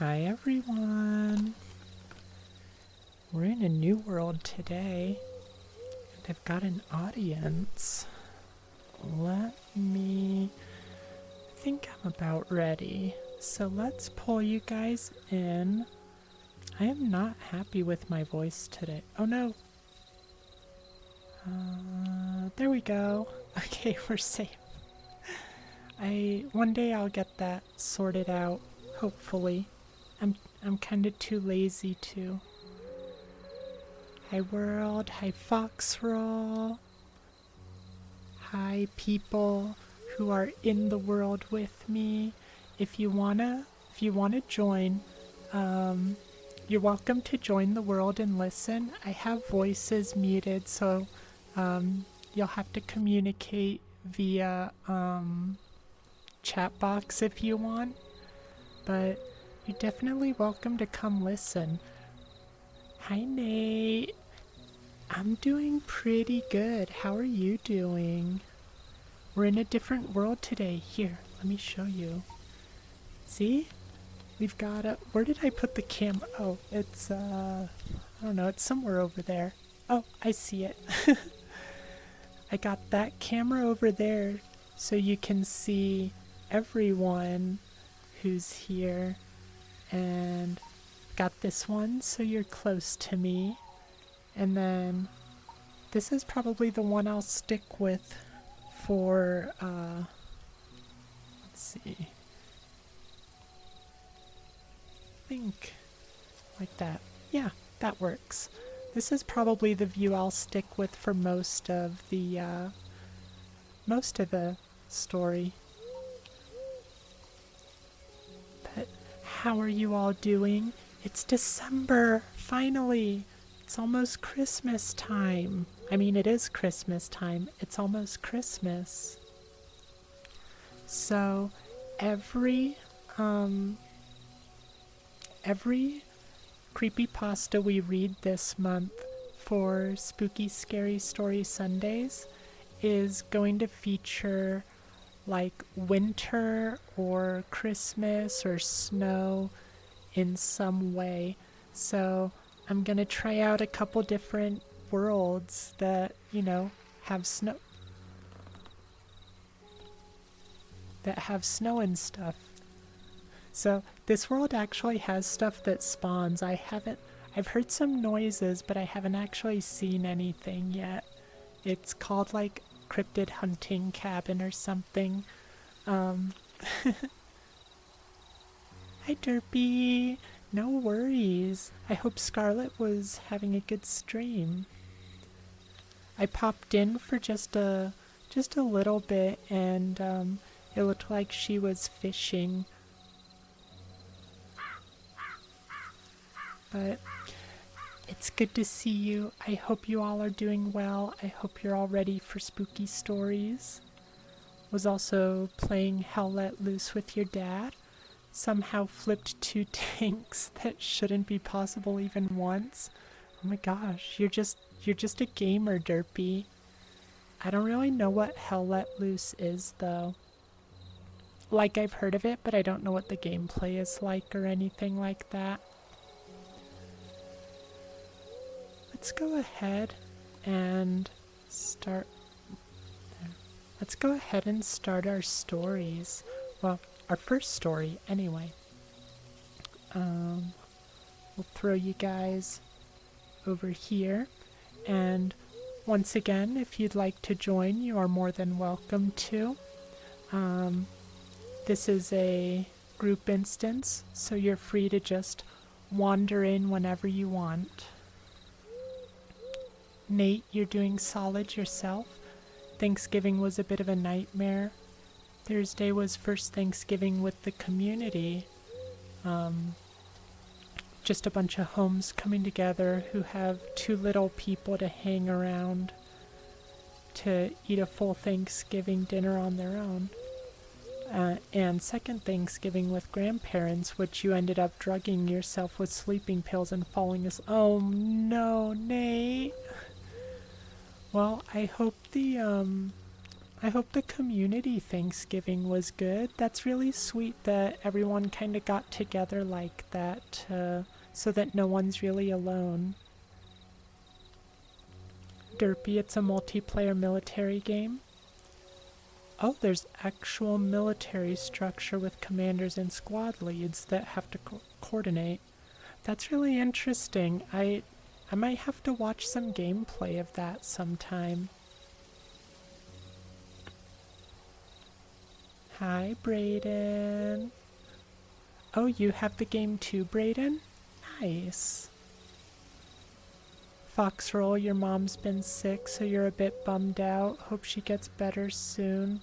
Hi everyone! We're in a new world today, and I've got an audience. I think I'm about ready. So let's pull you guys in. I am not happy with my voice today. Oh no! There we go. Okay, we're safe. One day I'll get that sorted out, hopefully. I'm kind of too lazy to. Hi world, hi Foxroll. Hi people who are in the world with me. If you wanna join, you're welcome to join the world and listen. I have voices muted, so you'll have to communicate via chat box if you want. But you're definitely welcome to come listen. Hi Nate. I'm doing pretty good. How are you doing? We're in a different world today. Here, let me show you. See? We've got a... Where did I put the camera? Oh, it's, I don't know. It's somewhere over there. Oh, I see it. I got that camera over there so you can see everyone who's here. And got this one so you're close to me. And then this is probably the one I'll stick with for, let's see. I think like that. Yeah, that works. This is probably the view I'll stick with for most of the story. But how are you all doing? It's December, finally. It's almost Christmas time. I mean, it is Christmas time. It's almost Christmas. So, every creepypasta we read this month for Spooky Scary Story Sundays is going to feature like winter or Christmas or snow in some way. So I'm gonna try out a couple different worlds that, have snow. That have snow and stuff. So this world actually has stuff that spawns. I've heard some noises, but I haven't actually seen anything yet. It's called like Cryptid Hunting Cabin or something. Hi Derpy! No worries. I hope Scarlet was having a good stream. I popped in for just a little bit, and it looked like she was fishing. But it's good to see you. I hope you all are doing well. I hope you're all ready for spooky stories. Was also playing Hell Let Loose with your dad. Somehow flipped 2 tanks that shouldn't be possible even once. Oh my gosh, you're just a gamer, Derpy. I don't really know what Hell Let Loose is though. Like, I've heard of it, but I don't know what the gameplay is like or anything like that. Let's go ahead and start. Let's go ahead and start our stories. Well, our first story, anyway. We'll throw you guys over here. And once again, if you'd like to join, you are more than welcome to. This is a group instance, so you're free to just wander in whenever you want. Nate, you're doing solid yourself. Thanksgiving was a bit of a nightmare. Thursday was first Thanksgiving with the community. Just a bunch of homes coming together who have too little people to hang around to eat a full Thanksgiving dinner on their own. And second Thanksgiving with grandparents, which you ended up drugging yourself with sleeping pills and falling asleep. Oh no, Nate! Well, I hope I hope the community Thanksgiving was good. That's really sweet that everyone kind of got together like that, so that no one's really alone. Derpy, it's a multiplayer military game. Oh, there's actual military structure with commanders and squad leads that have to coordinate. That's really interesting. I might have to watch some gameplay of that sometime. Hi, Brayden. Oh, you have the game too, Brayden? Nice. Foxroll, your mom's been sick, so you're a bit bummed out. Hope she gets better soon.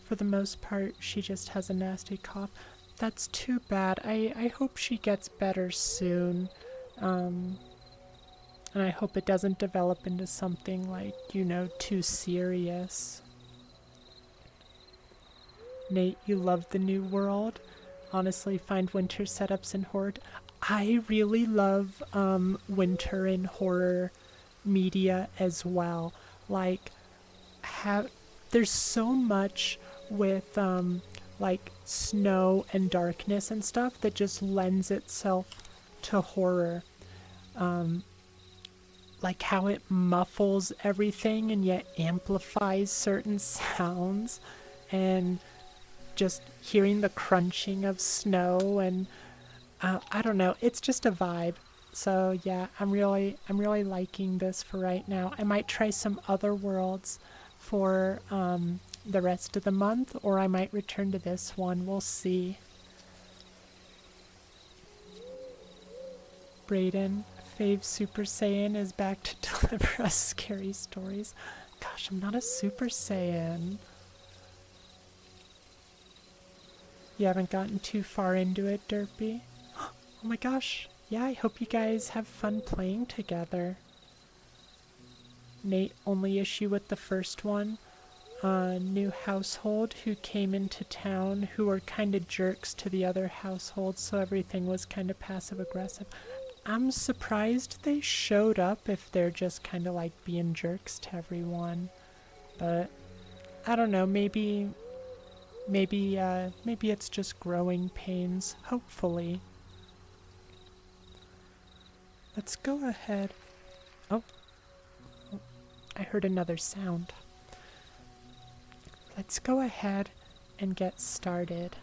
For the most part, she just has a nasty cough. That's too bad. I hope she gets better soon. And I hope it doesn't develop into something like, too serious. Nate, you love the new world? Honestly, find winter setups in horror. I really love winter in horror media as well. Like, there's so much with like snow and darkness and stuff that just lends itself to horror. Like how it muffles everything and yet amplifies certain sounds, and just hearing the crunching of snow, and I don't know, it's just a vibe. So yeah, I'm really liking this for right now. I might try some other worlds for the rest of the month, or I might return to this one. We'll see. Brayden, Fave Super Saiyan is back to deliver us scary stories. Gosh, I'm not a Super Saiyan. You haven't gotten too far into it, Derpy? Oh my gosh. Yeah, I hope you guys have fun playing together. Nate, only issue with the first one. New household who came into town who were kind of jerks to the other households, so everything was kind of passive aggressive. I'm surprised they showed up if they're just kind of like being jerks to everyone. But I don't know, maybe it's just growing pains, hopefully. Let's go ahead. Oh, I heard another sound. Let's go ahead and get started.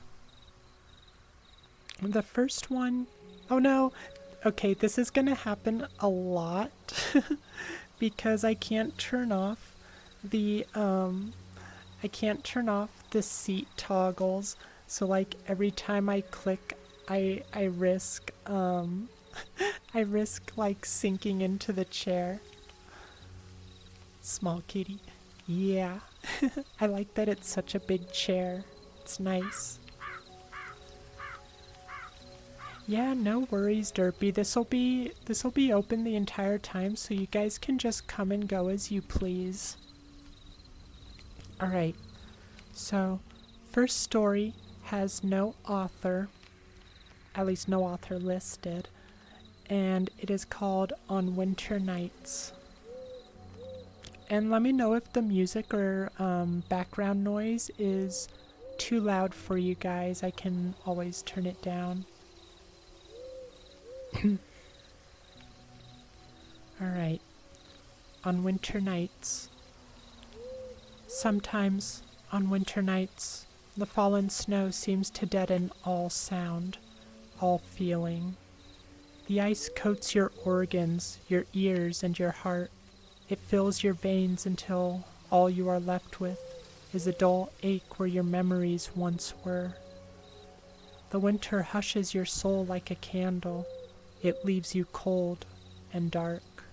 The first one, oh no, okay, this is gonna happen a lot because I can't turn off the seat toggles. So like every time I click, I risk I risk like sinking into the chair. Small kitty. Yeah. I like that it's such a big chair. It's nice. Yeah, no worries, Derpy. This'll be open the entire time, so you guys can just come and go as you please. Alright. So, first story has no author. At least no author listed. And it is called On Winter Nights. And let me know if the music or background noise is too loud for you guys. I can always turn it down. Alright. On winter nights. Sometimes, on winter nights, the fallen snow seems to deaden all sound, all feeling. The ice coats your organs, your ears, and your heart. It fills your veins until all you are left with is a dull ache where your memories once were. The winter hushes your soul like a candle. It leaves you cold and dark.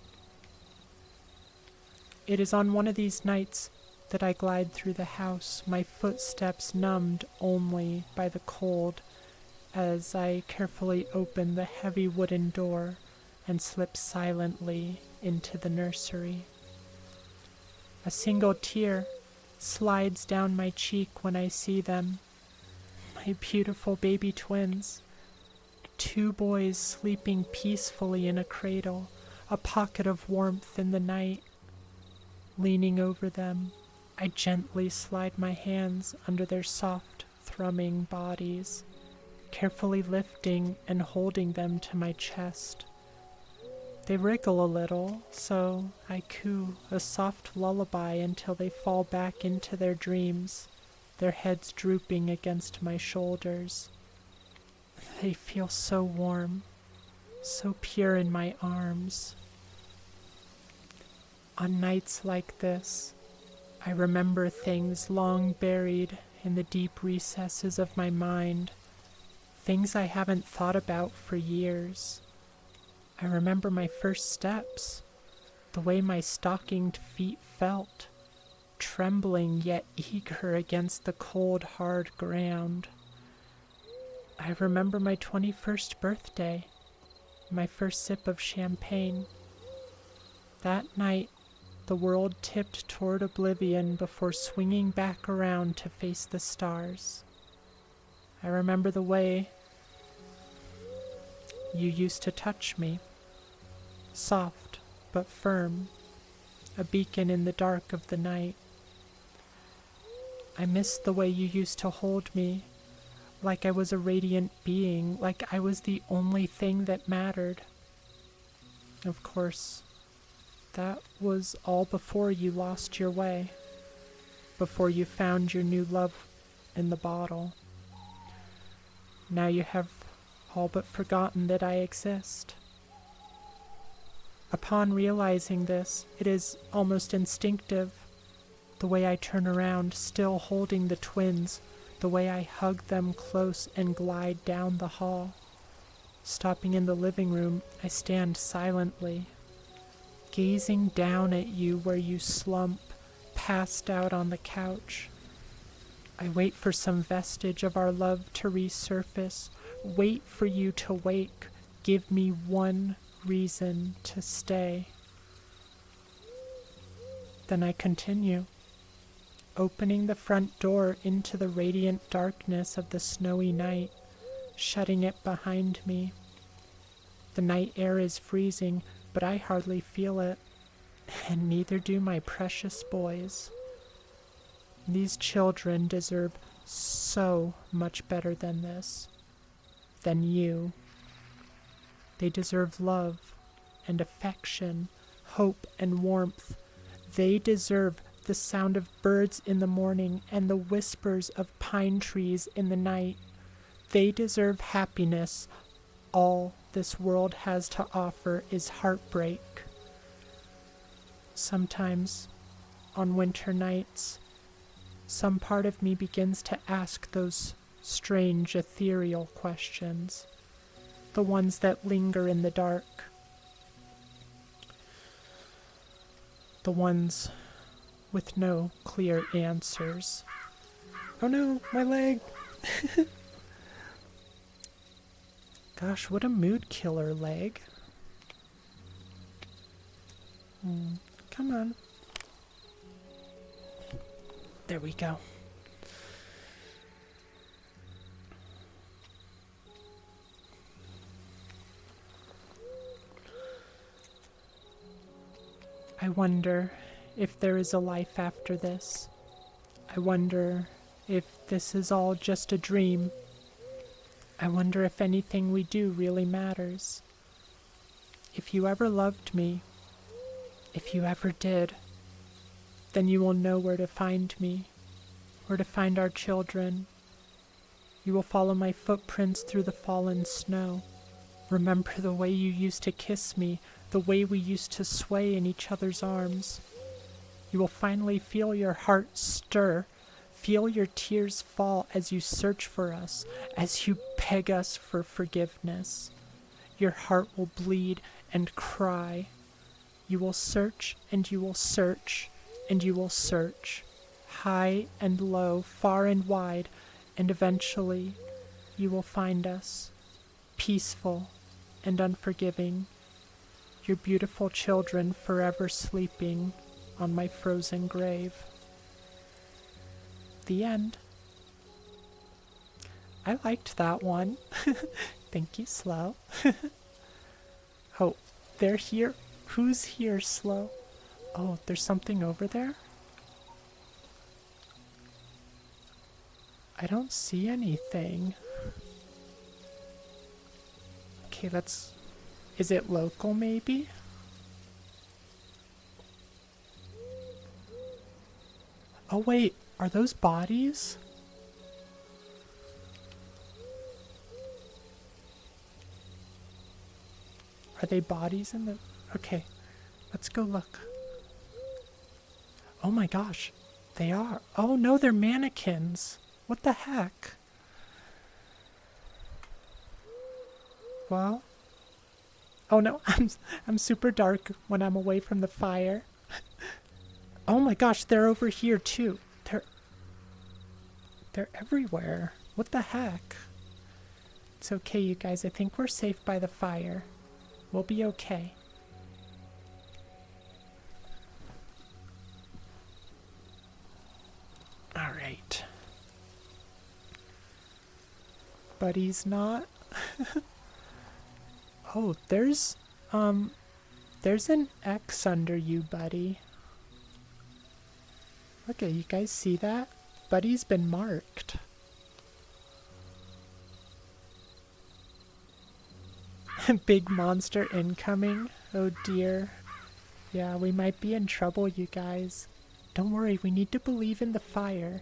It is on one of these nights that I glide through the house, my footsteps numbed only by the cold, as I carefully open the heavy wooden door and slip silently into the nursery. A single tear slides down my cheek when I see them, my beautiful baby twins, 2 boys sleeping peacefully in a cradle, a pocket of warmth in the night. Leaning over them, I gently slide my hands under their soft, thrumming bodies, carefully lifting and holding them to my chest. They wriggle a little, so I coo a soft lullaby until they fall back into their dreams, their heads drooping against my shoulders. They feel so warm, so pure in my arms. On nights like this, I remember things long buried in the deep recesses of my mind, things I haven't thought about for years. I remember my first steps, the way my stockinged feet felt, trembling yet eager against the cold, hard ground. I remember my 21st birthday, my first sip of champagne. That night, the world tipped toward oblivion before swinging back around to face the stars. I remember the way you used to touch me, soft but firm, a beacon in the dark of the night. I missed the way you used to hold me, like I was a radiant being, like I was the only thing that mattered. Of course, that was all before you lost your way, before you found your new love in the bottle. Now you have all but forgotten that I exist. Upon realizing this, it is almost instinctive. The way I turn around, still holding the twins, the way I hug them close and glide down the hall. Stopping in the living room, I stand silently, gazing down at you where you slump, passed out on the couch. I wait for some vestige of our love to resurface, wait for you to wake, give me one reason to stay. Then I continue, opening the front door into the radiant darkness of the snowy night, shutting it behind me. The night air is freezing, but I hardly feel it, and neither do my precious boys. These children deserve so much better than this, than you. They deserve love and affection, hope and warmth. They deserve the sound of birds in the morning and the whispers of pine trees in the night. They deserve happiness. All this world has to offer is heartbreak. Sometimes, on winter nights, some part of me begins to ask those strange, ethereal questions, the ones that linger in the dark, the ones with no clear answers. Oh no, my leg! Gosh, what a mood killer, leg. Come on. There we go. I wonder if there is a life after this. I wonder if this is all just a dream. I wonder if anything we do really matters. If you ever loved me, if you ever did, then you will know where to find me, where to find our children. You will follow my footprints through the fallen snow. Remember the way you used to kiss me, the way we used to sway in each other's arms. You will finally feel your heart stir, feel your tears fall as you search for us, as you beg us for forgiveness. Your heart will bleed and cry. You will search and you will search and you will search, high and low, far and wide, and eventually you will find us, peaceful and unforgiving, your beautiful children forever sleeping on my frozen grave. The end. I liked that one. Thank you, Slow. Oh, they're here. Who's here, Slow? Oh, there's something over there? I don't see anything. Okay, let's... Is it local, maybe? Oh, wait. Are those bodies? Are they bodies in the... Okay, let's go look. Oh my gosh. They are. Oh no, they're mannequins. What the heck? Well... Oh no, I'm super dark when I'm away from the fire. Oh my gosh, they're over here too. They're everywhere. What the heck? It's okay, you guys. I think we're safe by the fire. We'll be okay. All right. Buddy's not. Oh, there's an X under you, buddy. Okay, you guys see that? Buddy's been marked. Big monster incoming. Oh dear. Yeah, we might be in trouble, you guys. Don't worry, we need to believe in the fire.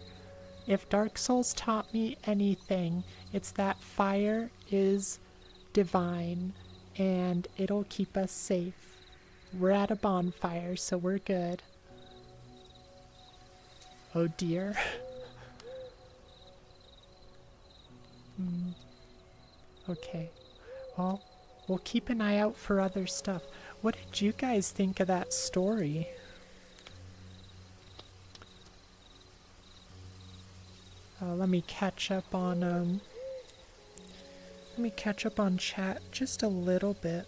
If Dark Souls taught me anything, it's that fire is divine and it'll keep us safe. We're at a bonfire, so we're good. Oh dear. Okay. Well, we'll keep an eye out for other stuff. What did you guys think of that story? Let me catch up on chat just a little bit.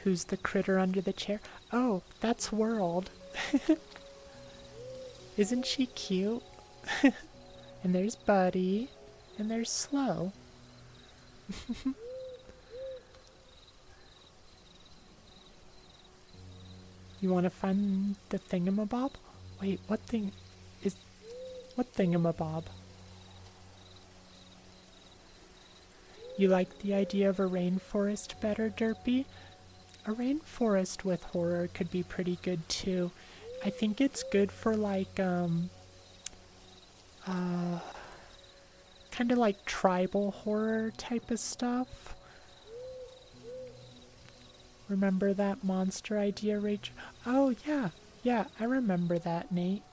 Who's the critter under the chair? Oh, that's World. Isn't she cute? And there's Buddy. And there's Slow. You want to find the thingamabob? Wait, what thingamabob? You like the idea of a rainforest better, Derpy? A rainforest with horror could be pretty good too. I think it's good for like, kind of like tribal horror type of stuff. Remember that monster idea, Rachel? Oh, yeah. Yeah, I remember that, Nate.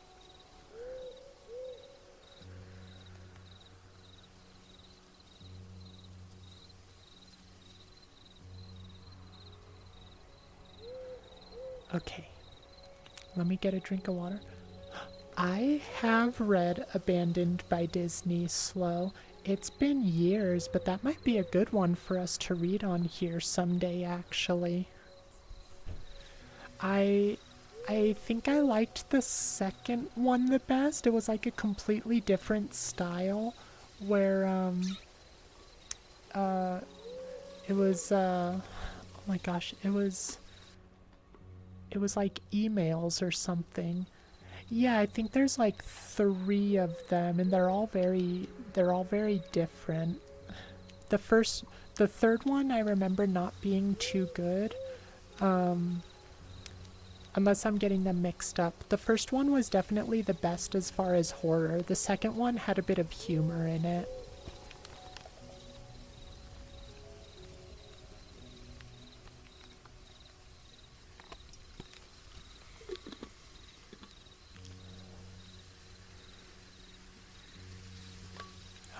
Okay. Let me get a drink of water. I have read Abandoned by Disney Slow. It's been years, but that might be a good one for us to read on here someday, actually. I think I liked the second one the best. It was like a completely different style where it was oh my gosh, it was like emails or something. Yeah, I think there's like 3 of them and they're all very different. The third one I remember not being too good. Unless I'm getting them mixed up. The first one was definitely the best as far as horror. The second one had a bit of humor in it.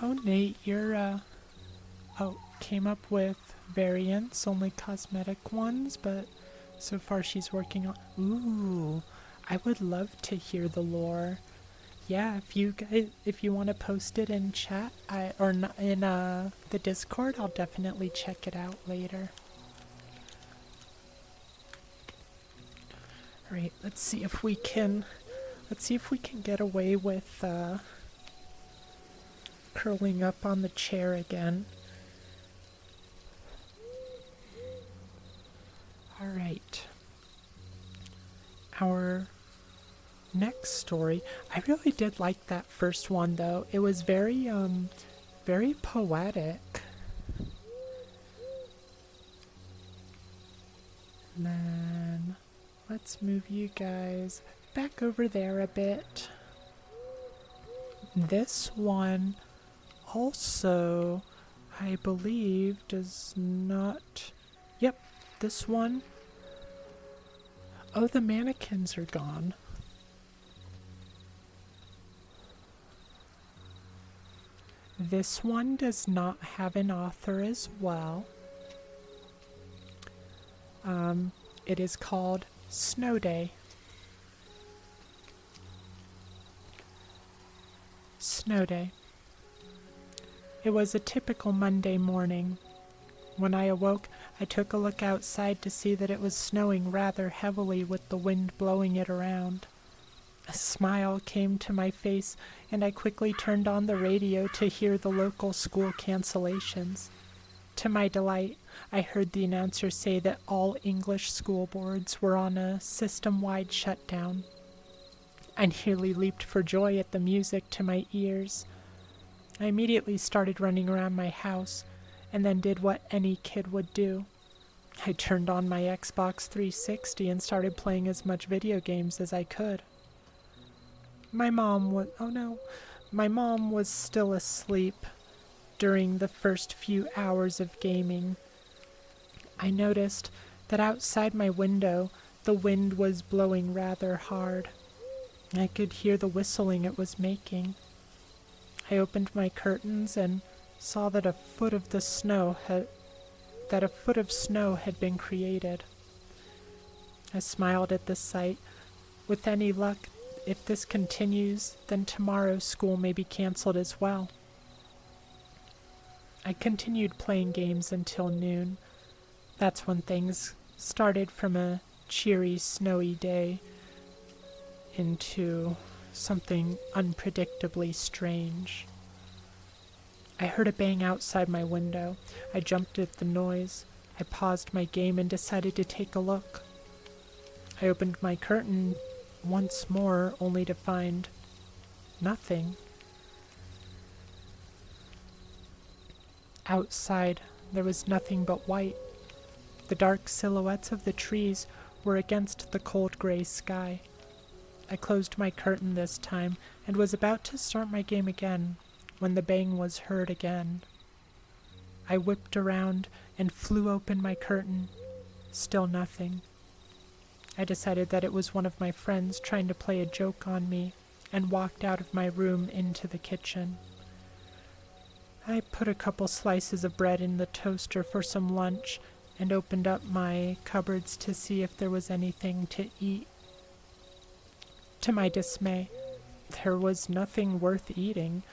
Oh, Nate, you're, came up with variants, only cosmetic ones, but so far she's working on... Ooh, I would love to hear the lore. Yeah, if you want to post it in chat, in the Discord, I'll definitely check it out later. Alright, let's see if we can get away with, curling up on the chair again. Alright. our next story, I really did like that first one though. It was very poetic. And then let's move you guys back over there a bit. This one also, I believe, does not... Yep, this one. Oh, the mannequins are gone. This one does not have an author as well. It is called Snow Day. Snow Day. It was a typical Monday morning. When I awoke, I took a look outside to see that it was snowing rather heavily with the wind blowing it around. A smile came to my face, and I quickly turned on the radio to hear the local school cancellations. To my delight, I heard the announcer say that all English school boards were on a system-wide shutdown. I nearly leaped for joy at the music to my ears. I immediately started running around my house, and then did what any kid would do. I turned on my Xbox 360 and started playing as much video games as I could. My mom was still asleep during the first few hours of gaming. I noticed that outside my window, the wind was blowing rather hard. I could hear the whistling it was making. I opened my curtains and saw that a foot of snow had been created. I smiled at the sight. With any luck, if this continues, then tomorrow's school may be canceled as well. I continued playing games until noon. That's when things started from a cheery, snowy day into something unpredictably strange. I heard a bang outside my window. I jumped at the noise. I paused my game and decided to take a look. I opened my curtain once more, only to find nothing. Outside, there was nothing but white. The dark silhouettes of the trees were against the cold gray sky. I closed my curtain this time and was about to start my game again when the bang was heard again. I whipped around and flew open my curtain. Still nothing. I decided that it was one of my friends trying to play a joke on me and walked out of my room into the kitchen. I put a couple slices of bread in the toaster for some lunch and opened up my cupboards to see if there was anything to eat. To my dismay, there was nothing worth eating.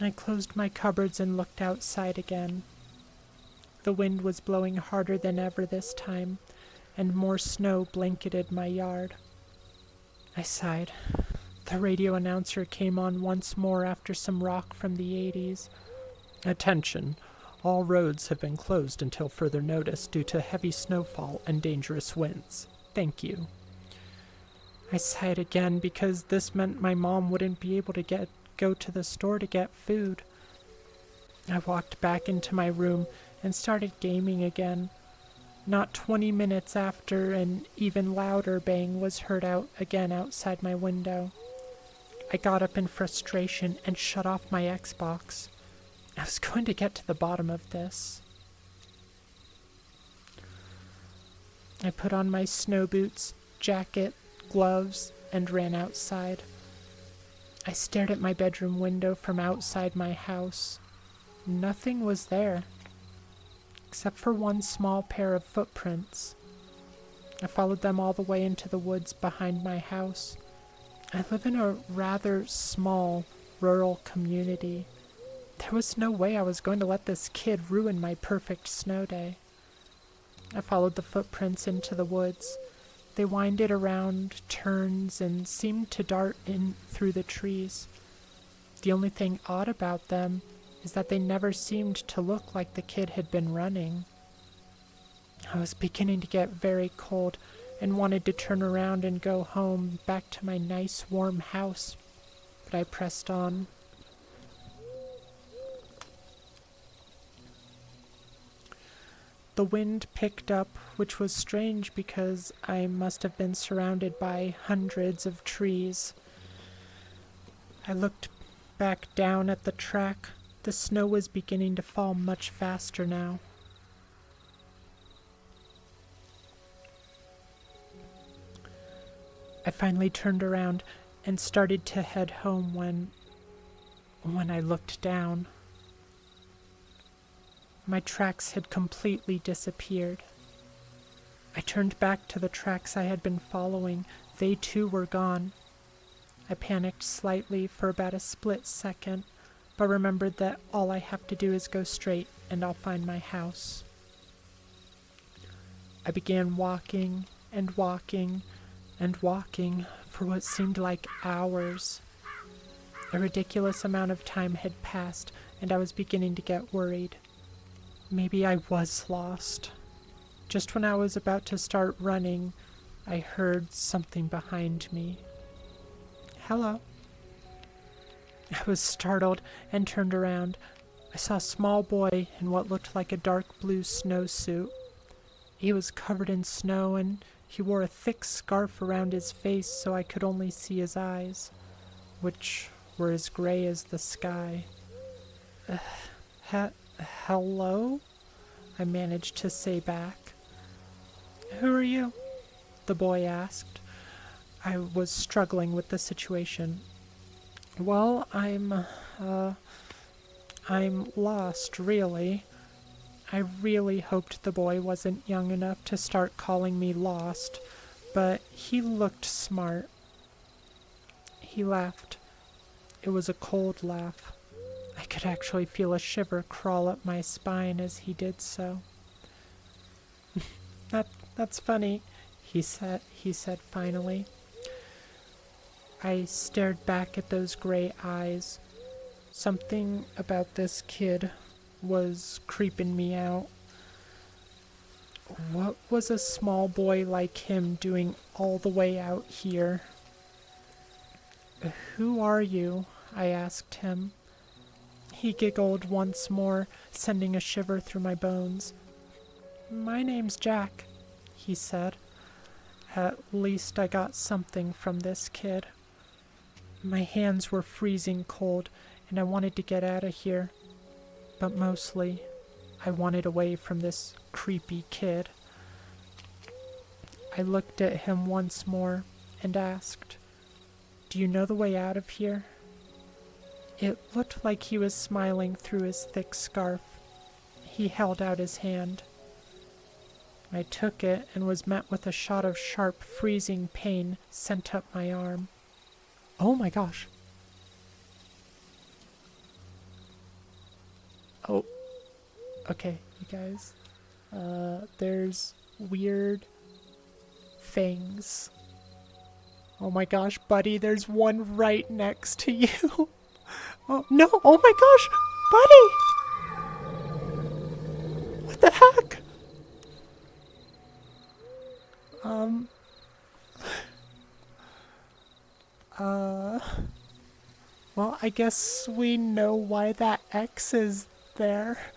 I closed my cupboards and looked outside again. The wind was blowing harder than ever this time, and more snow blanketed my yard. I sighed. The radio announcer came on once more after some rock from the 80s. Attention. All roads have been closed until further notice due to heavy snowfall and dangerous winds. Thank you. I sighed again because this meant my mom wouldn't be able to go to the store to get food. I walked back into my room and started gaming again. Not 20 minutes after, an even louder bang was heard again outside my window. I got up in frustration and shut off my Xbox. I was going to get to the bottom of this. I put on my snow boots, jacket, gloves, and ran outside. I stared at my bedroom window from outside my house. Nothing was there, except for one small pair of footprints. I followed them all the way into the woods behind my house. I live in a rather small, rural community. There was no way I was going to let this kid ruin my perfect snow day. I followed the footprints into the woods. They winded around turns and seemed to dart in through the trees. The only thing odd about them is that they never seemed to look like the kid had been running. I was beginning to get very cold and wanted to turn around and go home back to my nice warm house, but I pressed on. The wind picked up, which was strange because I must have been surrounded by hundreds of trees. I looked back down at the track. The snow was beginning to fall much faster now. I finally turned around and started to head home when I looked down. My tracks had completely disappeared. I turned back to the tracks I had been following. They too were gone. I panicked slightly for about a split second, but remembered that all I have to do is go straight and I'll find my house. I began walking and walking and walking for what seemed like hours. A ridiculous amount of time had passed, and I was beginning to get worried. Maybe I was lost. Just when I was about to start running, I heard something behind me. Hello. I was startled and turned around. I saw a small boy in what looked like a dark blue snowsuit. He was covered in snow and he wore a thick scarf around his face so I could only see his eyes, which were as gray as the sky. Hello? I managed to say back. Who are you? The boy asked. I was struggling with the situation. Well, I'm lost, really. I really hoped the boy wasn't young enough to start calling me lost, but he looked smart. He laughed. It was a cold laugh. I could actually feel a shiver crawl up my spine as he did so. That's funny, he said finally. I stared back at those gray eyes. Something about this kid was creeping me out. What was a small boy like him doing all the way out here? Who are you? I asked him. He giggled once more, sending a shiver through my bones. My name's Jack, he said. At least I got something from this kid. My hands were freezing cold, and I wanted to get out of here. But mostly, I wanted away from this creepy kid. I looked at him once more and asked, "Do you know the way out of here?" It looked like he was smiling through his thick scarf. He held out his hand. I took it and was met with a shot of sharp, freezing pain sent up my arm. Oh my gosh. Oh, okay, you guys. There's weird things. Oh my gosh, buddy, there's one right next to you. Oh, no, oh my gosh, buddy! What the heck? Well, I guess we know why that X is there.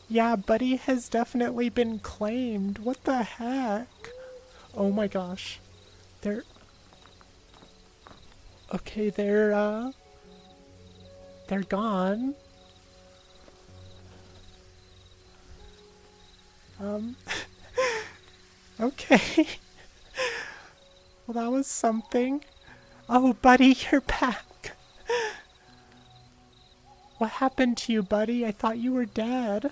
Yeah, Buddy has definitely been claimed. What the heck? Oh my gosh. Okay, they're gone. Okay. Well, that was something. Oh, Buddy, you're back. What happened to you, Buddy? I thought you were dead.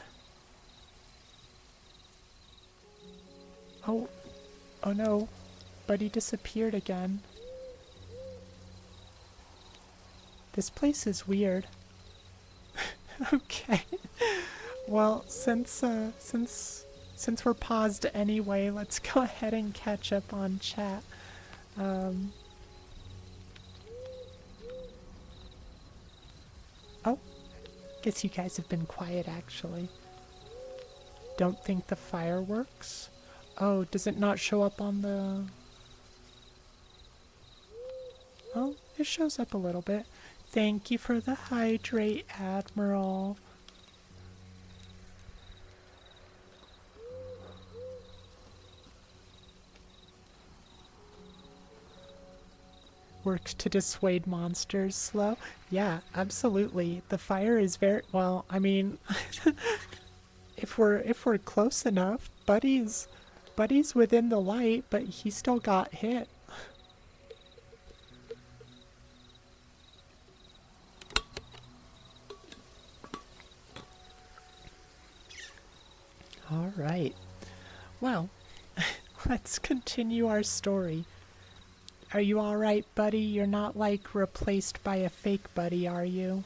Oh no. Buddy disappeared again. This place is weird. Okay. Well, since we're paused anyway, let's go ahead and catch up on chat. Oh, guess you guys have been quiet actually. Don't think the fireworks? Oh, does it not show up on the... Oh, it shows up a little bit. Thank you for the hydrate, Admiral. Works to dissuade monsters slow. Yeah, absolutely. The fire is very well, I mean if we're close enough, Buddy's within the light, but he still got hit. All right. Well, let's continue our story. Are you all right, Buddy? You're not like replaced by a fake Buddy, are you?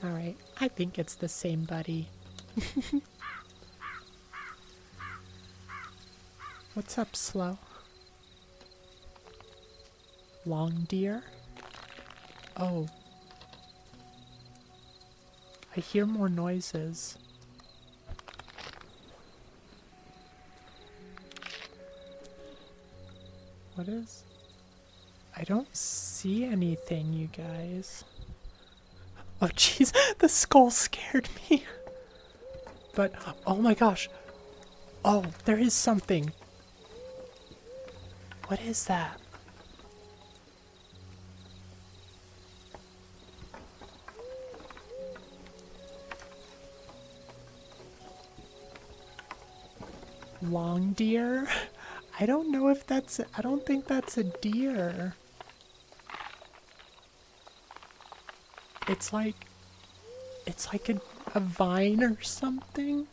All right. I think it's the same Buddy. What's up, Slow? Long deer? Oh. I hear more noises. What is? I don't see anything, you guys. Oh, jeez, the skull scared me. But, oh my gosh. Oh, there is something. What is that? Long deer? I don't know if that's... I don't think that's a deer. It's like a vine or something.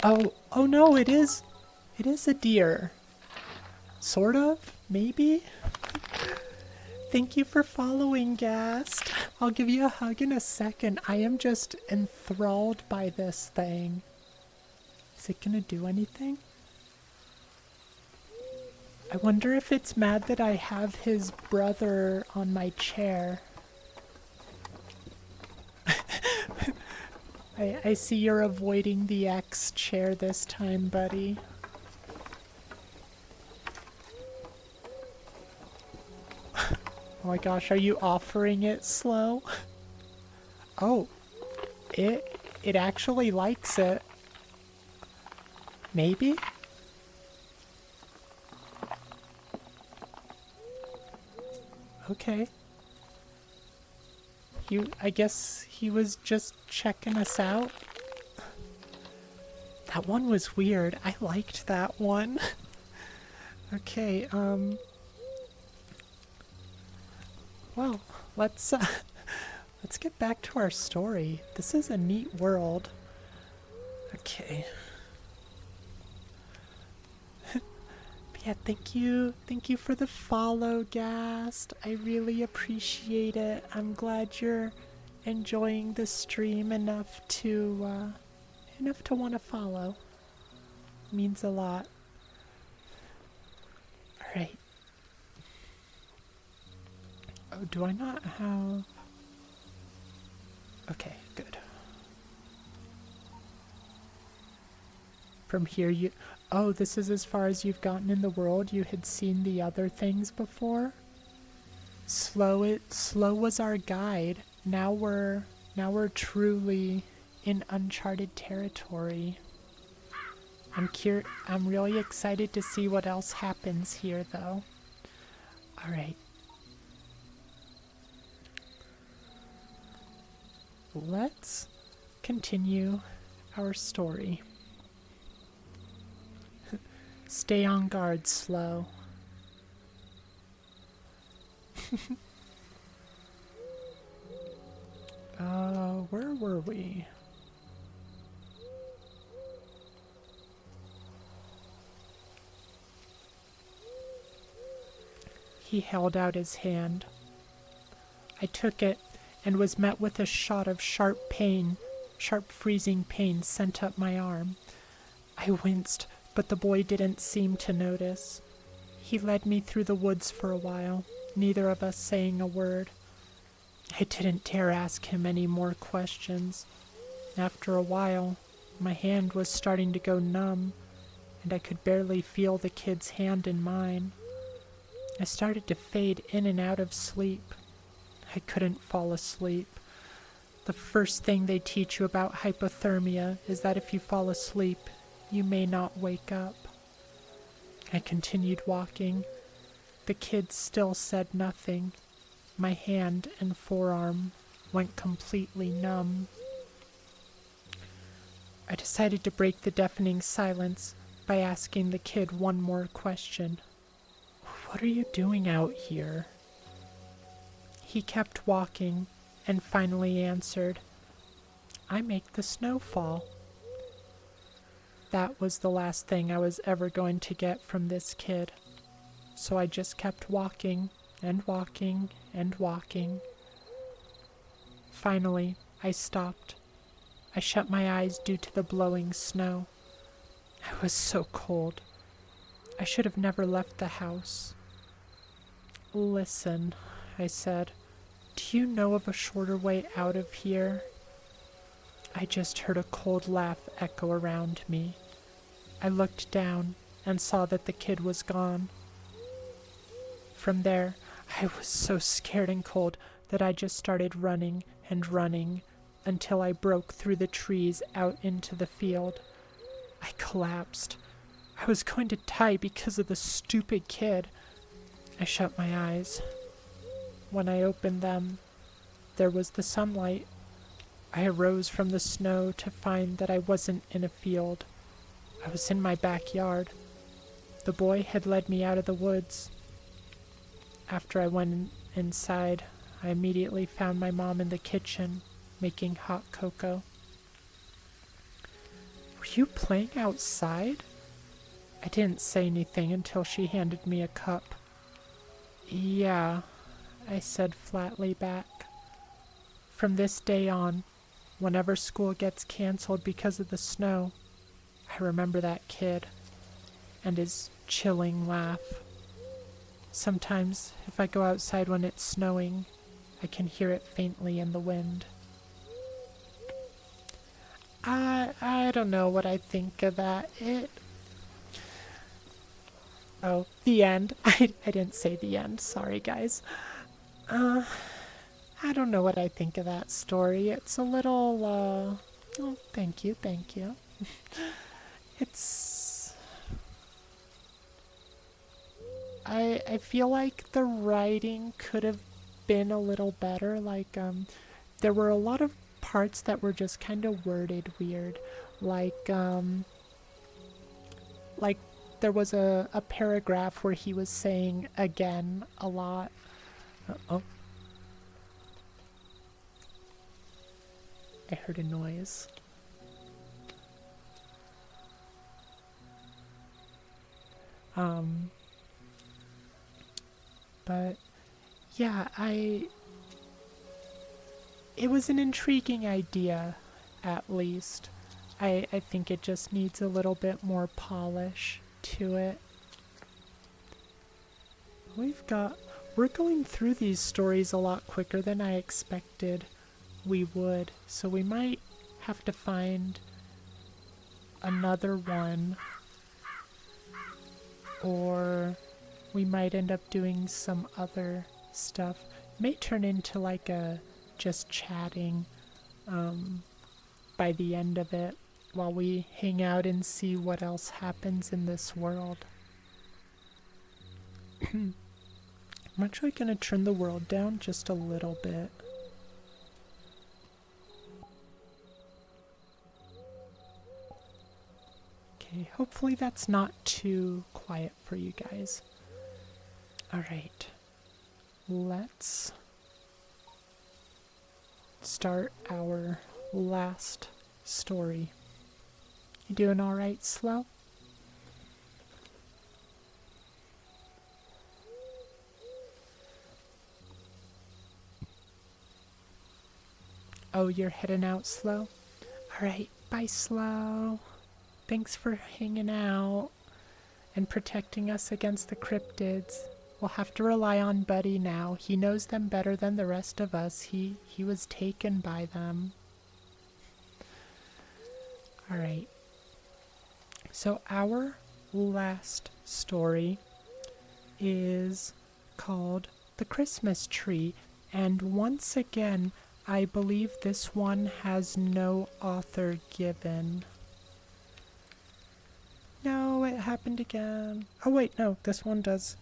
Oh no, it is a deer. Sort of, maybe? Thank you for following, Gast. I'll give you a hug in a second. I am just enthralled by this thing. Is it gonna do anything? I wonder if it's mad that I have his brother on my chair. I see you're avoiding the X chair this time, buddy. Oh my gosh, are you offering it, Slow? Oh, it actually likes it. Maybe? Okay. I guess he was just checking us out. That one was weird. I liked that one. Okay, well, let's get back to our story. This is a neat world. Okay. Yeah, thank you for the follow, Gast. I really appreciate it. I'm glad you're enjoying the stream enough to want to follow. Means a lot. All right. Oh, do I not have? Okay, good. From here you... Oh, this is as far as you've gotten in the world? You had seen the other things before? Slow was our guide. Now we're truly in uncharted territory. I'm really excited to see what else happens here, though. All right. Let's continue our story. Stay on guard, Slow. Where were we? He held out his hand. I took it and was met with a shot of sharp freezing pain sent up my arm. I winced, but the boy didn't seem to notice. He led me through the woods for a while. neither of us saying a word. I didn't dare ask him any more questions. After a while, my hand was starting to go numb, and I could barely feel the kid's hand in mine. I started to fade in and out of sleep. I couldn't fall asleep. The first thing they teach you about hypothermia is that if you fall asleep, you may not wake up. I continued walking. The kid still said nothing. My hand and forearm went completely numb. I decided to break the deafening silence by asking the kid one more question. "What are you doing out here?" He kept walking and finally answered, "I make the snow fall." That was the last thing I was ever going to get from this kid. So I just kept walking and walking and walking. Finally, I stopped. I shut my eyes due to the blowing snow. I was so cold. I should have never left the house. "Listen," I said, "do you know of a shorter way out of here?" I just heard a cold laugh echo around me. I looked down and saw that the kid was gone. From there, I was so scared and cold that I just started running and running until I broke through the trees out into the field. I collapsed. I was going to die because of the stupid kid. I shut my eyes. When I opened them, there was the sunlight. I arose from the snow to find that I wasn't in a field. I was in my backyard. The boy had led me out of the woods. After I went inside, I immediately found my mom in the kitchen, making hot cocoa. "Were you playing outside?" I didn't say anything until she handed me a cup. "Yeah," I said flatly back. From this day on, whenever school gets canceled because of the snow, I remember that kid and his chilling laugh. Sometimes, if I go outside when it's snowing, I can hear it faintly in the wind. I don't know what I think of that. Oh, the end. I didn't say the end. Sorry, guys. I don't know what I think of that story. It's a little, oh, thank you. I feel like the writing could have been a little better. There were a lot of parts that were just kind of worded weird. Like there was a paragraph where he was saying again a lot. Oh. I heard a noise. But yeah, it was an intriguing idea, at least. I think it just needs a little bit more polish to it. We're going through these stories a lot quicker than I expected we would, so we might have to find another one, or we might end up doing some other stuff. It may turn into like a just chatting by the end of it while we hang out and see what else happens in this world. I'm actually going to turn the world down just a little bit. Okay, hopefully that's not too quiet for you guys. Alright, let's start our last story. You doing alright, Slow? Oh, you're heading out, Slow? Alright, bye, Slow. Thanks for hanging out and protecting us against the cryptids. We'll have to rely on Buddy now. He knows them better than the rest of us. He was taken by them. Alright. So our last story is called The Christmas Tree. And once again, I believe this one has no author given. No, it happened again. Oh wait, no, this one does.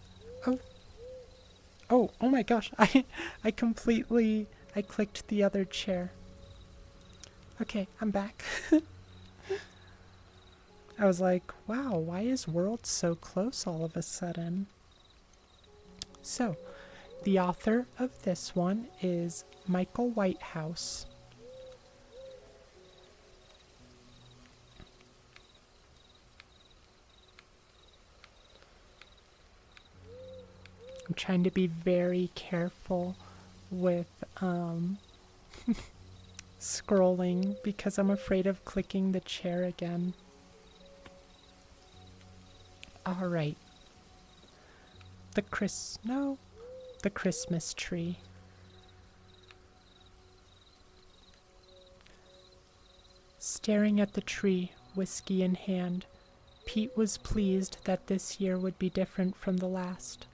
Oh my gosh, I clicked the other chair. Okay, I'm back. I was like, wow, why is World so close all of a sudden? So, the author of this one is Michael Whitehouse. I'm trying to be very careful with scrolling because I'm afraid of clicking the chair again. Alright. The Christmas Tree. Staring at the tree, whiskey in hand, Pete was pleased that this year would be different from the last.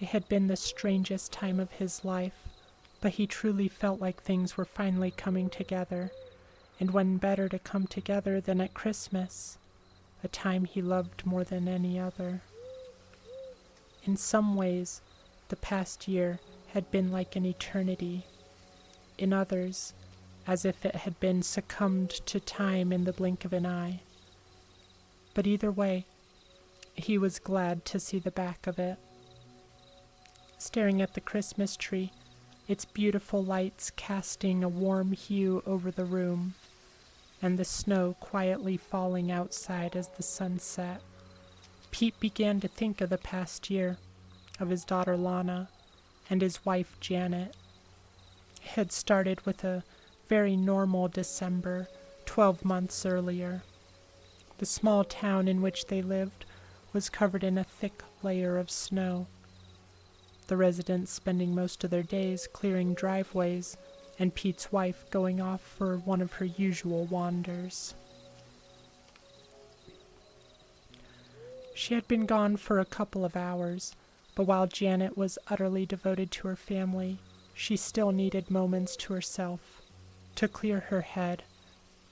It had been the strangest time of his life, but he truly felt like things were finally coming together, and when better to come together than at Christmas, a time he loved more than any other. In some ways, the past year had been like an eternity. In others, as if it had been succumbed to time in the blink of an eye. But either way, he was glad to see the back of it. Staring at the Christmas tree, its beautiful lights casting a warm hue over the room, and the snow quietly falling outside as the sun set, Pete began to think of the past year, of his daughter Lana, and his wife Janet. It had started with a very normal December, 12 months earlier. The small town in which they lived was covered in a thick layer of snow. The residents spending most of their days clearing driveways, and Pete's wife going off for one of her usual wanders. She had been gone for a couple of hours, but while Janet was utterly devoted to her family, she still needed moments to herself, to clear her head,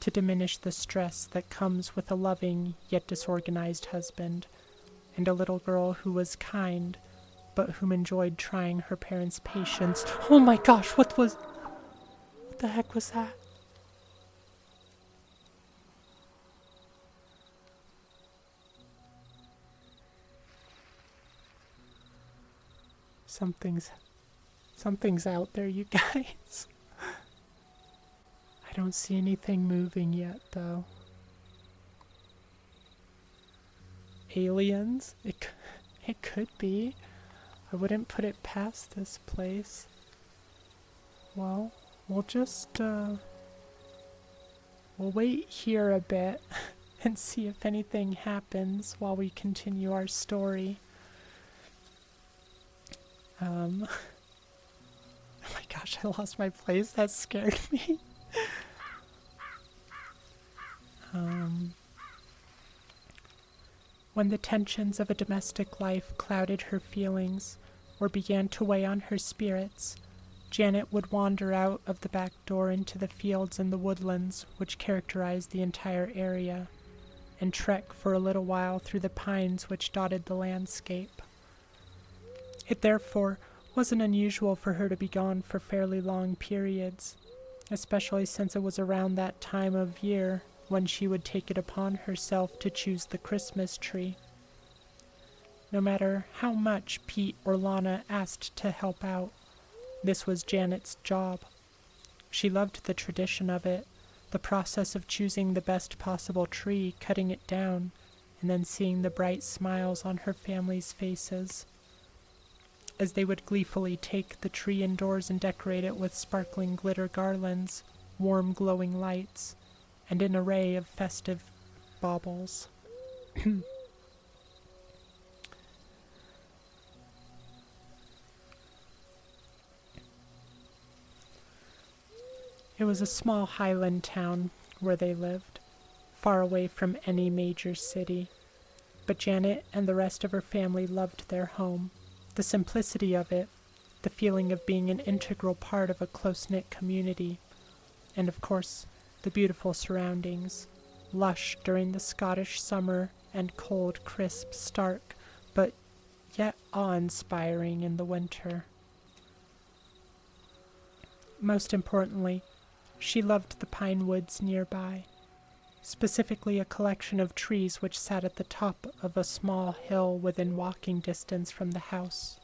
to diminish the stress that comes with a loving yet disorganized husband, and a little girl who was kind, but whom enjoyed trying her parents' patience. Oh my gosh, what the heck was that? Something's out there, you guys. I don't see anything moving yet, though. Aliens? It could be. I wouldn't put it past this place. Well, we'll just, we'll wait here a bit and see if anything happens while we continue our story. Oh my gosh, I lost my place. That scared me. When the tensions of a domestic life clouded her feelings or began to weigh on her spirits, Janet would wander out of the back door into the fields and the woodlands which characterized the entire area, and trek for a little while through the pines which dotted the landscape. It therefore wasn't unusual for her to be gone for fairly long periods, especially since it was around that time of year when she would take it upon herself to choose the Christmas tree. No matter how much Pete or Lana asked to help out, this was Janet's job. She loved the tradition of it, the process of choosing the best possible tree, cutting it down, and then seeing the bright smiles on her family's faces, as they would gleefully take the tree indoors and decorate it with sparkling glitter garlands, warm glowing lights, and an array of festive baubles. It was a small highland town where they lived, far away from any major city. But Janet and the rest of her family loved their home, the simplicity of it, the feeling of being an integral part of a close-knit community, and of course, the beautiful surroundings, lush during the Scottish summer and cold, crisp, stark, but yet awe-inspiring in the winter. Most importantly, she loved the pine woods nearby, specifically a collection of trees which sat at the top of a small hill within walking distance from the house,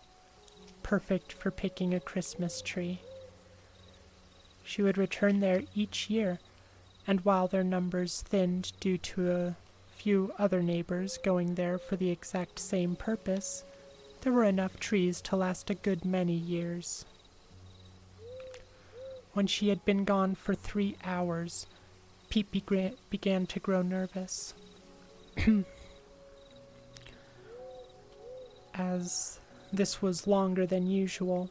perfect for picking a Christmas tree. She would return there each year, and while their numbers thinned due to a few other neighbors going there for the exact same purpose, there were enough trees to last a good many years. When she had been gone for 3 hours, Pete began to grow nervous. As this was longer than usual,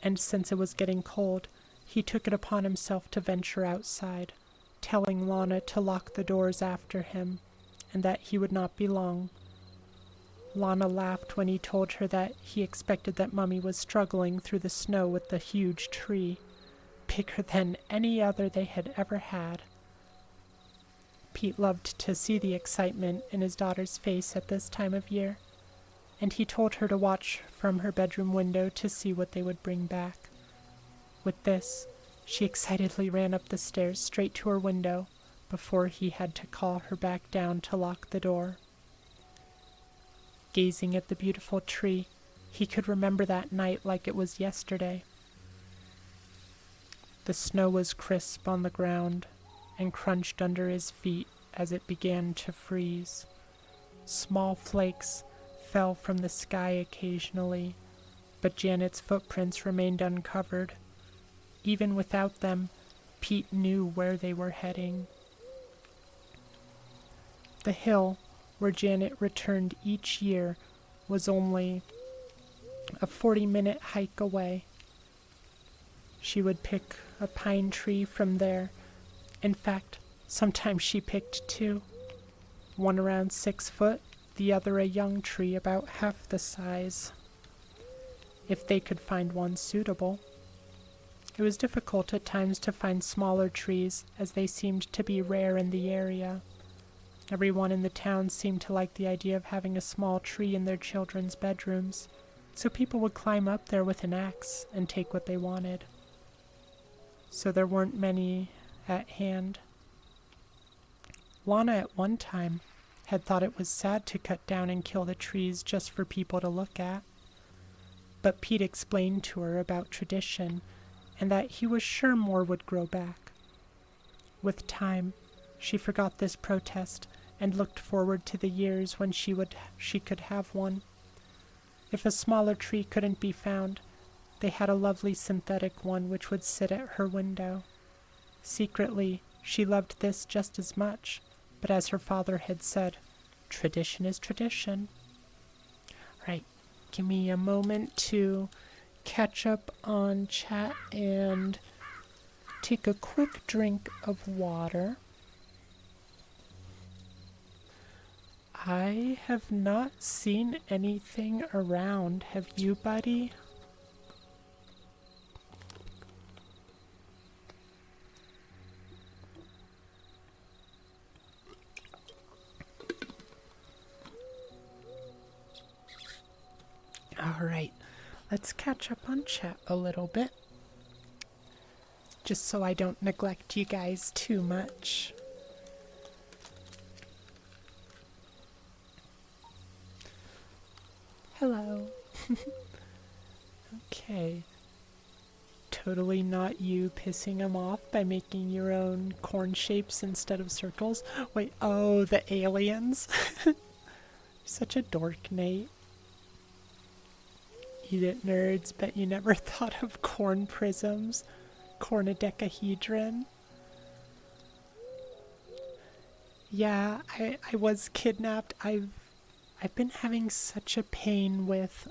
and since it was getting cold, he took it upon himself to venture outside, telling Lana to lock the doors after him, and that he would not be long. Lana laughed when he told her that he expected that Mummy was struggling through the snow with the huge tree, bigger than any other they had ever had. Pete loved to see the excitement in his daughter's face at this time of year, and he told her to watch from her bedroom window to see what they would bring back. With this, she excitedly ran up the stairs straight to her window before he had to call her back down to lock the door. Gazing at the beautiful tree, he could remember that night like it was yesterday. The snow was crisp on the ground and crunched under his feet as it began to freeze. Small flakes fell from the sky occasionally, but Janet's footprints remained uncovered. Even without them, Pete knew where they were heading. The hill where Janet returned each year was only a 40-minute hike away. She would pick a pine tree from there. In fact, sometimes she picked 2. One around 6 foot, the other a young tree about half the size, if they could find one suitable. It was difficult at times to find smaller trees, as they seemed to be rare in the area. Everyone in the town seemed to like the idea of having a small tree in their children's bedrooms, so people would climb up there with an axe and take what they wanted. So there weren't many at hand. Lana at one time had thought it was sad to cut down and kill the trees just for people to look at. But Pete explained to her about tradition and that he was sure more would grow back. With time, she forgot this protest and looked forward to the years when she could have one. If a smaller tree couldn't be found, they had a lovely synthetic one which would sit at her window. Secretly, she loved this just as much, but as her father had said, tradition is tradition. Right, give me a moment to catch up on chat and take a quick drink of water. I have not seen anything around. Have you, buddy? Alright, let's catch up on chat a little bit, just so I don't neglect you guys too much. Hello. Okay. Totally not you pissing him off by making your own corn shapes instead of circles. Wait, oh, the aliens? Such a dork, Nate. Eat it, nerds. Bet you never thought of corn prisms. Cornadecahedron. Yeah, I was kidnapped. I've been having such a pain with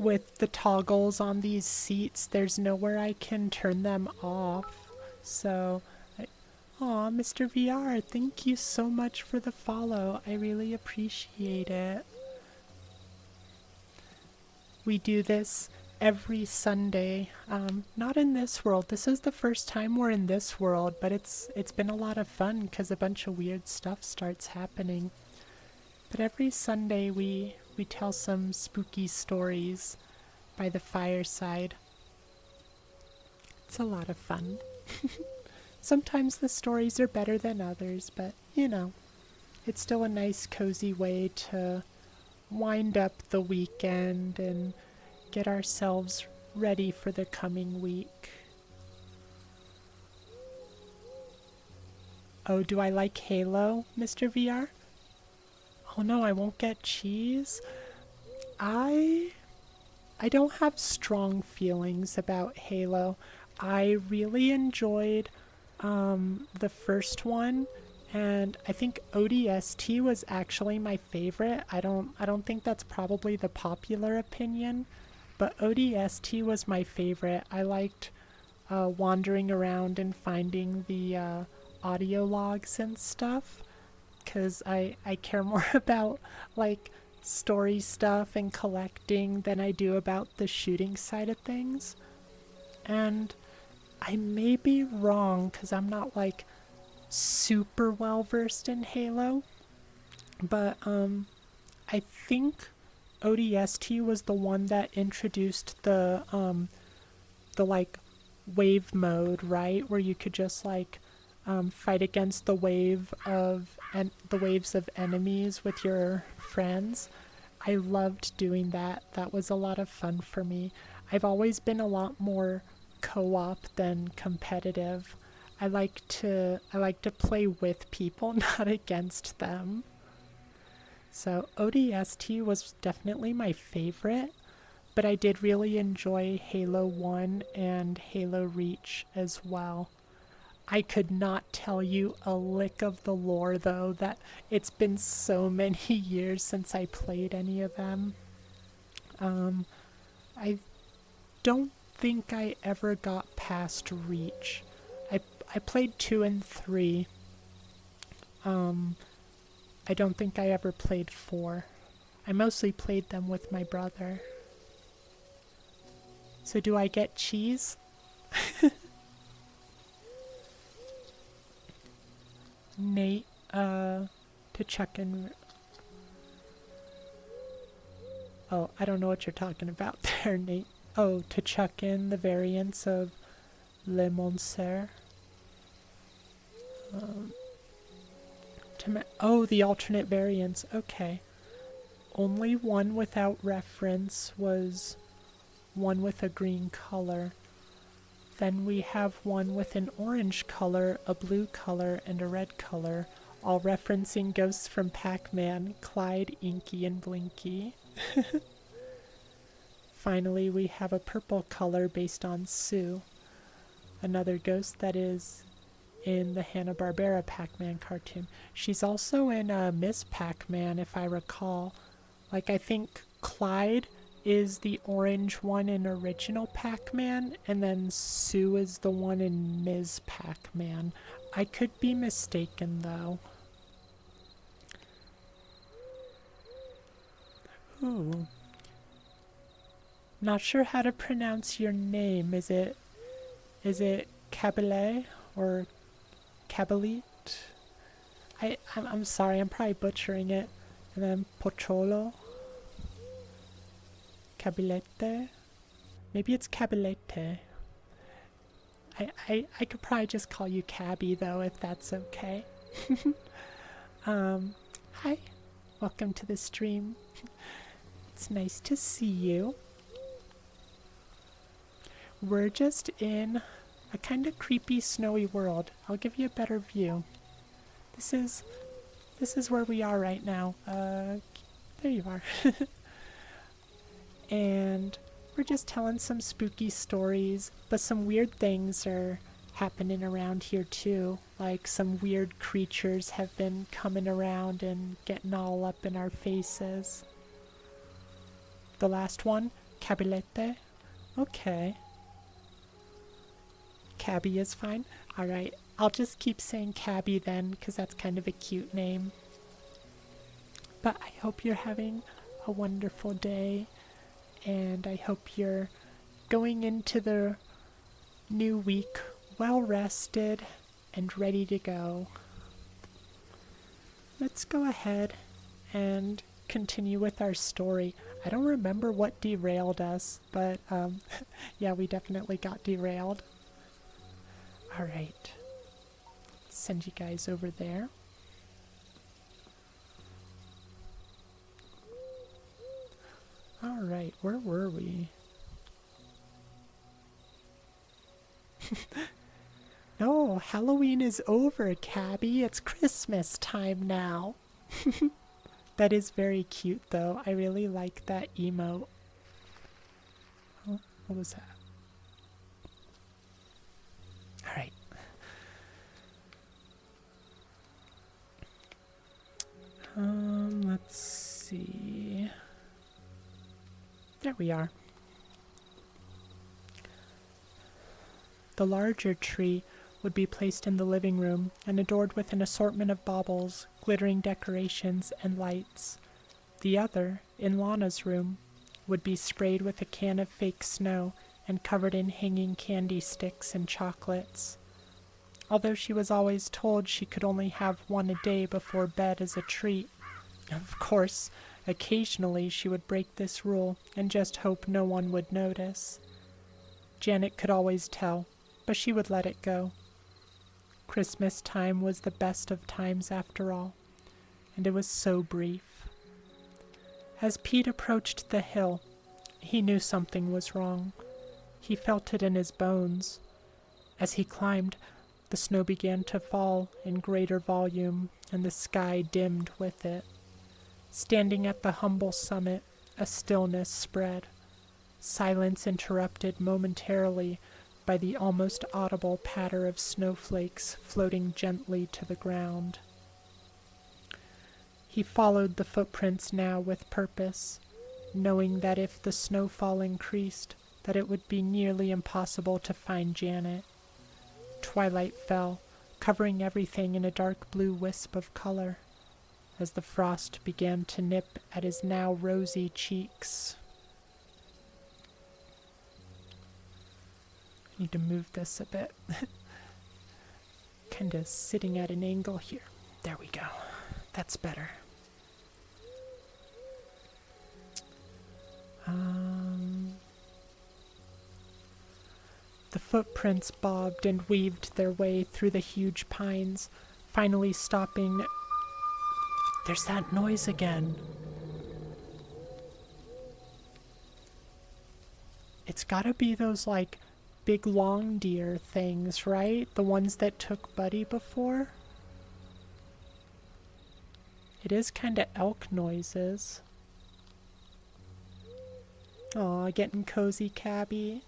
with the toggles on these seats, there's nowhere I can turn them off. So, aw, Mr. VR, thank you so much for the follow. I really appreciate it. We do this every Sunday. Not in this world. This is the first time we're in this world, but it's been a lot of fun because a bunch of weird stuff starts happening. But every Sunday we tell some spooky stories by the fireside. It's a lot of fun. Sometimes the stories are better than others, but you know, it's still a nice cozy way to wind up the weekend and get ourselves ready for the coming week. Oh, do I like Halo, Mr. VR? Oh no, I won't get cheese. I don't have strong feelings about Halo. I really enjoyed the first one, and I think ODST was actually my favorite. I don't think that's probably the popular opinion, but ODST was my favorite. I liked wandering around and finding the audio logs and stuff, because I care more about like story stuff and collecting than I do about the shooting side of things. And I may be wrong because I'm not like super well versed in Halo, but I think ODST was the one that introduced the like wave mode, right, where you could just like fight against the waves of enemies with your friends. I loved doing that. That was a lot of fun for me. I've always been a lot more co-op than competitive. I like to play with people, not against them. So ODST was definitely my favorite, but I did really enjoy Halo 1 and Halo Reach as well. I could not tell you a lick of the lore, though, that it's been so many years since I played any of them. I don't think I ever got past Reach. I played 2 and 3. I don't think I ever played 4. I mostly played them with my brother. So do I get cheese? Nate, to check in. Oh, I don't know what you're talking about there, Nate. Oh, to chuck in the variants of Le Monster. Oh, the alternate variants. Okay. Only one without reference was one with a green color. Then we have one with an orange color, a blue color, and a red color, all referencing ghosts from Pac-Man, Clyde, Inky, and Blinky. Finally, we have a purple color based on Sue, another ghost that is in the Hanna-Barbera Pac-Man cartoon. She's also in Miss Pac-Man, if I recall. Like, I think Clyde is the orange one in original Pac-Man, and then Sue is the one in Ms. Pac-Man. I could be mistaken, though. Ooh. Not sure how to pronounce your name. Is it Cabalet or Cabalit? I'm sorry, I'm probably butchering it. And then Pocholo. Cabilete? Maybe it's Cabilete. I could probably just call you Cabby, though, if that's okay. Hi. Welcome to the stream. It's nice to see you. We're just in a kind of creepy, snowy world. I'll give you a better view. This is where we are right now. There you are. And we're just telling some spooky stories, but some weird things are happening around here too. Like some weird creatures have been coming around and getting all up in our faces. The last one, Cabilete? Okay. Cabby is fine. Alright, I'll just keep saying Cabby then, because that's kind of a cute name. But I hope you're having a wonderful day, and I hope you're going into the new week well rested and ready to go. Let's go ahead and continue with our story. I don't remember what derailed us, but yeah, we definitely got derailed. Alright, send you guys over there. Alright, where were we? No, Halloween is over, Cabby. It's Christmas time now. That is very cute, though. I really like that emote. Oh, what was that? Alright. Let's see. There we are. The larger tree would be placed in the living room and adored with an assortment of baubles, glittering decorations, and lights. The other, in Lana's room, would be sprayed with a can of fake snow and covered in hanging candy sticks and chocolates. Although she was always told she could only have one a day before bed as a treat, of course, occasionally she would break this rule and just hope no one would notice. Janet could always tell, but she would let it go. Christmas time was the best of times after all, and it was so brief. As Pete approached the hill, he knew something was wrong. He felt it in his bones. As he climbed, the snow began to fall in greater volume, and the sky dimmed with it. Standing at the humble summit, a stillness spread, silence interrupted momentarily by the almost audible patter of snowflakes floating gently to the ground. He followed the footprints now with purpose, knowing that if the snowfall increased, that it would be nearly impossible to find Janet. Twilight fell, covering everything in a dark blue wisp of color, as the frost began to nip at his now rosy cheeks. I need to move this a bit. Kind of sitting at an angle here. There we go. That's better. The footprints bobbed and weaved their way through the huge pines, finally stopping. There's that noise again. It's gotta be those, like, big long deer things, right? The ones that took Buddy before? It is kinda elk noises. Aw, getting cozy, Cabby.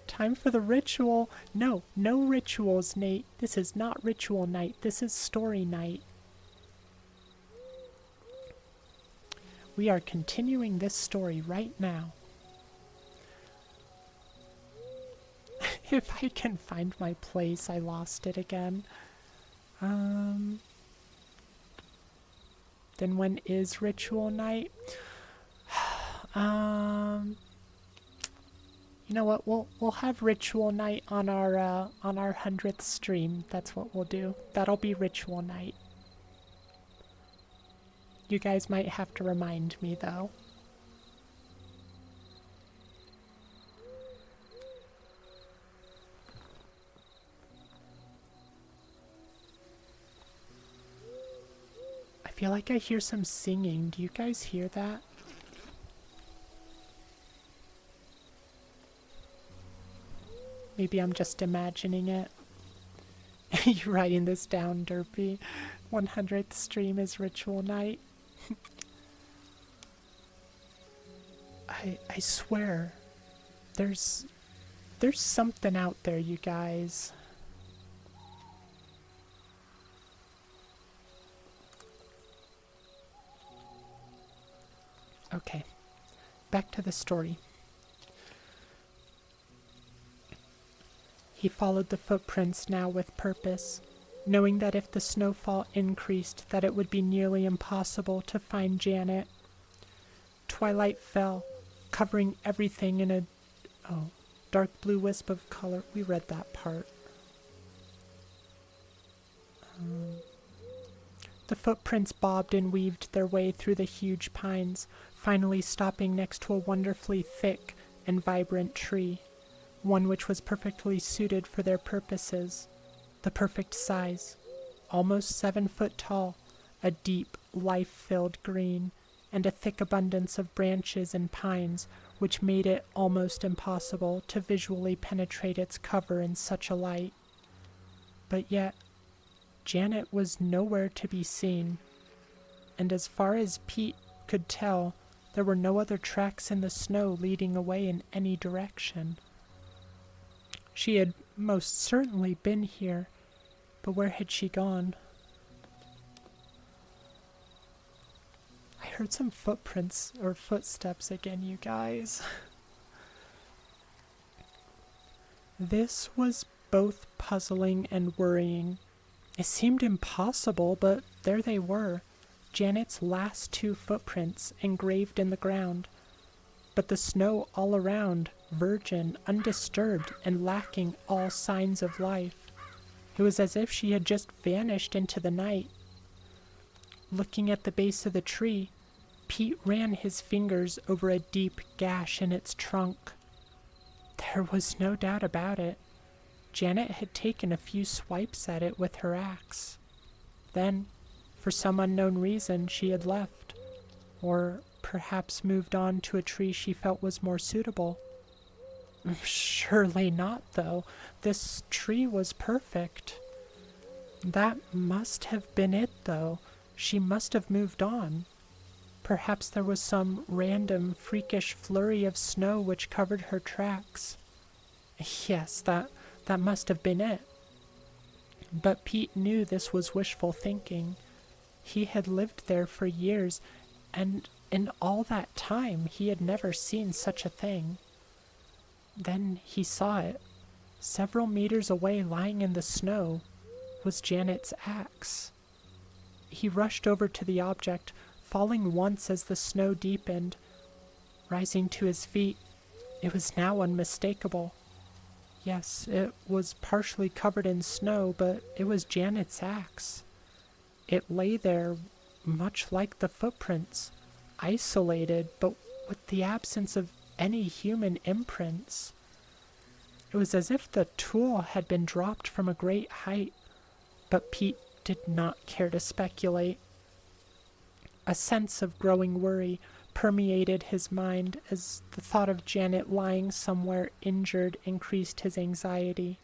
Time for the ritual. No rituals, Nate. This is not ritual night. This is story night. We are continuing this story right now. If I can find my place, I lost it again. Then when is ritual night? You know what? We'll have ritual night on our 100th stream. That's what we'll do. That'll be ritual night. You guys might have to remind me though. I feel like I hear some singing. Do you guys hear that? Maybe I'm just imagining it. You're writing this down, Derpy. 100th stream is ritual night. I swear, there's something out there, you guys. Okay, back to the story. He followed the footprints now with purpose, knowing that if the snowfall increased, that it would be nearly impossible to find Janet. Twilight fell, covering everything in a dark blue wisp of color. We read that part. The footprints bobbed and weaved their way through the huge pines, finally stopping next to a wonderfully thick and vibrant tree, one which was perfectly suited for their purposes, the perfect size, almost 7 foot tall, a deep, life-filled green, and a thick abundance of branches and pines, which made it almost impossible to visually penetrate its cover in such a light. But yet, Janet was nowhere to be seen, and as far as Pete could tell, there were no other tracks in the snow leading away in any direction. She had most certainly been here, but where had she gone? I heard some footprints or footsteps again, you guys. This was both puzzling and worrying. It seemed impossible, but there they were, Janet's last 2 footprints engraved in the ground, but the snow all around, virgin, undisturbed, and lacking all signs of life. It was as if she had just vanished into the night. Looking at the base of the tree, Pete ran his fingers over a deep gash in its trunk. There was no doubt about it. Janet had taken a few swipes at it with her axe. Then, for some unknown reason, she had left, or perhaps moved on to a tree she felt was more suitable. Surely not, though. This tree was perfect. That must have been it, though. She must have moved on. Perhaps there was some random, freakish flurry of snow which covered her tracks. Yes, that must have been it. But Pete knew this was wishful thinking. He had lived there for years, and in all that time he had never seen such a thing. Then he saw it. Several meters away, lying in the snow, was Janet's axe. He rushed over to the object, falling once as the snow deepened. Rising to his feet, it was now unmistakable. Yes, it was partially covered in snow, but it was Janet's axe. It lay there, much like the footprints, isolated, but with the absence of any human imprints. It was as if the tool had been dropped from a great height, but Pete did not care to speculate. A sense of growing worry permeated his mind as the thought of Janet lying somewhere injured increased his anxiety.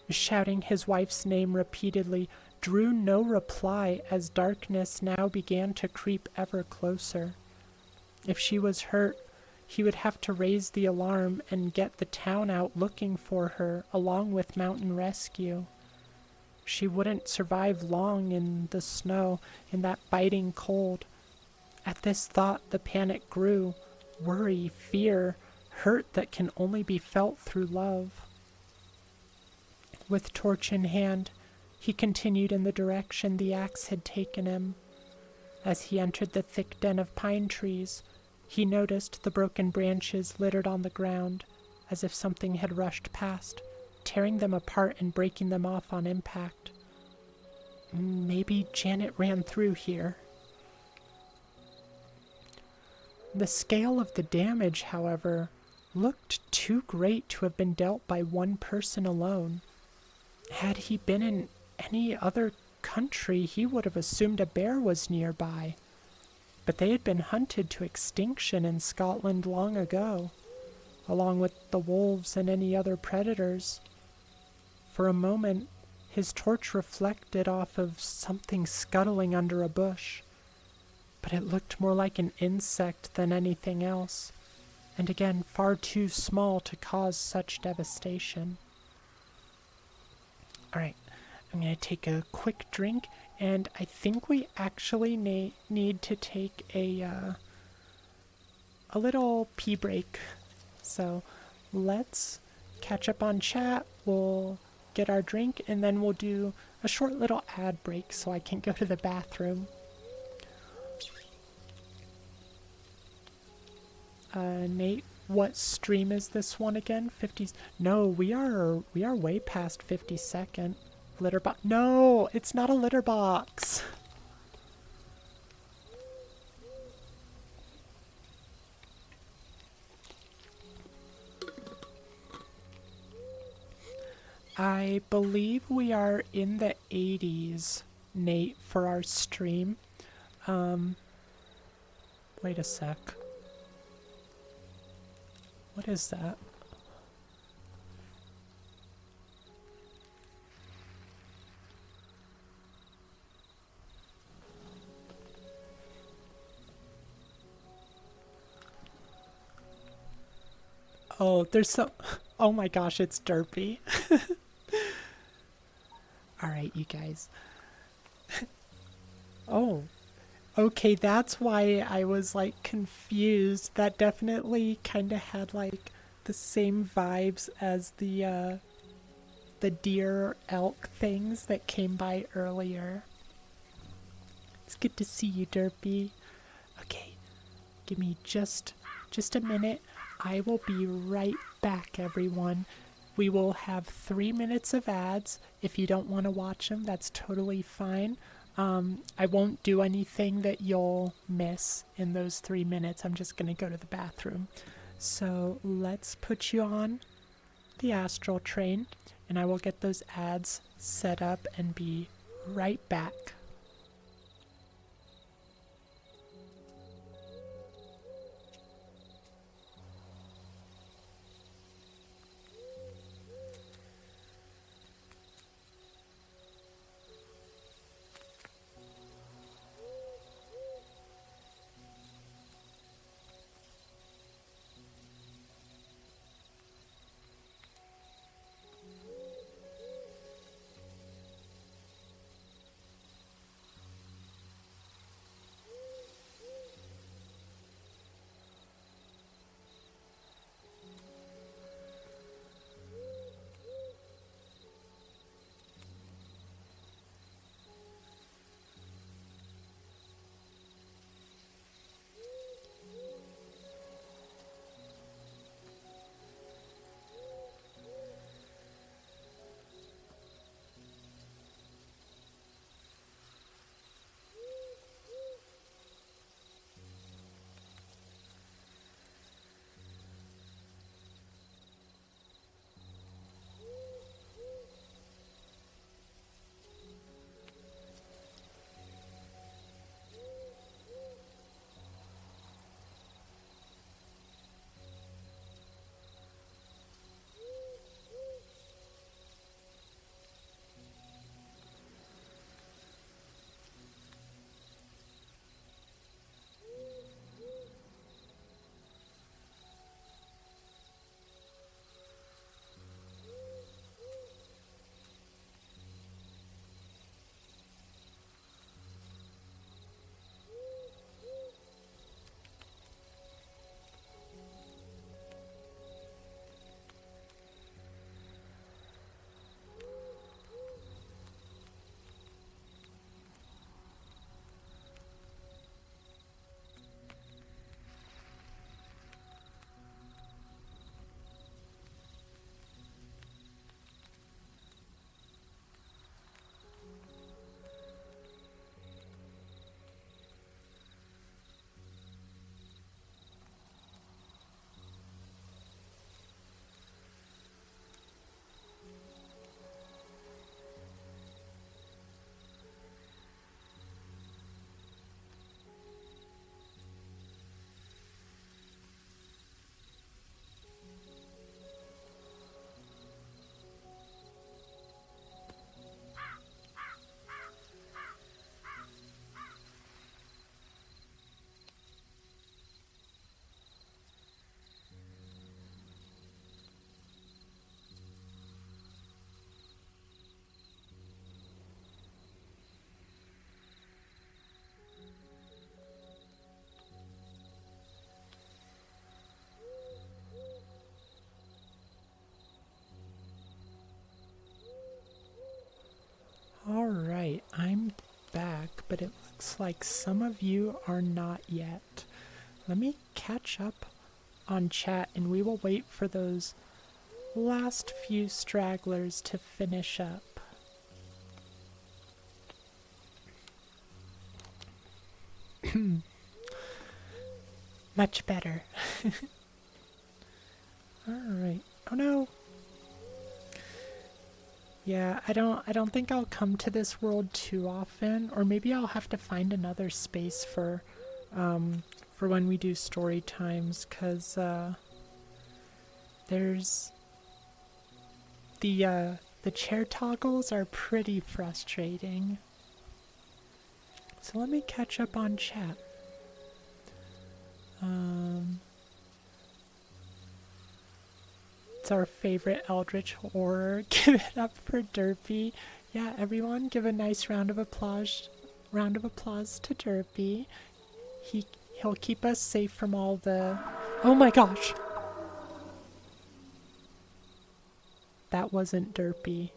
Shouting his wife's name repeatedly drew no reply as darkness now began to creep ever closer. If she was hurt, he would have to raise the alarm and get the town out looking for her along with mountain rescue. She wouldn't survive long in the snow, in that biting cold. At this thought, the panic grew. Worry, fear, hurt that can only be felt through love. With torch in hand, he continued in the direction the axe had taken him. As he entered the thick den of pine trees, he noticed the broken branches littered on the ground, as if something had rushed past, tearing them apart and breaking them off on impact. Maybe Janet ran through here. The scale of the damage, however, looked too great to have been dealt by one person alone. Had he been in any other country, he would have assumed a bear was nearby. But they had been hunted to extinction in Scotland long ago, along with the wolves and any other predators. For a moment, his torch reflected off of something scuttling under a bush, but it looked more like an insect than anything else, and again far too small to cause such devastation. Alright, I'm going to take a quick drink, and I think we actually need to take a a little pee break. So let's catch up on chat. We'll get our drink and then we'll do a short little ad break so I can go to the bathroom. Nate, what stream is this one again? 50? No, we are way past 52nd. Litter box. No, it's not a litter box. I believe we are in the 80s, Nate, for our stream. Wait a sec. What is that? Oh, there's some... Oh my gosh, it's derpy. Alright, you guys. Oh. Okay, that's why I was, like, confused. That definitely kind of had, like, the same vibes as the deer elk things that came by earlier. It's good to see you, Derpy. Okay, give me just a minute. I will be right back, everyone. We will have 3 minutes of ads. If you don't want to watch them, that's totally fine. I won't do anything that you'll miss in those 3 minutes. I'm just going to go to the bathroom. So let's put you on the Astral train, and I will get those ads set up and be right back. looks like some of you are not yet. Let me catch up on chat and we will wait for those last few stragglers to finish up. Much better. Alright. Oh no. Yeah, I don't think I'll come to this world too often, or maybe I'll have to find another space for when we do story times, cause there's the chair toggles are pretty frustrating. So let me catch up on chat. It's our favorite Eldritch horror. Give it up for Derpy. Yeah, everyone give a nice round of applause to Derpy. He'll keep us safe from all the... Oh my gosh! That wasn't Derpy.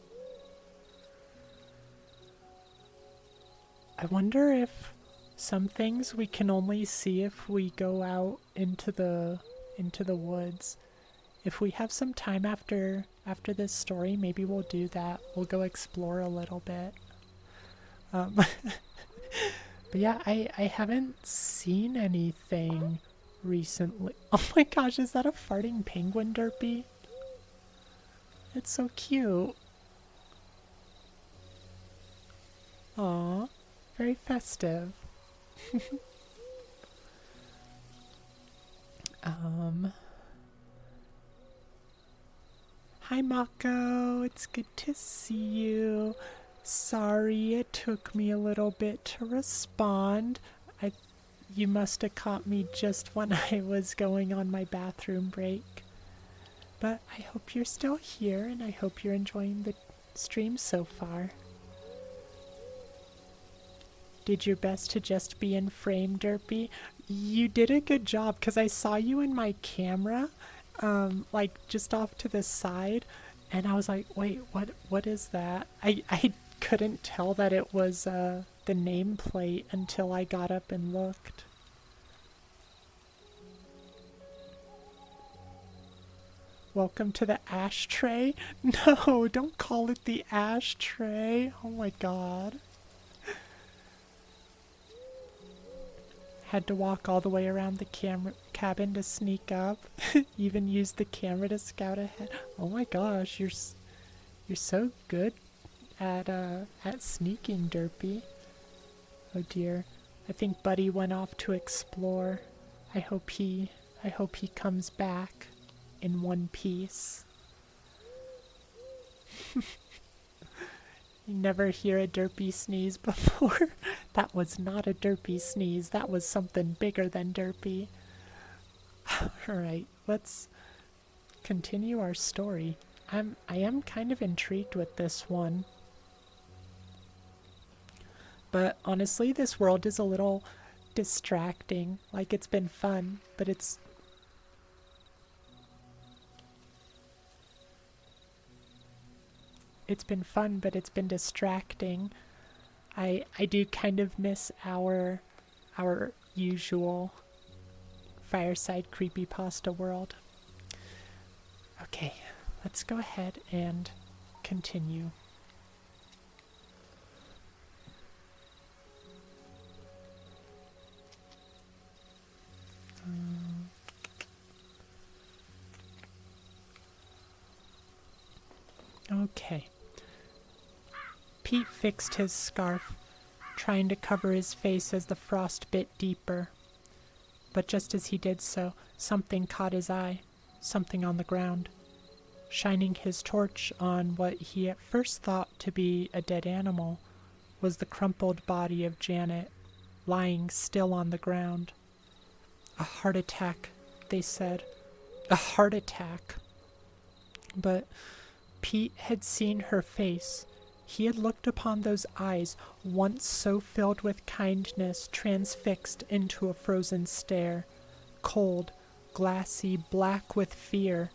I wonder if some things we can only see if we go out into the woods. If we have some time after this story, maybe we'll do that. We'll go explore a little bit. But yeah, I haven't seen anything recently. Oh my gosh, is that a farting penguin, Derpy? It's so cute. Aw, very festive. Hi Mako, it's good to see you. Sorry it took me a little bit to respond. You must have caught me just when I was going on my bathroom break. But I hope you're still here and I hope you're enjoying the stream so far. Did your best to just be in frame, Derpy. You did a good job because I saw you in my camera, like just off to the side, and I was like, wait, what is that? I couldn't tell that it was the nameplate until I got up and looked. Welcome to the ashtray? No, don't call it the ashtray. Oh my god. Had to walk all the way around the cabin to sneak up. Even used the camera to scout ahead. Oh my gosh, you're so good at sneaking, Derpy. Oh dear. I think Buddy went off to explore. I hope he comes back in one piece. You never hear a Derpy sneeze before. That was not a Derpy sneeze. That was something bigger than Derpy. Alright, let's continue our story. I am kind of intrigued with this one. But honestly, this world is a little distracting. Like, it's been fun, but it's... It's been fun, but it's been distracting. I do kind of miss our usual Fireside Creepypasta world. Okay, let's go ahead and continue. Okay. Pete fixed his scarf, trying to cover his face as the frost bit deeper. But just as he did so, something caught his eye, something on the ground. Shining his torch on what he at first thought to be a dead animal was the crumpled body of Janet, lying still on the ground. A heart attack, they said. A heart attack. But Pete had seen her face. He had looked upon those eyes, once so filled with kindness, transfixed into a frozen stare, cold, glassy, black with fear.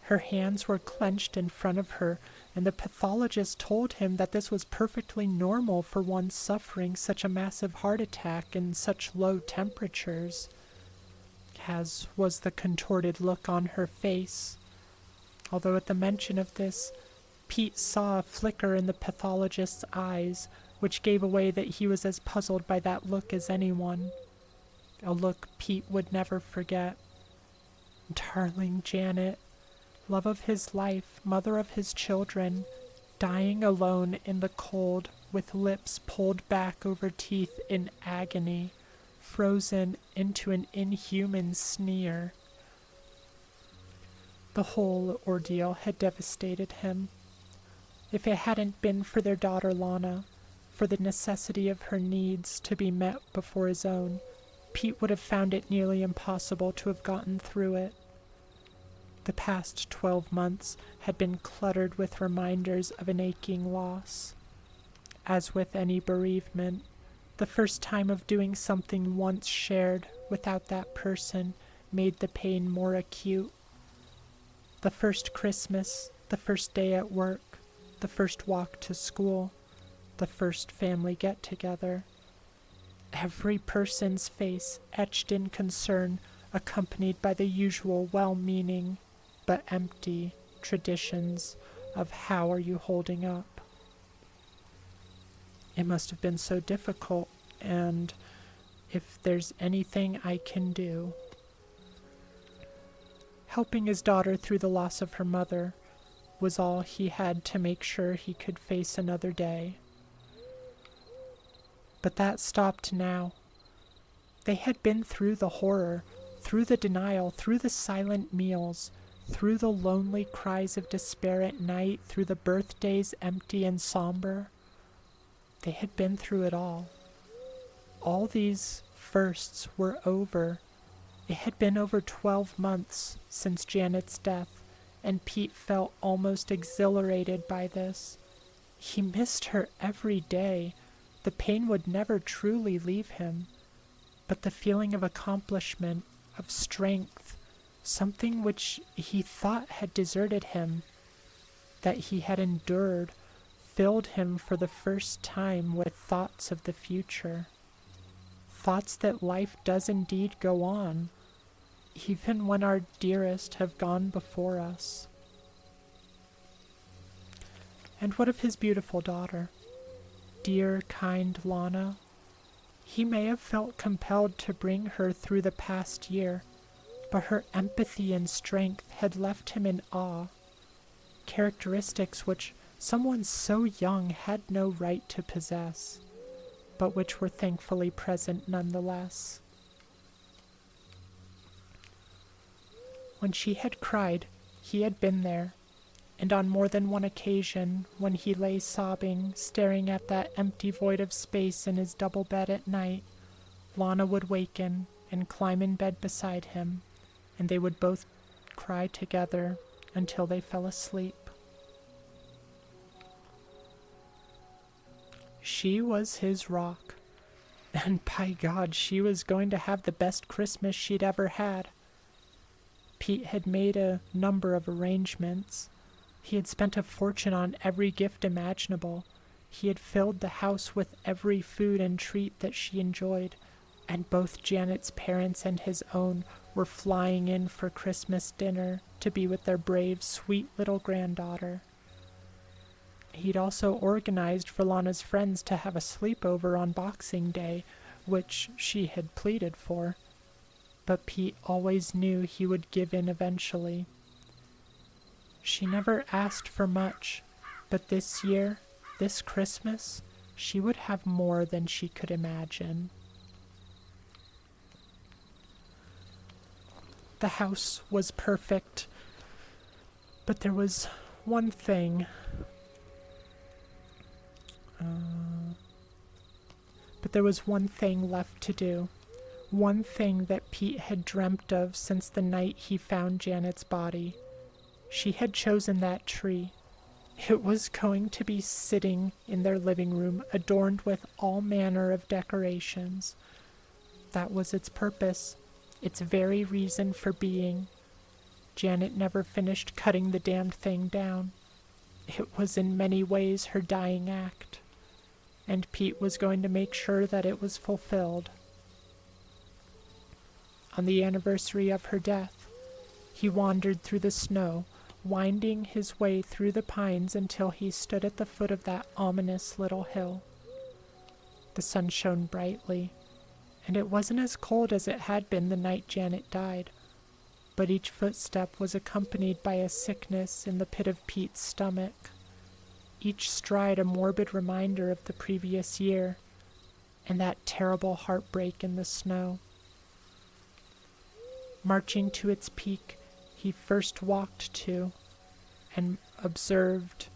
Her hands were clenched in front of her, and the pathologist told him that this was perfectly normal for one suffering such a massive heart attack in such low temperatures, as was the contorted look on her face. Although at the mention of this, Pete saw a flicker in the pathologist's eyes, which gave away that he was as puzzled by that look as anyone. A look Pete would never forget. Darling Janet, love of his life, mother of his children, dying alone in the cold, with lips pulled back over teeth in agony, frozen into an inhuman sneer. The whole ordeal had devastated him. If it hadn't been for their daughter Lana, for the necessity of her needs to be met before his own, Pete would have found it nearly impossible to have gotten through it. The past 12 months had been cluttered with reminders of an aching loss. As with any bereavement, the first time of doing something once shared without that person made the pain more acute. The first Christmas, the first day at work, the first walk to school, the first family get-together. Every person's face etched in concern, accompanied by the usual well-meaning but empty traditions of how are you holding up. It must have been so difficult, and if there's anything I can do. Helping his daughter through the loss of her mother was all he had to make sure he could face another day. But that stopped now. They had been through the horror, through the denial, through the silent meals, through the lonely cries of despair at night, through the birthdays empty and somber. They had been through it all. All these firsts were over. It had been over 12 months since Janet's death, and Pete felt almost exhilarated by this. He missed her every day. The pain would never truly leave him, but the feeling of accomplishment, of strength, something which he thought had deserted him, that he had endured, filled him for the first time with thoughts of the future. Thoughts that life does indeed go on, even when our dearest have gone before us. And what of his beautiful daughter? Dear, kind Lana? He may have felt compelled to bring her through the past year, but her empathy and strength had left him in awe, characteristics which someone so young had no right to possess, but which were thankfully present nonetheless. When she had cried, he had been there, and on more than one occasion, when he lay sobbing, staring at that empty void of space in his double bed at night, Lana would waken and climb in bed beside him, and they would both cry together until they fell asleep. She was his rock, and by God, she was going to have the best Christmas she'd ever had. Pete had made a number of arrangements. He had spent a fortune on every gift imaginable. He had filled the house with every food and treat that she enjoyed, and both Janet's parents and his own were flying in for Christmas dinner to be with their brave, sweet little granddaughter. He'd also organized for Lana's friends to have a sleepover on Boxing Day, which she had pleaded for. But Pete always knew he would give in eventually. She never asked for much, but this year, this Christmas, she would have more than she could imagine. The house was perfect, but there was one thing. Left to do. One thing that Pete had dreamt of since the night he found Janet's body. She had chosen that tree. It was going to be sitting in their living room, adorned with all manner of decorations. That was its purpose, its very reason for being. Janet never finished cutting the damned thing down. It was in many ways her dying act, and Pete was going to make sure that it was fulfilled. On the anniversary of her death, he wandered through the snow, winding his way through the pines until he stood at the foot of that ominous little hill. The sun shone brightly, and it wasn't as cold as it had been the night Janet died, but each footstep was accompanied by a sickness in the pit of Pete's stomach, each stride a morbid reminder of the previous year and that terrible heartbreak in the snow. Marching to its peak, he first walked to and observed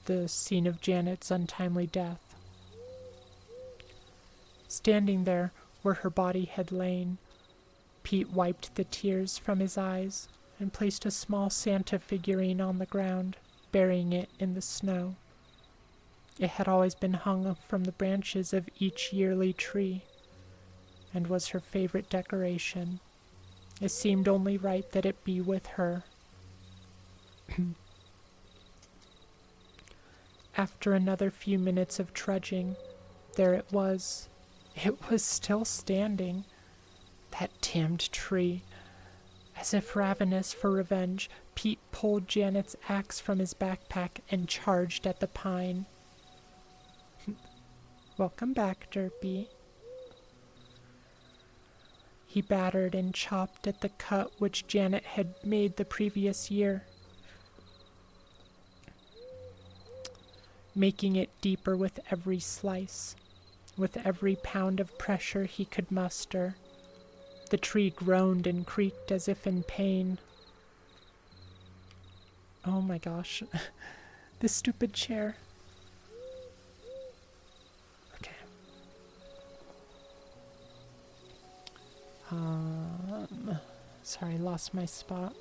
the scene of Janet's untimely death. Standing there where her body had lain, Pete wiped the tears from his eyes and placed a small Santa figurine on the ground, burying it in the snow. It had always been hung from the branches of each yearly tree, and was her favorite decoration. It seemed only right that it be with her. After another few minutes of trudging, there it was. It was still standing. That damned tree. As if ravenous for revenge, Pete pulled Janet's axe from his backpack and charged at the pine. Welcome back, Derpy. He battered and chopped at the cut which Janet had made the previous year, making it deeper with every slice, with every pound of pressure he could muster. The tree groaned and creaked as if in pain. Oh my gosh. This stupid chair. Okay. Sorry, lost my spot.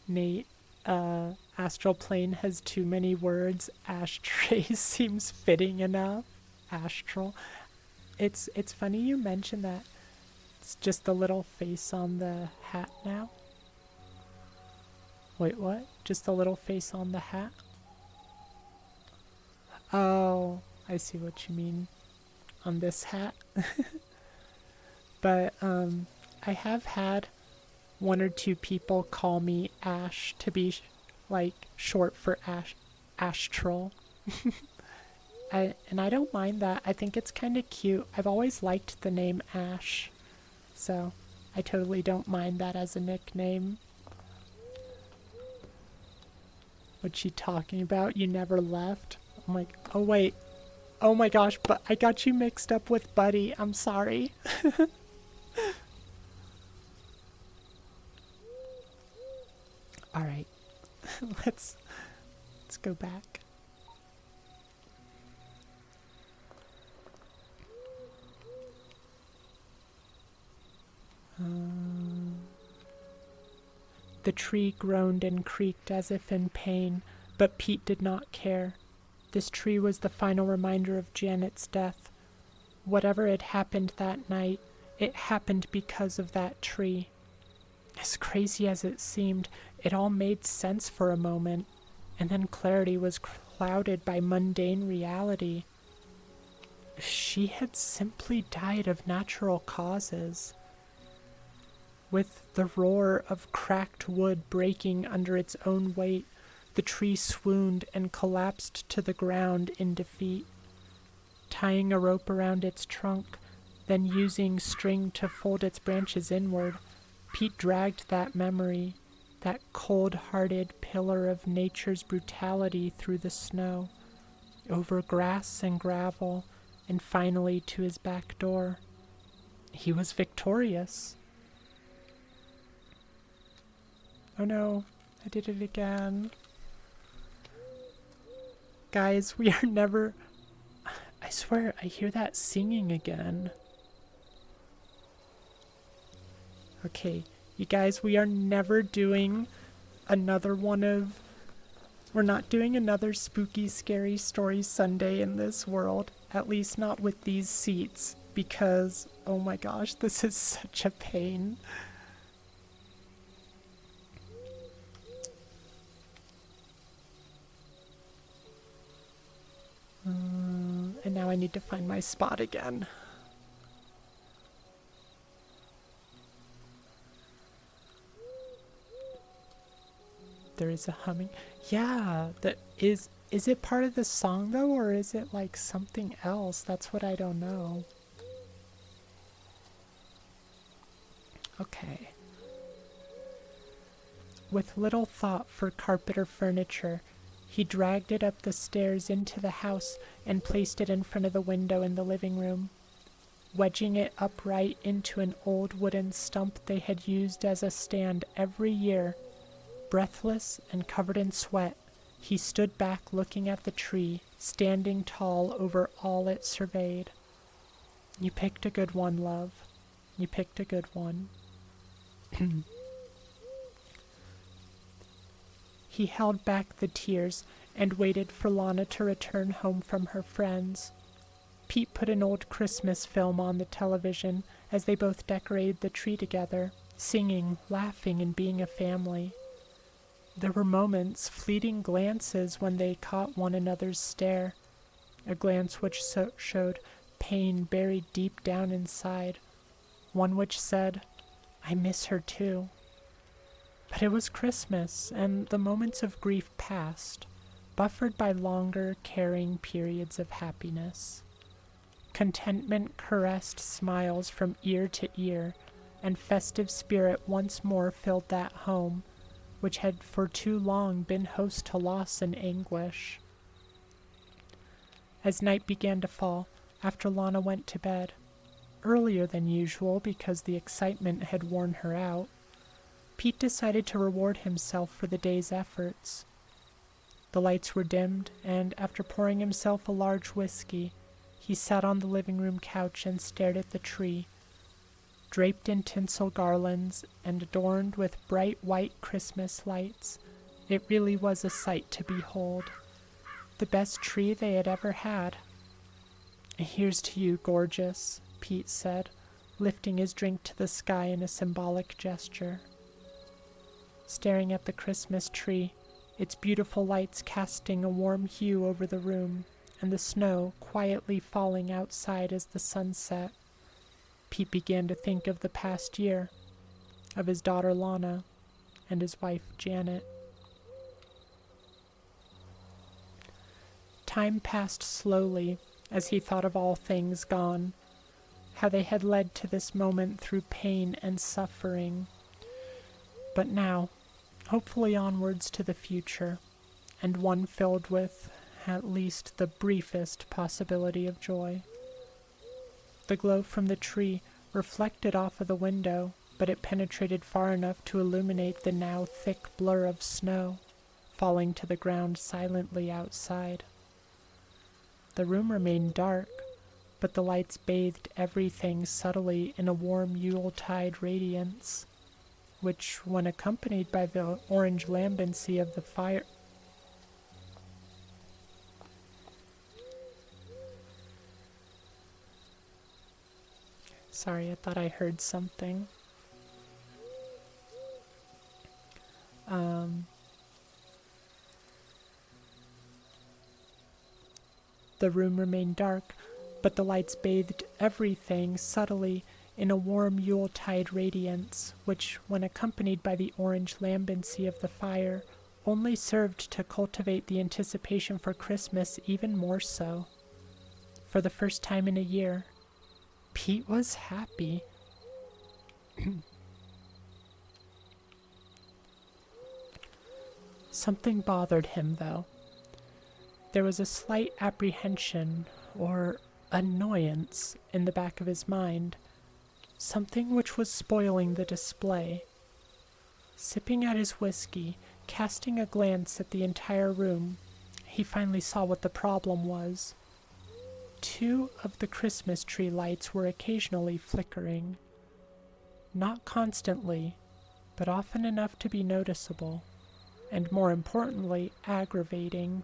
Nate, astral plane has too many words. Ashtray seems fitting enough. Astral. It's funny you mention that. It's just the little face on the hat now. Wait, what? Just the little face on the hat? Oh, I see what you mean. On this hat. But I have had one or two people call me Ash to be like short for Astral. And I don't mind that. I think it's kind of cute. I've always liked the name Ash, so I totally don't mind that as a nickname. What's she talking about? You never left? I'm like, oh wait. Oh my gosh, but I got you mixed up with Buddy. I'm sorry. Alright. Let's go back. The tree groaned and creaked as if in pain, but Pete did not care. This tree was the final reminder of Janet's death. Whatever had happened that night, it happened because of that tree. As crazy as it seemed, it all made sense for a moment, and then clarity was clouded by mundane reality. She had simply died of natural causes. With the roar of cracked wood breaking under its own weight, the tree swooned and collapsed to the ground in defeat. Tying a rope around its trunk, then using string to fold its branches inward, Pete dragged that memory, that cold-hearted pillar of nature's brutality through the snow, over grass and gravel, and finally to his back door. He was victorious. Oh no, I did it again. Guys, we are never... I swear, I hear that singing again. Okay, you guys, we are never doing another one of... We're not doing another spooky, scary story Sunday in this world. At least not with these seats. because, oh my gosh, this is such a pain. And now I need to find my spot again. There is a humming. Yeah, is it part of the song though, or is it like something else? That's what I don't know. Okay. With little thought for carpet or furniture, he dragged it up the stairs into the house and placed it in front of the window in the living room. Wedging it upright into an old wooden stump they had used as a stand every year, breathless and covered in sweat, he stood back looking at the tree, standing tall over all it surveyed. You picked a good one, love. You picked a good one. He held back the tears and waited for Lana to return home from her friends. Pete put an old Christmas film on the television as they both decorated the tree together, singing, laughing, and being a family. There were moments, fleeting glances when they caught one another's stare, a glance which showed pain buried deep down inside, one which said, "I miss her too." But it was Christmas, and the moments of grief passed, buffered by longer, caring periods of happiness. Contentment caressed smiles from ear to ear, and festive spirit once more filled that home, which had for too long been host to loss and anguish. As night began to fall, after Lana went to bed, earlier than usual because the excitement had worn her out, Pete decided to reward himself for the day's efforts. The lights were dimmed, and after pouring himself a large whiskey, he sat on the living room couch and stared at the tree, draped in tinsel garlands and adorned with bright white Christmas lights. It really was a sight to behold. The best tree they had ever had. "Here's to you, gorgeous," Pete said, lifting his drink to the sky in a symbolic gesture. Staring at the Christmas tree, its beautiful lights casting a warm hue over the room, and the snow quietly falling outside as the sun set, Pete began to think of the past year, of his daughter Lana, and his wife Janet. Time passed slowly as he thought of all things gone, how they had led to this moment through pain and suffering. But now, hopefully onwards to the future, and one filled with, at least, the briefest possibility of joy. The glow from the tree reflected off of the window, but it penetrated far enough to illuminate the now thick blur of snow, falling to the ground silently outside. The room remained dark, but the lights bathed everything subtly in a warm Yuletide radiance, which, when accompanied by the orange lambency of the fire, sorry, I thought I heard something. The room remained dark, but the lights bathed everything subtly in a warm Yuletide radiance, which, when accompanied by the orange lambency of the fire, only served to cultivate the anticipation for Christmas even more so. For the first time in a year, Pete was happy. Something bothered him, though. There was a slight apprehension, or annoyance, in the back of his mind, something which was spoiling the display. Sipping at his whiskey, casting a glance at the entire room, he finally saw what the problem was. 2 of the Christmas tree lights were occasionally flickering. Not constantly, but often enough to be noticeable, and more importantly, aggravating.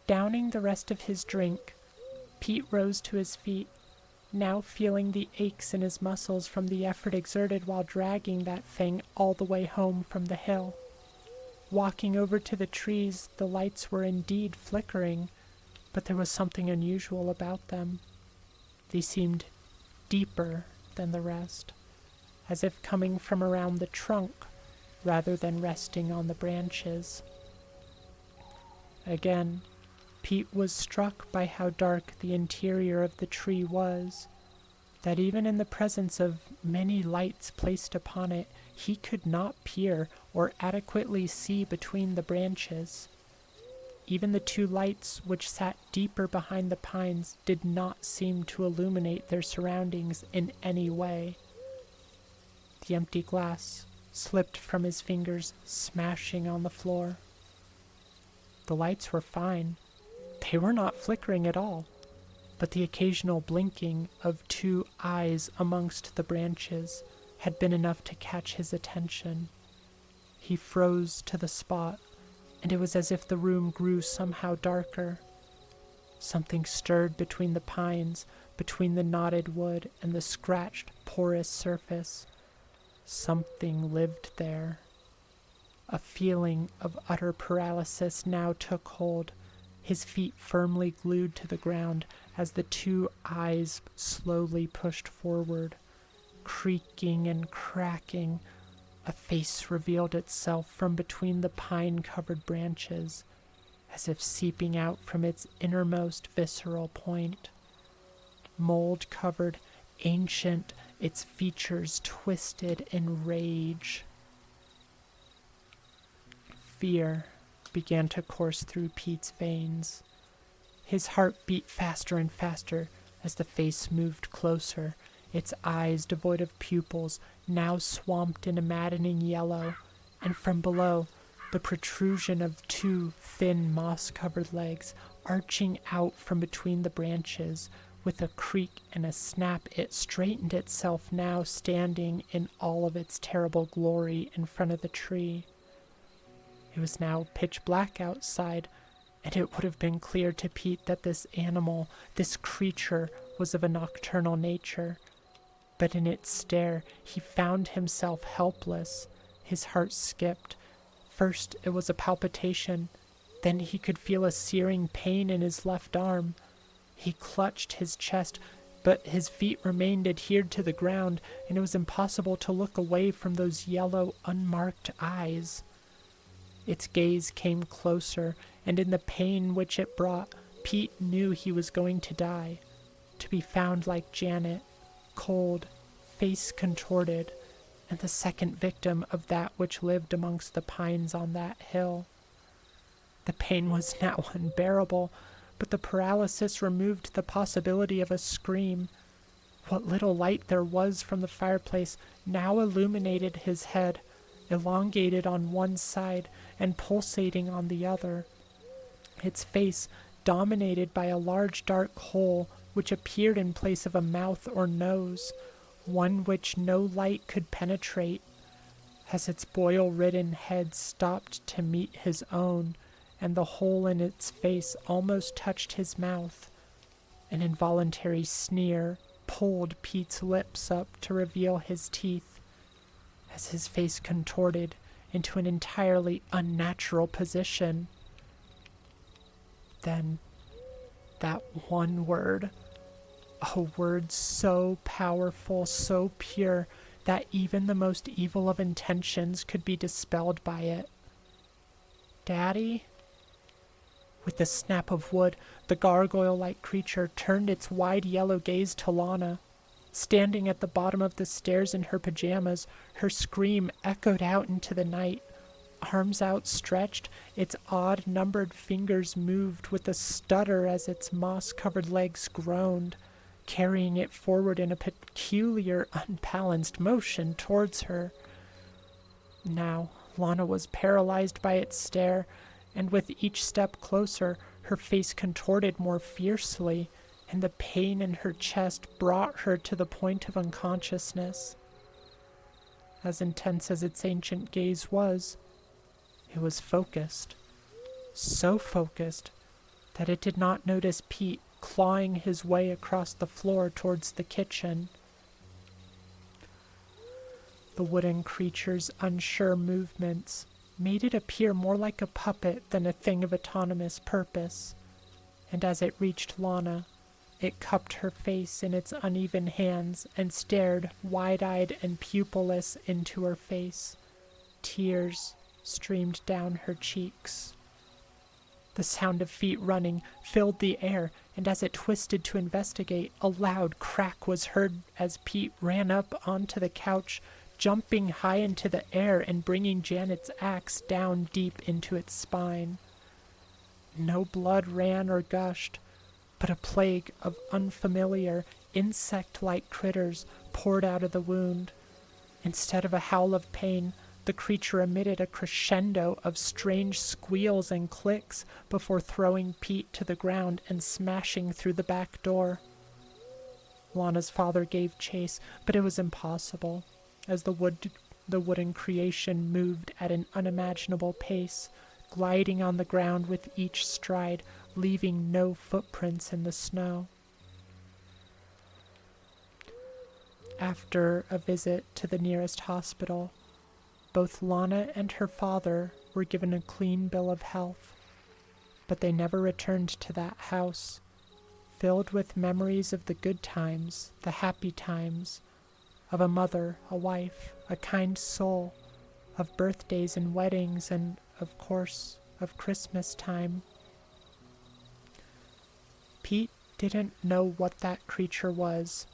Downing the rest of his drink, Pete rose to his feet, now feeling the aches in his muscles from the effort exerted while dragging that thing all the way home from the hill. Walking over to the trees, the lights were indeed flickering, but there was something unusual about them. They seemed deeper than the rest, as if coming from around the trunk rather than resting on the branches. Again, Pete was struck by how dark the interior of the tree was, that even in the presence of many lights placed upon it, he could not peer or adequately see between the branches. Even the two lights which sat deeper behind the pines did not seem to illuminate their surroundings in any way. The empty glass slipped from his fingers, smashing on the floor. The lights were fine. They were not flickering at all, but the occasional blinking of two eyes amongst the branches had been enough to catch his attention. He froze to the spot, and it was as if the room grew somehow darker. Something stirred between the pines, between the knotted wood and the scratched, porous surface. Something lived there. A feeling of utter paralysis now took hold, his feet firmly glued to the ground as the two eyes slowly pushed forward. Creaking and cracking, a face revealed itself from between the pine-covered branches, as if seeping out from its innermost visceral point. Mold-covered, ancient, its features twisted in rage. Fear began to course through Pete's veins. His heart beat faster and faster as the face moved closer, its eyes devoid of pupils, now swamped in a maddening yellow, and from below, the protrusion of two thin moss-covered legs arching out from between the branches. With a creak and a snap, it straightened itself, now standing in all of its terrible glory in front of the tree. It was now pitch black outside, and it would have been clear to Pete that this animal, this creature, was of a nocturnal nature. But in its stare, he found himself helpless. His heart skipped. First it was a palpitation, then he could feel a searing pain in his left arm. He clutched his chest, but his feet remained adhered to the ground, and it was impossible to look away from those yellow, unmarked eyes. Its gaze came closer, and in the pain which it brought, Pete knew he was going to die, to be found like Janet, cold, face contorted, and the second victim of that which lived amongst the pines on that hill. The pain was now unbearable, but the paralysis removed the possibility of a scream. What little light there was from the fireplace now illuminated his head, elongated on one side and pulsating on the other. Its face dominated by a large dark hole which appeared in place of a mouth or nose, one which no light could penetrate. As its boil-ridden head stopped to meet his own, and the hole in its face almost touched his mouth, an involuntary sneer pulled Pete's lips up to reveal his teeth, as his face contorted into an entirely unnatural position. Then, that one word, a word so powerful, so pure, that even the most evil of intentions could be dispelled by it. Daddy? With the snap of wood, the gargoyle-like creature turned its wide yellow gaze to Lana. Standing at the bottom of the stairs in her pajamas, her scream echoed out into the night. Arms outstretched, its odd-numbered fingers moved with a stutter as its moss-covered legs groaned, carrying it forward in a peculiar, unbalanced motion towards her. Now, Lana was paralyzed by its stare, and with each step closer, her face contorted more fiercely, and the pain in her chest brought her to the point of unconsciousness. As intense as its ancient gaze was, it was focused, so focused that it did not notice Pete clawing his way across the floor towards the kitchen. The wooden creature's unsure movements made it appear more like a puppet than a thing of autonomous purpose, and as it reached Lana, it cupped her face in its uneven hands and stared wide-eyed and pupilless into her face. Tears streamed down her cheeks. The sound of feet running filled the air, and as it twisted to investigate, a loud crack was heard as Pete ran up onto the couch, jumping high into the air and bringing Janet's axe down deep into its spine. No blood ran or gushed, but a plague of unfamiliar, insect-like critters poured out of the wound. Instead of a howl of pain, the creature emitted a crescendo of strange squeals and clicks before throwing Pete to the ground and smashing through the back door. Lana's father gave chase, but it was impossible, as the wooden creation moved at an unimaginable pace, gliding on the ground with each stride, leaving no footprints in the snow. After a visit to the nearest hospital, both Lana and her father were given a clean bill of health, but they never returned to that house, filled with memories of the good times, the happy times, of a mother, a wife, a kind soul, of birthdays and weddings, and, of course, of Christmas time. Pete didn't know what that creature was,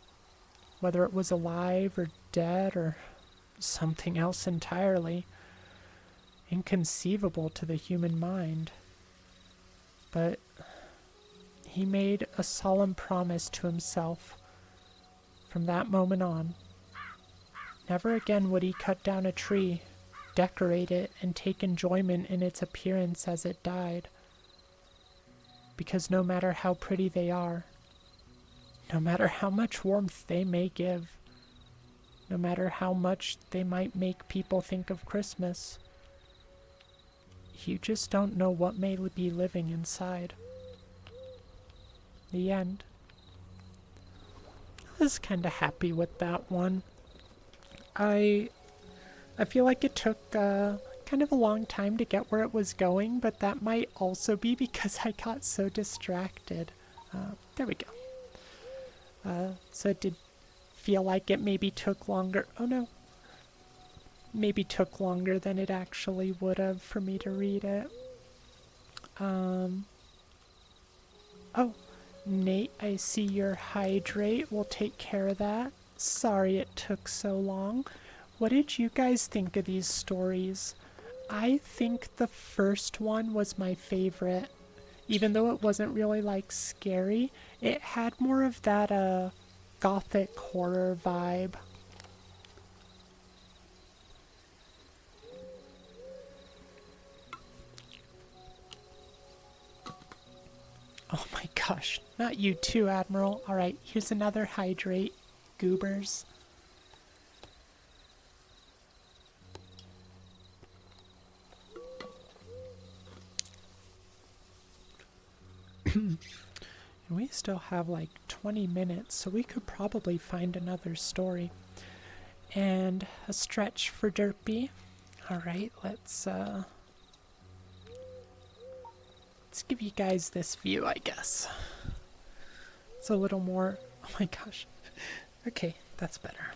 whether it was alive or dead or something else entirely, inconceivable to the human mind. But he made a solemn promise to himself. From that moment on, never again would he cut down a tree, decorate it, and take enjoyment in its appearance as it died. Because no matter how pretty they are, no matter how much warmth they may give, no matter how much they might make people think of Christmas, you just don't know what may be living inside. The end. I was kind of happy with that one. I feel like it took kind of a long time to get where it was going, but that might also be because I got so distracted. There we go. So it did feel like it maybe took longer. Oh no. Maybe took longer than it actually would have for me to read it. Oh, Nate, I see your hydrate. We'll take care of that. Sorry it took so long. What did you guys think of these stories? I think the first one was my favorite. Even though it wasn't really, like, scary, it had more of that, gothic horror vibe. Oh my gosh, not you too, Admiral. Alright, here's another hydrate, goobers. And we still have like 20 minutes, so we could probably find another story. And a stretch for Derpy. Alright, let's give you guys this view, I guess. It's a little more... Oh my gosh. Okay, that's better.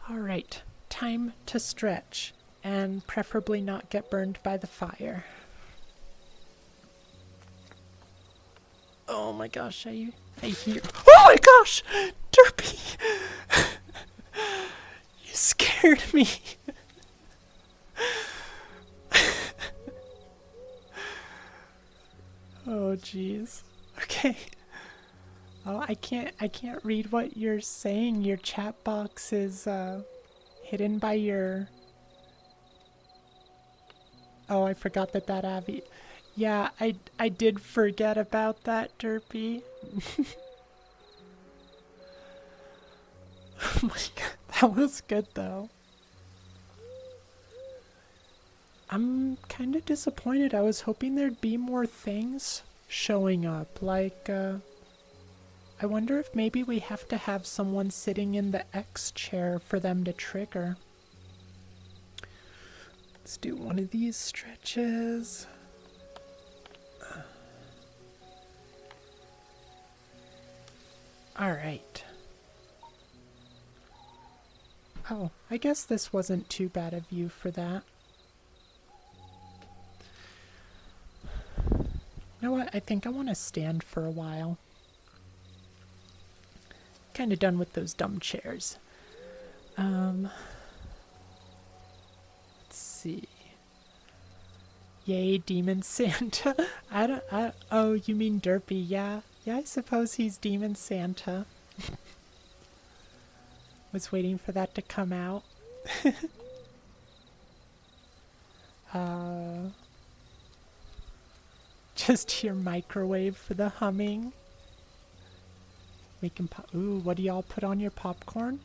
Alright, time to stretch, and preferably not get burned by the fire. Oh my gosh, I hear... Oh my gosh! Derpy! You scared me! Oh jeez. Okay. Oh, I can't read what you're saying. Your chat box is hidden by your... Oh, I forgot that Abby... Yeah, I did forget about that, Derpy. Oh my god, that was good though. I'm kind of disappointed. I was hoping there'd be more things. showing up. Like, I wonder if maybe we have to have someone sitting in the X chair for them to trigger. Let's do one of these stretches. All right. Oh, I guess this wasn't too bad of you for that. You know what? I think I want to stand for a while. Kind of done with those dumb chairs. Let's see. Yay, Demon Santa. Oh, you mean Derpy, yeah. Yeah, I suppose he's Demon Santa. Was waiting for that to come out. Just your microwave for the humming. Making pop. Ooh, what do y'all put on your popcorn?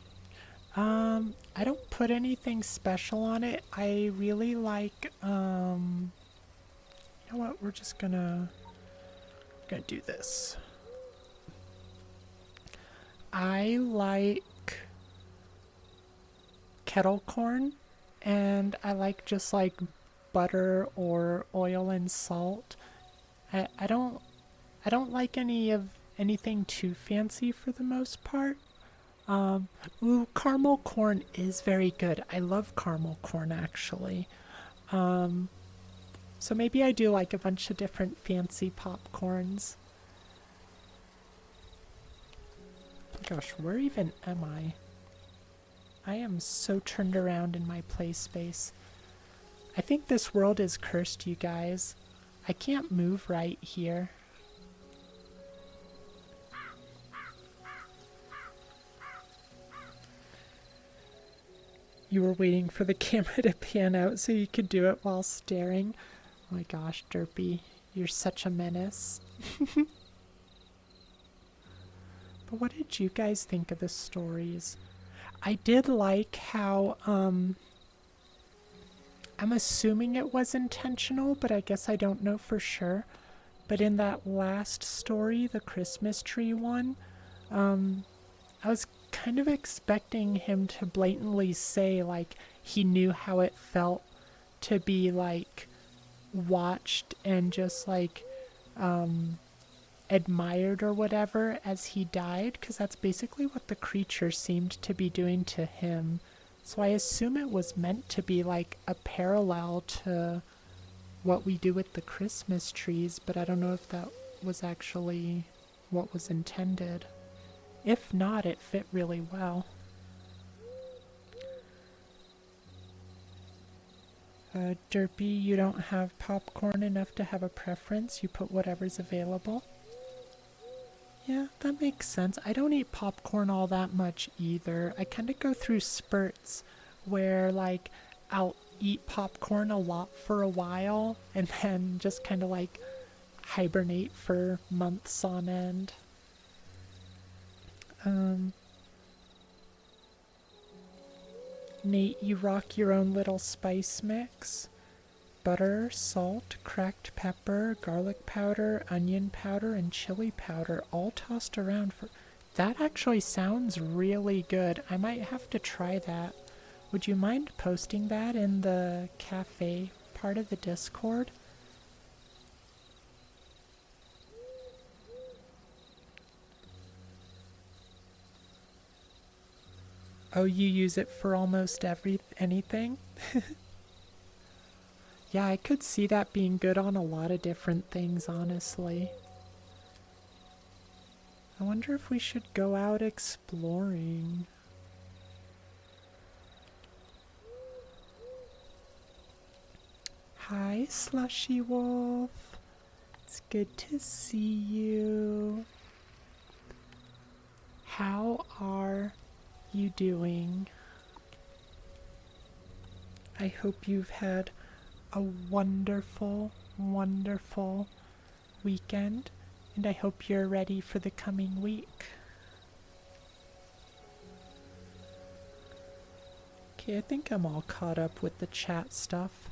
I don't put anything special on it. I really like, you know what? We're just gonna do this. I like kettle corn, and I like just like butter or oil and salt. I don't like anything too fancy for the most part. Ooh, caramel corn is very good. I love caramel corn actually. So maybe I do like a bunch of different fancy popcorns. Gosh, where even am I? I am so turned around in my play space. I think this world is cursed, you guys. I can't move right here. You were waiting for the camera to pan out so you could do it while staring. Oh my gosh, Derpy, you're such a menace. But what did you guys think of the stories? I did like how, I'm assuming it was intentional, but I guess I don't know for sure. But in that last story, the Christmas tree one, I was kind of expecting him to blatantly say, like, he knew how it felt to be, like, watched and just, like, admired or whatever as he died, because that's basically what the creature seemed to be doing to him. So I assume it was meant to be like a parallel to what we do with the Christmas trees, but I don't know if that was actually what was intended. If not, it fit really well. Derpy, you don't have popcorn enough to have a preference. You put whatever's available. Yeah, that makes sense. I don't eat popcorn all that much either. I kind of go through spurts where, like, I'll eat popcorn a lot for a while and then just kind of, like, hibernate for months on end. Nate, you rock your own little spice mix. Butter, salt, cracked pepper, garlic powder, onion powder, and chili powder all tossed around for... That actually sounds really good. I might have to try that. Would you mind posting that in the cafe part of the Discord? Oh, you use it for almost anything? Yeah, I could see that being good on a lot of different things, honestly. I wonder if we should go out exploring. Hi, Slushy Wolf. It's good to see you. How are you doing? I hope you've had a wonderful, wonderful weekend, and I hope you're ready for the coming week. Okay, I think I'm all caught up with the chat stuff.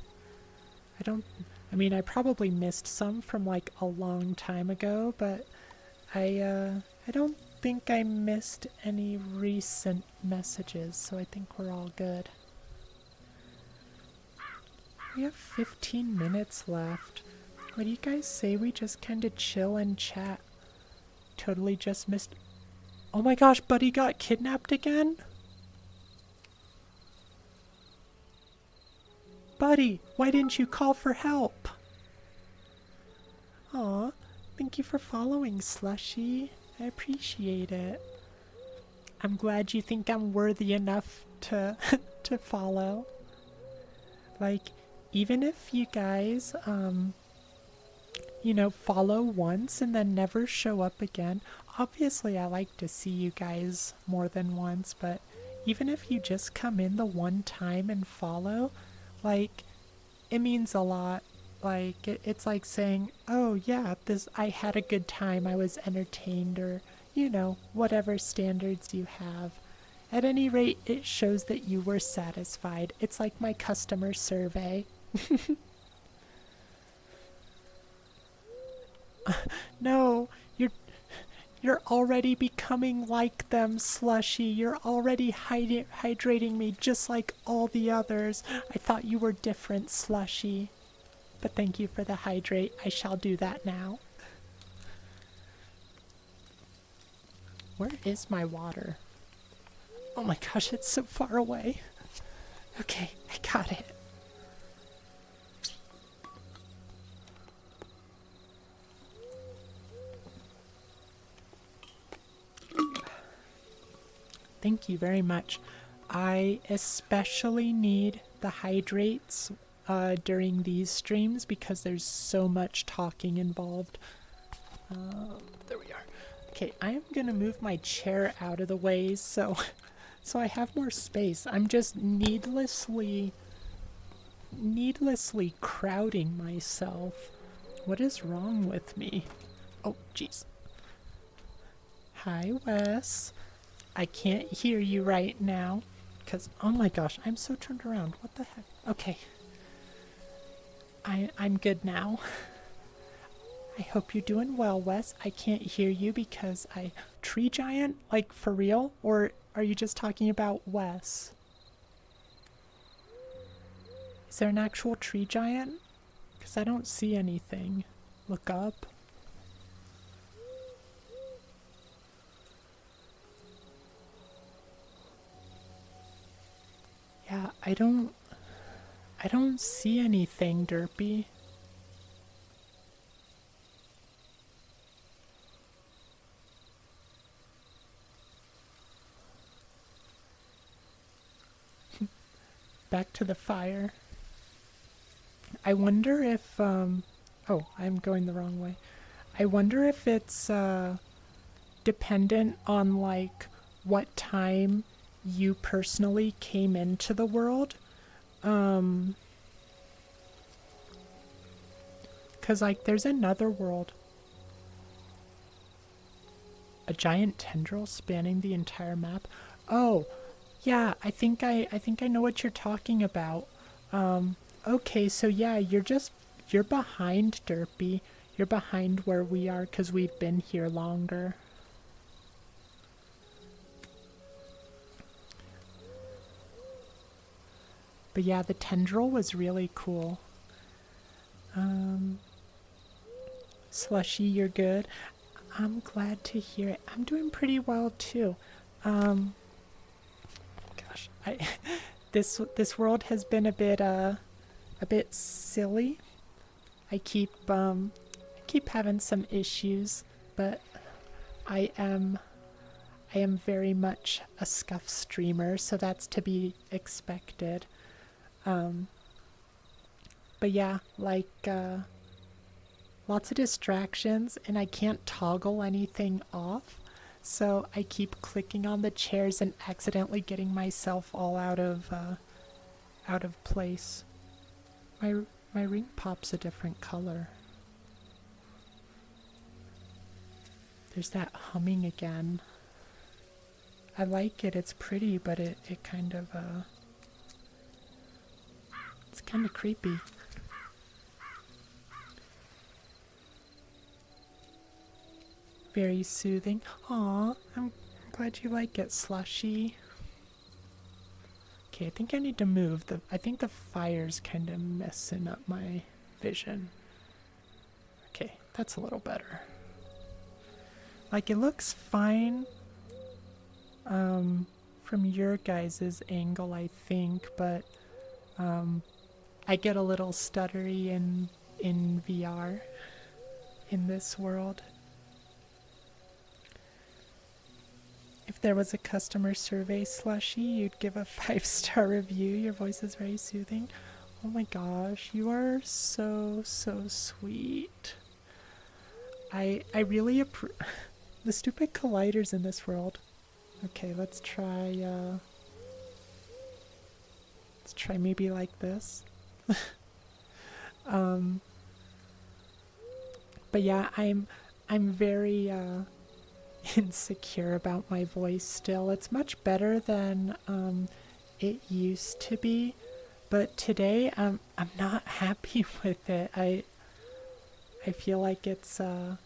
I mean, I probably missed some from like a long time ago, but I don't think I missed any recent messages, so I think we're all good. We have 15 minutes left. What do you guys say we just kind of chill and chat? Totally just missed... Oh my gosh, Buddy got kidnapped again? Buddy, why didn't you call for help? Aw, thank you for following, Slushy. I appreciate it. I'm glad you think I'm worthy enough to to follow. Like, even if you guys, you know, follow once and then never show up again, obviously I like to see you guys more than once, but even if you just come in the one time and follow, like, it means a lot. Like, it's like saying, oh yeah, I had a good time, I was entertained, or, you know, whatever standards you have. At any rate, it shows that you were satisfied. It's like my customer survey. No, you're already becoming like them, Slushy. You're already hydrating me just like all the others. I thought you were different, Slushy. But thank you for the hydrate. I shall do that now. Where is my water? Oh my gosh, it's so far away. Okay, I got it. Thank you very much. I especially need the hydrates during these streams because there's so much talking involved. There we are. Okay, I am gonna move my chair out of the way so I have more space. I'm just needlessly crowding myself. What is wrong with me? Oh, jeez. Hi, Wes. I can't hear you right now because, oh my gosh, I'm so turned around. What the heck? Okay. I'm good now. I hope you're doing well, Wes. I can't hear you because tree giant? Like, for real? Or are you just talking about Wes? Is there an actual tree giant? Because I don't see anything. Look up. Yeah, I don't see anything, Derpy. Back to the fire. I wonder if, oh, I'm going the wrong way. I wonder if it's, dependent on, like, what time you personally came into the world. 'Cause, like, there's another world. A giant tendril spanning the entire map. Oh, yeah, I think I know what you're talking about. Okay, so yeah, you're behind, Derpy. You're behind where we are because we've been here longer. But yeah, the tendril was really cool. Slushy, you're good. I'm glad to hear it. I'm doing pretty well too. Gosh, this world has been a bit silly. I keep having some issues, but I am very much a scuff streamer, so that's to be expected. But yeah, like, lots of distractions, and I can't toggle anything off, so I keep clicking on the chairs and accidentally getting myself all out of place. My ring pop's a different color. There's that humming again. I like it, it's pretty, but it kind of, it's kind of creepy. Very soothing. Aw, I'm glad you like it, Slushy. Okay, I think I need to move. I think the fire's kind of messing up my vision. Okay, that's a little better. Like, it looks fine from your guys' angle, I think, but I get a little stuttery in VR in this world. If there was a customer survey, Slushy, you'd give a 5-star review. Your voice is very soothing. Oh my gosh, you are so sweet. I really the stupid colliders in this world. Okay, let's try maybe like this. But yeah, I'm very insecure about my voice still. It's much better than it used to be, but today I'm not happy with it. I feel like it's a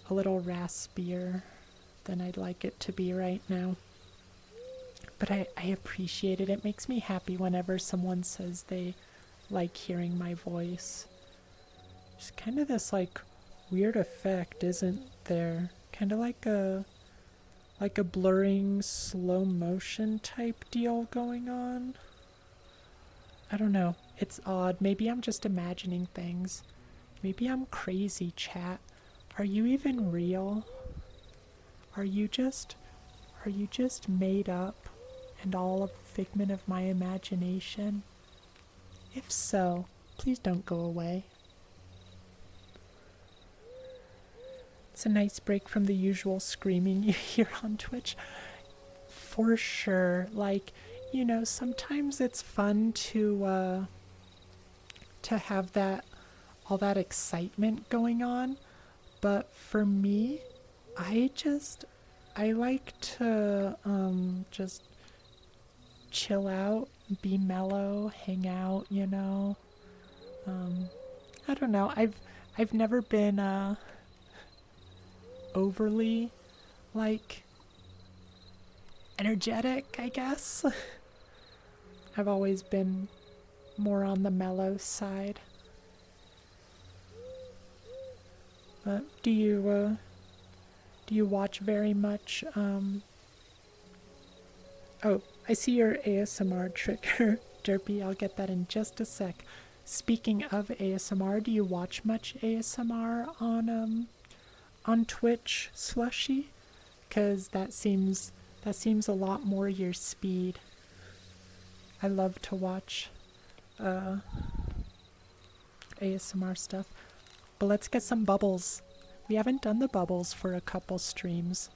little raspier than I'd like it to be right now. But I appreciate it. It makes me happy whenever someone says they like hearing my voice. It's kind of this like weird effect, isn't there? Kind of like a blurring slow motion type deal going on. I don't know. It's odd. Maybe I'm just imagining things. Maybe I'm crazy, chat. Are you even real? Are you just made up and all a figment of my imagination? If so, please don't go away. It's a nice break from the usual screaming you hear on Twitch. For sure. Like, you know, sometimes it's fun to have all that excitement going on. But for me, I like to just chill out, be mellow, hang out, you know. I don't know. I've never been overly like energetic, I guess. I've always been more on the mellow side. But do you watch very much oh, I see your ASMR trigger, Derpy. I'll get that in just a sec. Speaking of ASMR, do you watch much ASMR on Twitch, Slushy? Because that seems a lot more your speed. I love to watch ASMR stuff. But let's get some bubbles. We haven't done the bubbles for a couple streams.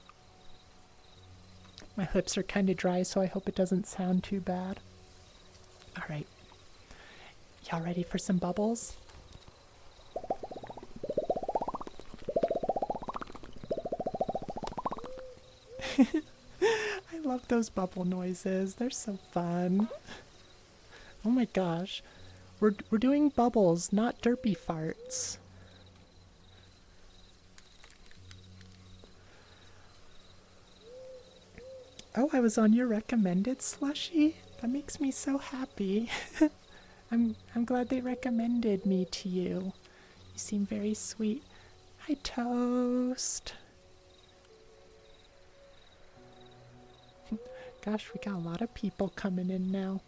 My lips are kind of dry, so I hope it doesn't sound too bad. Alright. Y'all ready for some bubbles? I love those bubble noises. They're so fun. Oh my gosh. We're doing bubbles, not derpy farts. Oh, I was on your recommended, Slushy? That makes me so happy. I'm glad they recommended me to you. You seem very sweet. Hi, Toast. Gosh, we got a lot of people coming in now.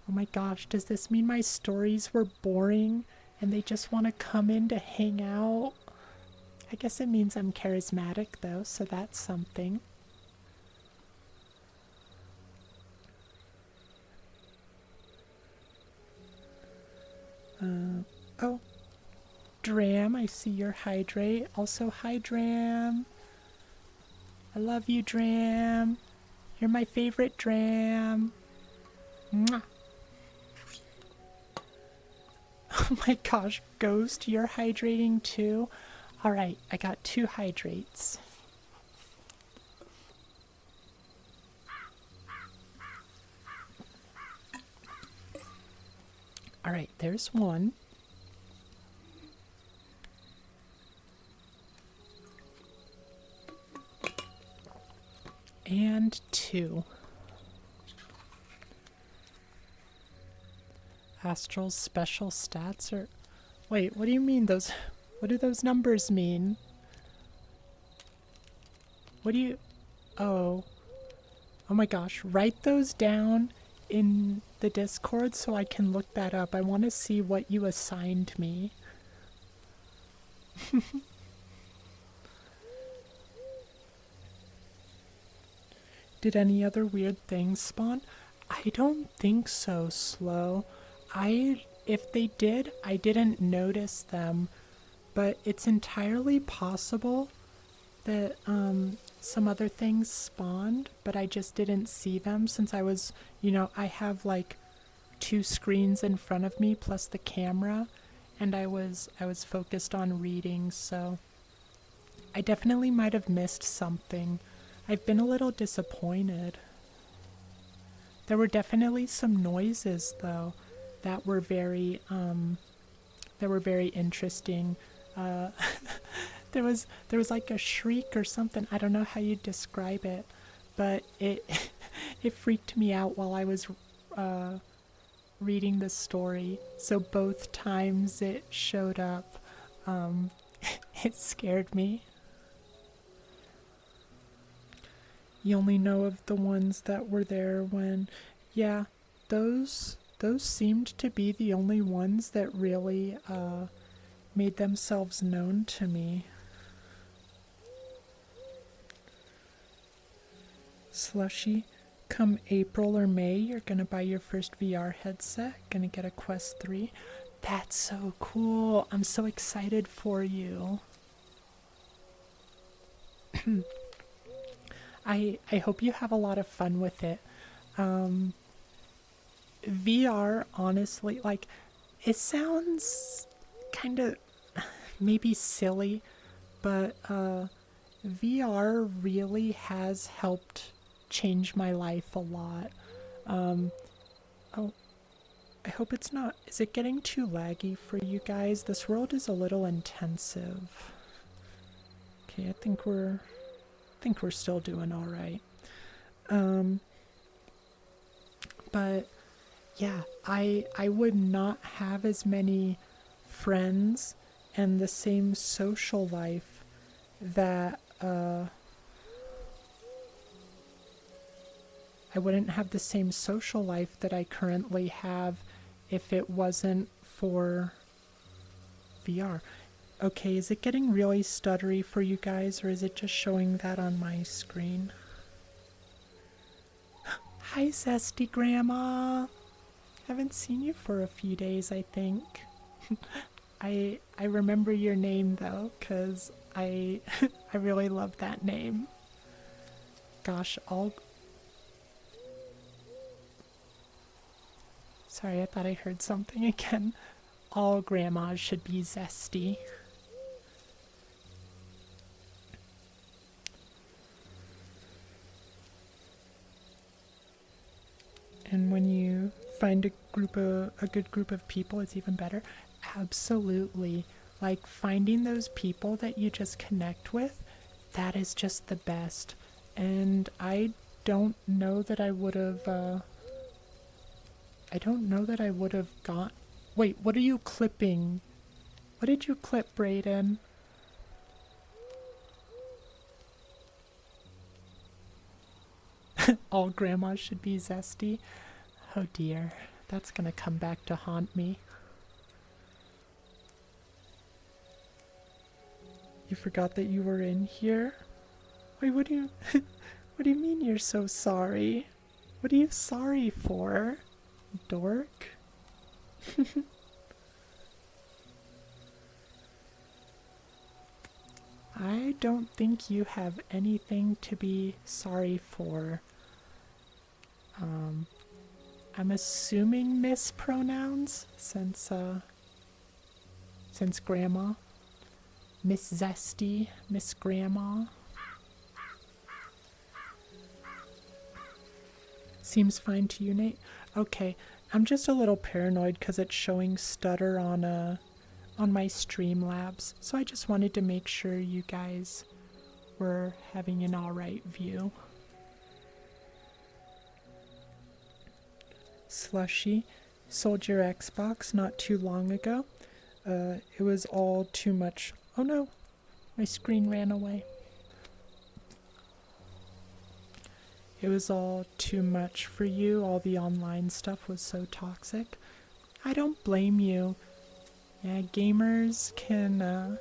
Oh my gosh, does this mean my stories were boring and they just want to come in to hang out? I guess it means I'm charismatic though, so that's something. Oh, Dram, I see your hydrate. Also, hi, Dram. I love you, Dram. You're my favorite, Dram. Mwah. Oh my gosh, Ghost, you're hydrating too? Alright, I got 2 hydrates. Alright, there's one. And 2. Astral's special stats are... Wait, what do you mean those... What do those numbers mean? What do you... Oh. Oh my gosh, write those down in the Discord so I can look that up. I want to see what you assigned me. Did any other weird things spawn? I don't think so, Slow. If they did, I didn't notice them, but it's entirely possible that some other things spawned, but I just didn't see them since I was, I have like 2 screens in front of me plus the camera, and I was focused on reading, so I definitely might have missed something. I've been a little disappointed. There were definitely some noises though that were very interesting. There was like a shriek or something. I don't know how you describe it, but it it freaked me out while I was reading the story. So both times it showed up, it scared me. You only know of the ones that were there when... Yeah, those seemed to be the only ones that really made themselves known to me. Slushy, come April or May, you're gonna buy your first VR headset, gonna get a Quest 3. That's so cool. I'm so excited for you. I hope you have a lot of fun with it. VR, honestly, like, it sounds kind of maybe silly, but VR really has helped change my life a lot. Oh, I hope it's not... Is it getting too laggy for you guys? This world is a little intensive. Okay, I think we're still doing all right. But yeah, I would not have as many friends and the same social life that I wouldn't have the same social life that I currently have if it wasn't for VR. Okay, is it getting really stuttery for you guys, or is it just showing that on my screen? Hi, Zesty Grandma! Haven't seen you for a few days, I think. I remember your name, though, because I really love that name. Gosh, Sorry, I thought I heard something again. All grandmas should be zesty. And when you find a good group of people, it's even better. Absolutely. Like, finding those people that you just connect with, that is just the best. And I don't know that I would have got... Wait, what are you clipping? What did you clip, Brayden? All grandmas should be zesty. Oh dear, that's gonna come back to haunt me. You forgot that you were in here? Wait, what do you mean you're so sorry? What are you sorry for, dork? I don't think you have anything to be sorry for. I'm assuming mispronouns since grandma. Miss Zesty, Miss Grandma. Seems fine to you, Nate? Okay, I'm just a little paranoid because it's showing stutter on my Streamlabs, so I just wanted to make sure you guys were having an alright view. Slushy. Sold your Xbox not too long ago. It was all too much. Oh no, my screen ran away. It was all too much for you. All the online stuff was so toxic. I don't blame you. Yeah, gamers can,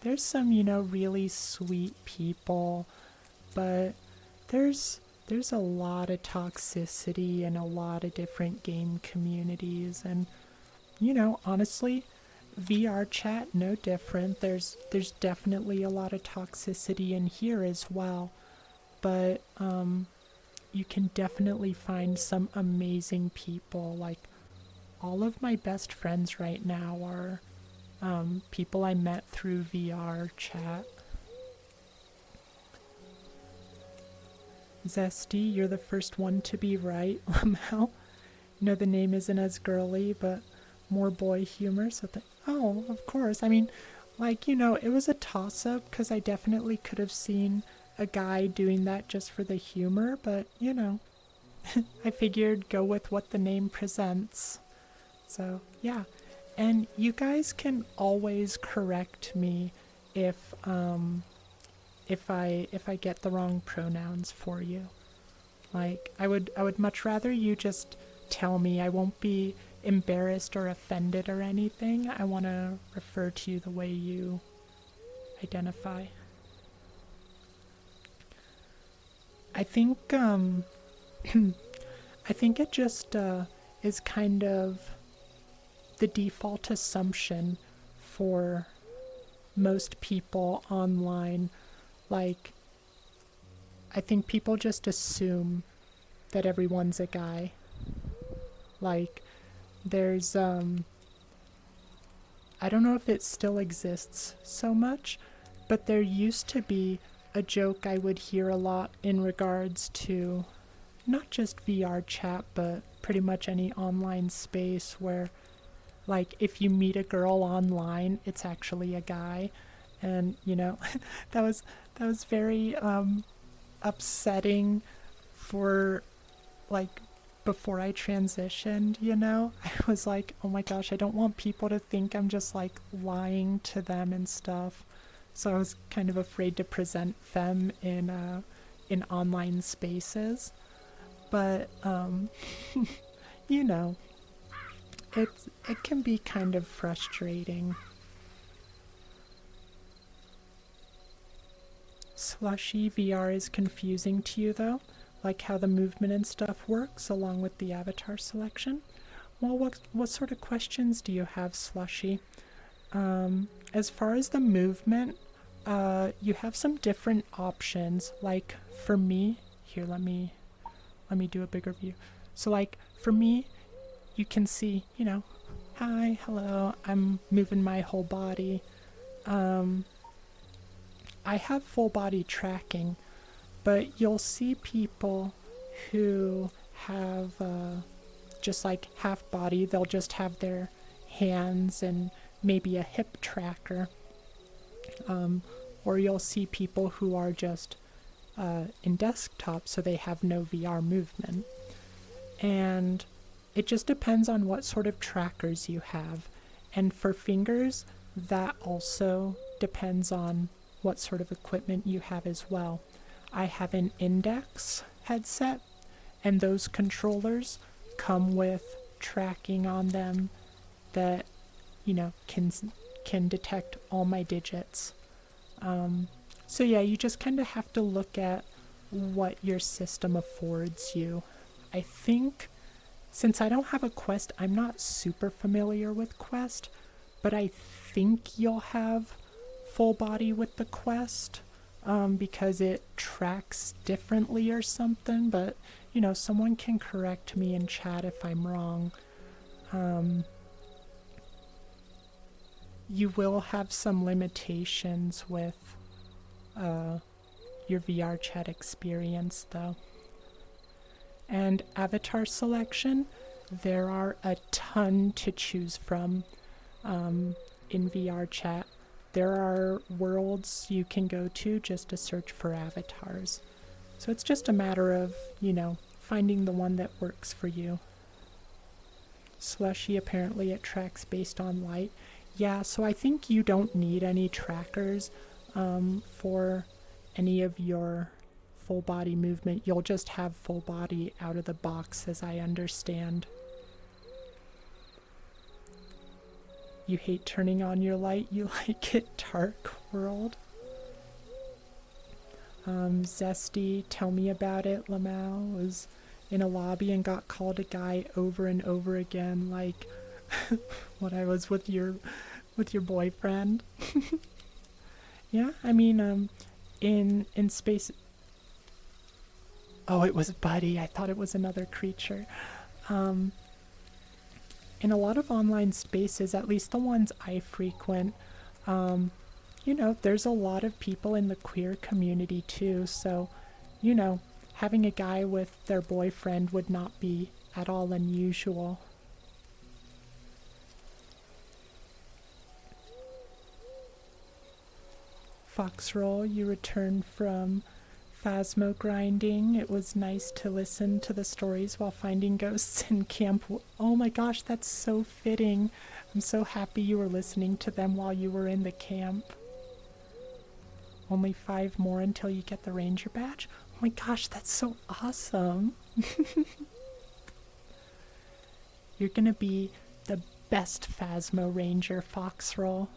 there's some, really sweet people, but there's a lot of toxicity in a lot of different game communities, and, honestly, VR chat, no different. There's definitely a lot of toxicity in here as well, but, you can definitely find some amazing people. Like, all of my best friends right now are people I met through VR chat. Zesty, you're the first one to be right. Lamau, the name isn't as girly, but more boy humor. So, oh, of course. I mean, it was a toss-up because I definitely could have seen a guy doing that just for the humor, but, I figured go with what the name presents. So, yeah. And you guys can always correct me if I get the wrong pronouns for you. Like, I would much rather you just tell me. I won't be embarrassed or offended or anything. I want to refer to you the way you identify. I think I think it just is kind of the default assumption for most people online. Like, I think people just assume that everyone's a guy. Like, there's I don't know if it still exists so much, but there used to be a joke I would hear a lot in regards to not just VR chat, but pretty much any online space where, like, if you meet a girl online, it's actually a guy. And, that was very upsetting for, like, before I transitioned, I was like, oh my gosh, I don't want people to think I'm just, like, lying to them and stuff. So I was kind of afraid to present them in online spaces. But, it can be kind of frustrating. Slushy VR is confusing to you, though, like how the movement and stuff works along with the avatar selection. Well, what sort of questions do you have, Slushy? As far as the movement, you have some different options. Like, for me, here, let me do a bigger view. So, like, for me, you can see, hi, hello, I'm moving my whole body. I have full body tracking, but you'll see people who have just like half body. They'll just have their hands and maybe a hip tracker. Or you'll see people who are just in desktop, so they have no VR movement. And it just depends on what sort of trackers you have. And for fingers, that also depends on what sort of equipment you have as well. I have an index headset, and those controllers come with tracking on them that, can detect all my digits. So yeah, you just kind of have to look at what your system affords you. I think, since I don't have a Quest, I'm not super familiar with Quest, but I think you'll have full body with the Quest, because it tracks differently or something, but, someone can correct me in chat if I'm wrong. You will have some limitations with your VR chat experience, though. And avatar selection, there are a ton to choose from in VR chat. There are worlds you can go to just to search for avatars. So it's just a matter of, finding the one that works for you. Slushy, apparently it tracks based on light. Yeah, so I think you don't need any trackers for any of your full body movement. You'll just have full body out of the box, as I understand. You hate turning on your light, you like it dark, world. Zesty, tell me about it. Lamau was in a lobby and got called a guy over and over again, like when I was with your boyfriend. Yeah, I mean, in space. Oh, it was Buddy. I thought it was another creature. In a lot of online spaces, at least the ones I frequent, there's a lot of people in the queer community too, so, having a guy with their boyfriend would not be at all unusual. Foxroll, you returned from Phasmo grinding. It was nice to listen to the stories while finding ghosts in camp. Oh my gosh, that's so fitting. I'm so happy you were listening to them while you were in the camp. Only 5 more until you get the ranger badge? Oh my gosh, that's so awesome. You're gonna be the best Phasmo ranger, Foxroll.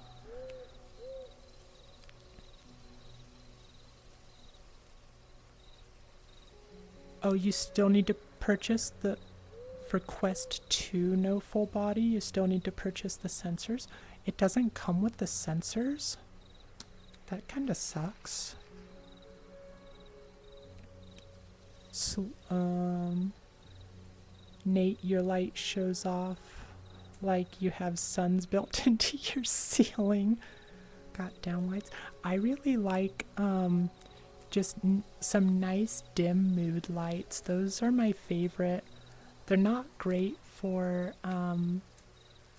Oh, you still need to purchase for Quest 2 no full body, you still need to purchase the sensors. It doesn't come with the sensors? That kinda sucks. So, Nate, your light shows off like you have suns built into your ceiling. Got downlights. I really like, just some nice dim mood lights. Those are my favorite. They're not great for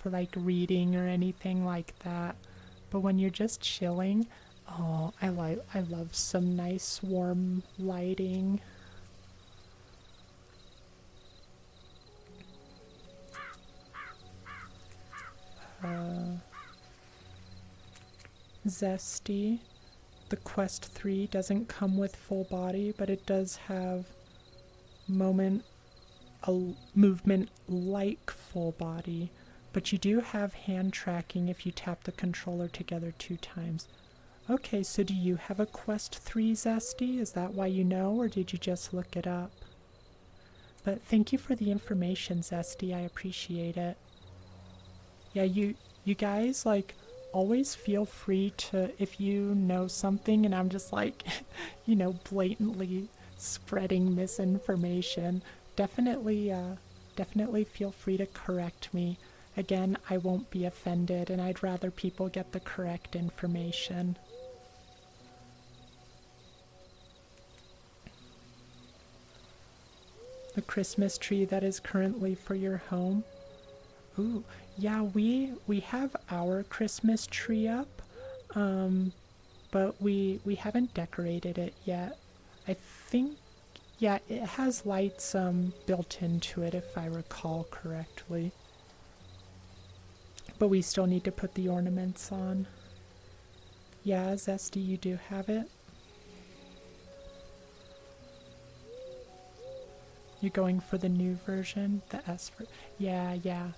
like reading or anything like that, but when you're just chilling, oh, I love some nice warm lighting. Zesty. The Quest 3 doesn't come with full body, but it does have movement like full body. But you do have hand tracking if you tap the controller together 2 times. Okay, so do you have a Quest 3, Zesty? Is that why you know, or did you just look it up? But thank you for the information, Zesty. I appreciate it. Yeah, you guys, like, always feel free to, if you know something and I'm just like, blatantly spreading misinformation, definitely feel free to correct me. Again, I won't be offended, and I'd rather people get the correct information. The Christmas tree that is currently for your home. Ooh, yeah, we have our Christmas tree up, but we haven't decorated it yet. I think, yeah, it has lights built into it if I recall correctly. But we still need to put the ornaments on. Yeah, Zesty, you do have it? You're going for the new version? The S version? Yeah,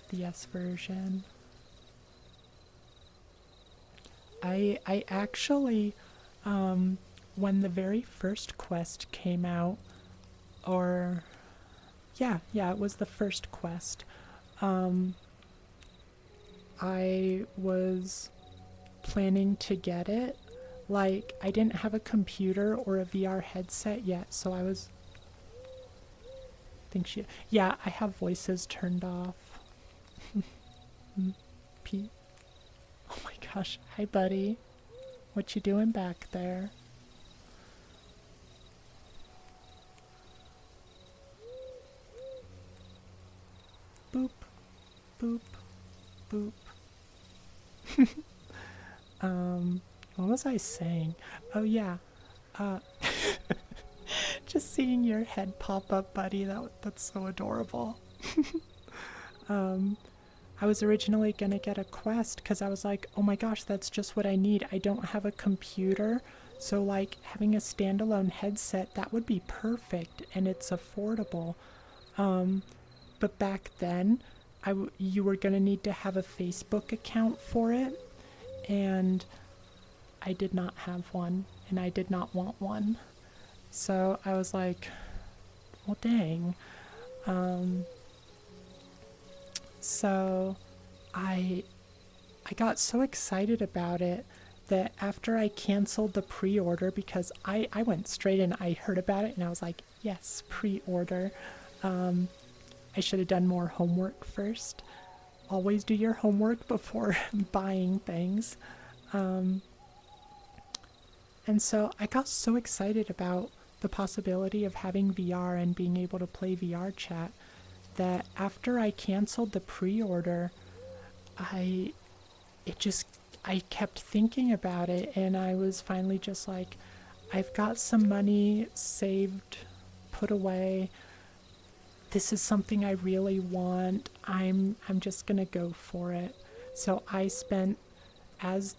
the S version. I actually, when the very first quest came out, or, yeah, it was the first quest, I was planning to get it. Like, I didn't have a computer or a VR headset yet, so I was... Yeah, I have voices turned off. Pete. Oh my gosh. Hi, buddy. What you doing back there? Boop. Boop. Boop. What was I saying? Oh yeah. Just seeing your head pop up, buddy, that's so adorable. I was originally going to get a Quest because I was like, oh my gosh, that's just what I need. I don't have a computer. So, like, having a standalone headset, that would be perfect, and it's affordable. But back then, you were going to need to have a Facebook account for it, and I did not have one, and I did not want one. So I was like, well, dang. So I got so excited about it that after I canceled the pre-order, because I went straight and I heard about it and I was like, yes, pre-order. I should have done more homework first. Always do your homework before buying things. And so I got so excited about the possibility of having VR and being able to play VR chat that after I canceled the pre-order, I kept thinking about it, and I was finally just like, I've got some money saved, put away. This is something I really want. I'm just gonna go for it. So I spent, as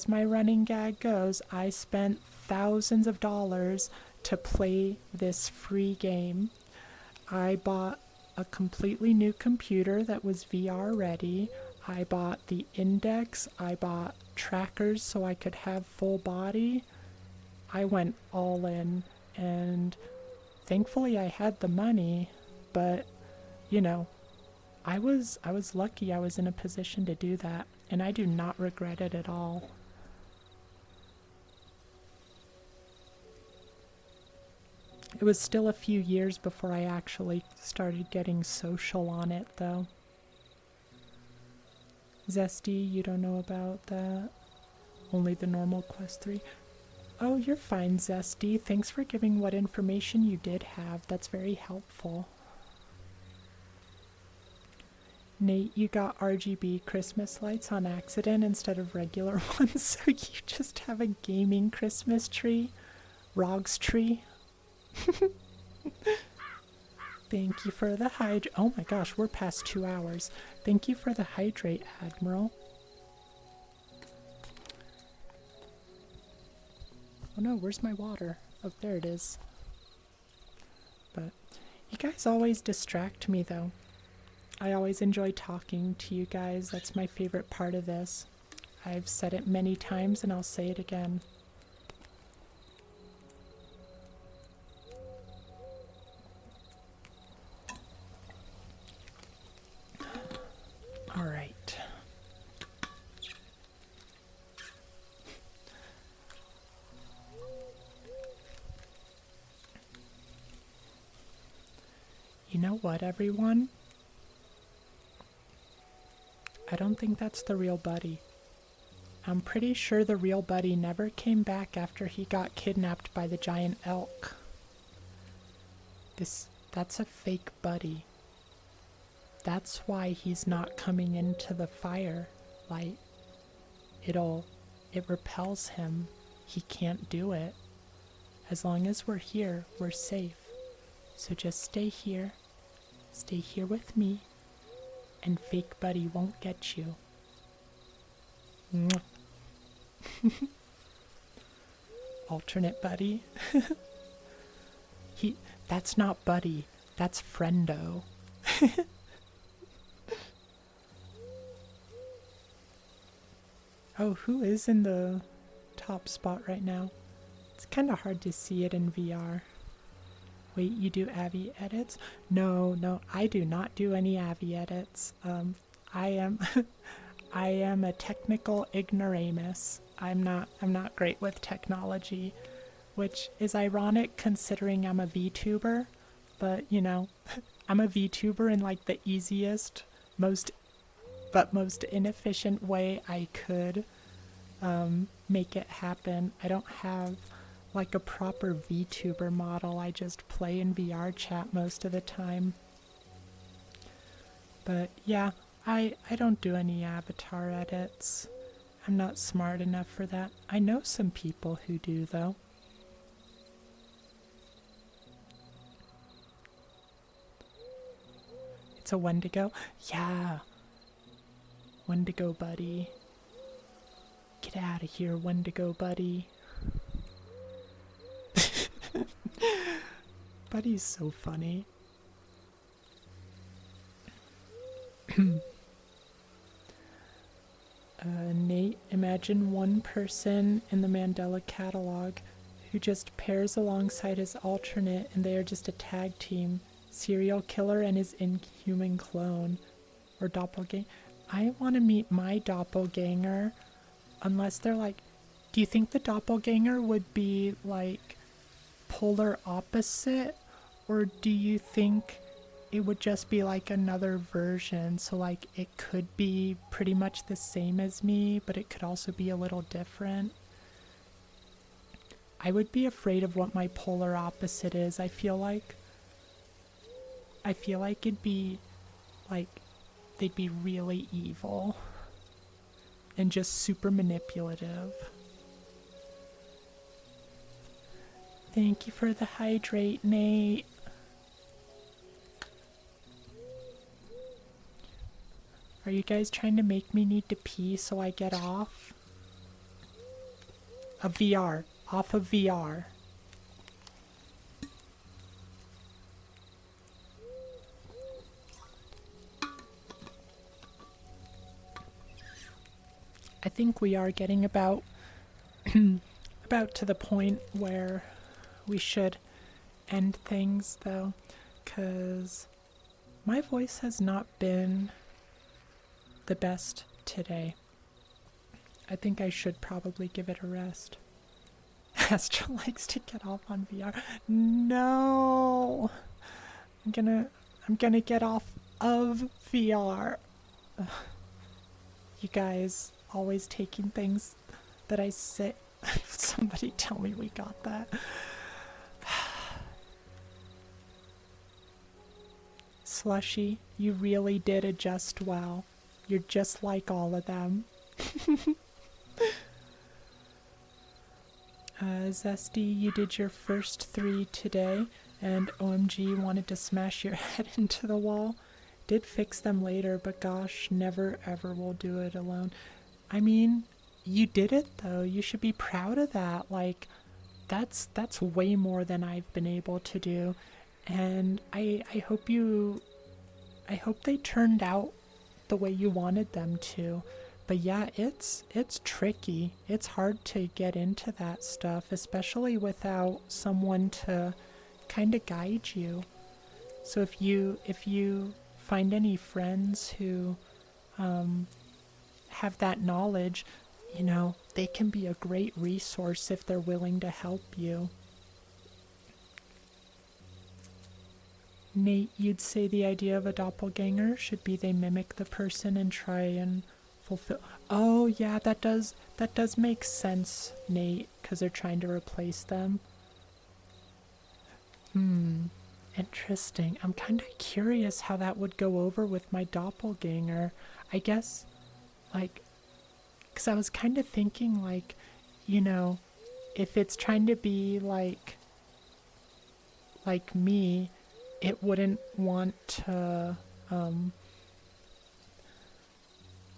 my running gag goes, I spent thousands of dollars to play this free game. I bought a completely new computer that was VR ready. I bought the index. I bought trackers so I could have full body. I went all in, and thankfully I had the money, but you know, I was lucky I was in a position to do that, and I do not regret it at all. It was still a few years before I actually started getting social on it, though. Zesty, you don't know about that? Only the normal Quest 3? Oh, you're fine, Zesty. Thanks for giving what information you did have. That's very helpful. Nate, you got RGB Christmas lights on accident instead of regular ones, so you just have a gaming Christmas tree? Rog's tree? Thank you for the hydrate. Oh my gosh, we're past 2 hours. Thank you for the hydrate, Admiral. Oh no, where's my water? Oh, there it is. But you guys always distract me, though. I always enjoy talking to you guys. That's my favorite part of this. I've said it many times and I'll say it again. All right. You know what, everyone? I don't think that's the real Buddy. I'm pretty sure the real Buddy never came back after he got kidnapped by the giant elk. That's a fake Buddy. That's why he's not coming into the firelight. It repels him. He can't do it. As long as we're here, we're safe. So just stay here. Stay here with me. And fake Buddy won't get you. Mwah. Alternate Buddy. That's not Buddy. That's Friendo. Oh, who is in the top spot right now? It's kind of hard to see it in VR. Wait, you do Avi edits? No, I do not do any Avi edits. I am I am a technical ignoramus. I'm not great with technology, which is ironic considering I'm a VTuber, but you know, I'm a VTuber in like the easiest, most inefficient way I could make it happen. I don't have like a proper VTuber model. I just play in VR chat most of the time. But yeah, I don't do any avatar edits. I'm not smart enough for that. I know some people who do, though. It's a Wendigo? Yeah. Wendigo buddy. Get out of here, Wendigo buddy. Buddy's so funny. Nate, imagine one person in the Mandela catalog who just pairs alongside his alternate and they are just a tag team. Serial killer and his inhuman clone. Or doppelganger. I want to meet my doppelganger. Unless they're like... Do you think the doppelganger would be like polar opposite? Or do you think it would just be like another version? So like it could be pretty much the same as me, but it could also be a little different. I would be afraid of what my polar opposite is. I feel like it'd be like they'd be really evil and just super manipulative. Thank you for the hydrate, Nate. Are you guys trying to make me need to pee so I get off? Of VR. Off of VR. I think we are getting about to the point where we should end things, though, because my voice has not been the best today. I think I should probably give it a rest. Astral likes to get off on VR. No! I'm gonna get off of VR. Ugh. You guys always taking things that I say. Somebody tell me we got that. Slushy, you really did adjust well. You're just like all of them. Zesty, you did your first 3 today, and OMG wanted to smash your head into the wall. Did fix them later, but gosh, never ever will do it alone. I mean, you did it though. You should be proud of that. Like, that's way more than I've been able to do. And I hope they turned out the way you wanted them to. But yeah, it's tricky. It's hard to get into that stuff, especially without someone to kind of guide you. So if you find any friends who have that knowledge, you know, they can be a great resource if they're willing to help you. Nate, you'd say the idea of a doppelganger should be they mimic the person and try and fulfill... Oh, yeah, that does make sense, Nate, because they're trying to replace them. Interesting. I'm kind of curious how that would go over with my doppelganger. I guess, like, because I was kind of thinking, like, you know, if it's trying to be like me, it wouldn't want to,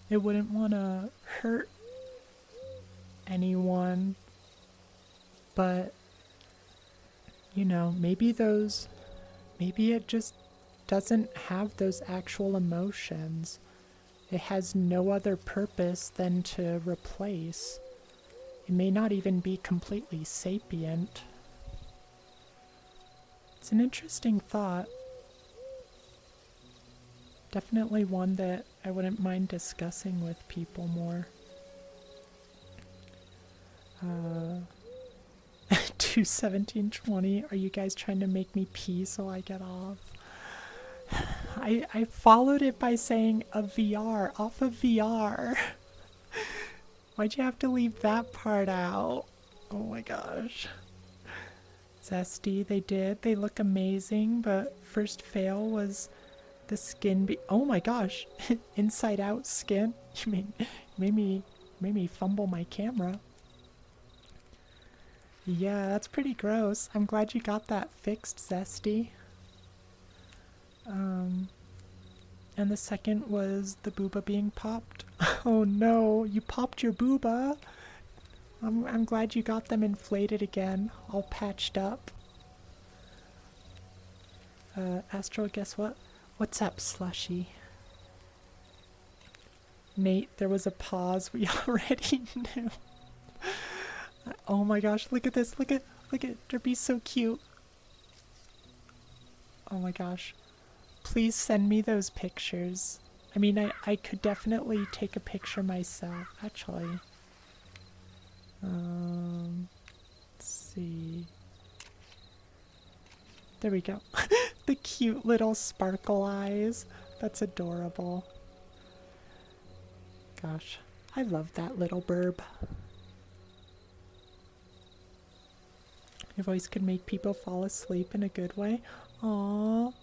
it wouldn't want to hurt anyone, but, you know, maybe it just doesn't have those actual emotions. It has no other purpose than to replace. It may not even be completely sapient. It's an interesting thought. Definitely one that I wouldn't mind discussing with people more. 2:17:20. Are you guys trying to make me pee so I get off? I followed it by saying a VR, off of VR. Why'd you have to leave that part out? Oh my gosh. Zesty, they did. They look amazing, but first fail was the skin oh my gosh. Inside out skin. You made me fumble my camera. Yeah, that's pretty gross. I'm glad you got that fixed, Zesty. And the second was the booba being popped. Oh no, you popped your booba. I'm glad you got them inflated again, all patched up. Astral, guess what? What's up, Slushy? Nate, there was a pause. We already knew. Oh my gosh, look at this. Look at Derby's so cute. Oh my gosh. Please send me those pictures. I mean, I could definitely take a picture myself, actually. Let's see. There we go. The cute little sparkle eyes. That's adorable. Gosh, I love that little burb. Your voice could make people fall asleep in a good way. Aww.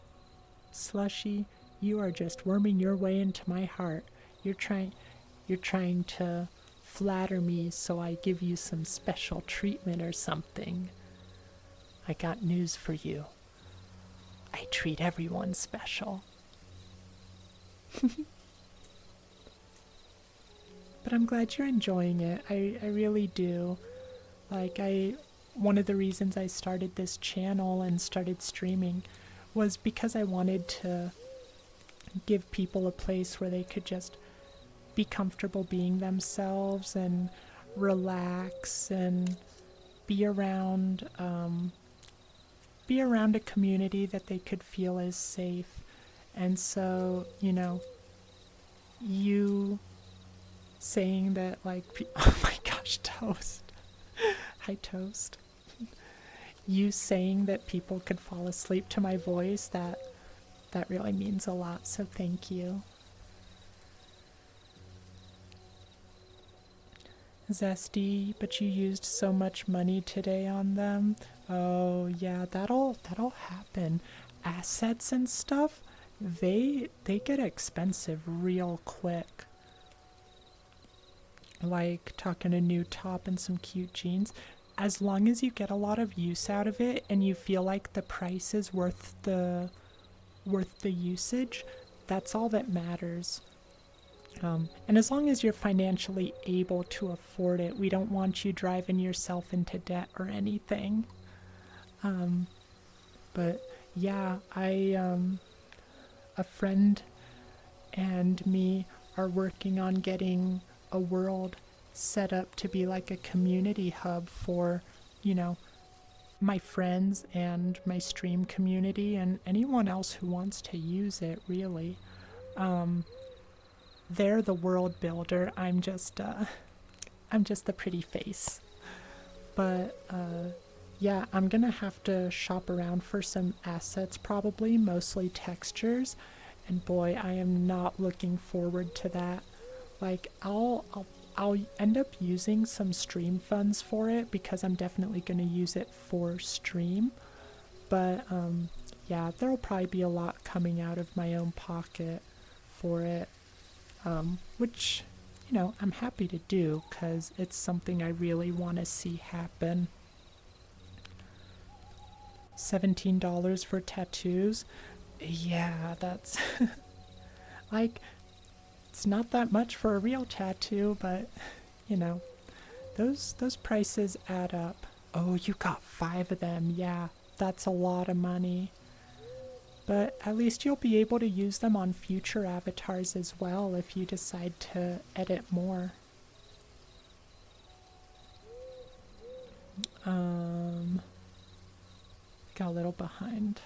Slushy, you are just worming your way into my heart. You're trying to flatter me so I give you some special treatment or something. I got news for you. I treat everyone special. But I'm glad you're enjoying it. I really do. Like, one of the reasons I started this channel and started streaming was because I wanted to give people a place where they could just be comfortable being themselves and relax and be around a community that they could feel is safe. And so, you saying that, like, oh my gosh, Toast. Hi, Toast. You saying that people could fall asleep to my voice, that really means a lot, so thank you. Zesty, but you used so much money today on them. Oh yeah, that'll happen. Assets and stuff, they get expensive real quick. Like talking a new top and some cute jeans. As long as you get a lot of use out of it and you feel like the price is worth the usage, that's all that matters. And as long as you're financially able to afford it, we don't want you driving yourself into debt or anything. But yeah, a friend and me are working on getting a world set up to be like a community hub for, my friends and my stream community and anyone else who wants to use it, really. They're the world builder. I'm just the pretty face. But yeah, I'm gonna have to shop around for some assets, probably mostly textures, and boy, I am not looking forward to that. Like, I'll end up using some stream funds for it because I'm definitely going to use it for stream. But yeah, there'll probably be a lot coming out of my own pocket for it, which, I'm happy to do because it's something I really want to see happen. $17 for tattoos? Yeah, that's like, it's not that much for a real tattoo, but, those prices add up. Oh, you got 5 of them. Yeah, that's a lot of money. But at least you'll be able to use them on future avatars as well if you decide to edit more. Got a little behind.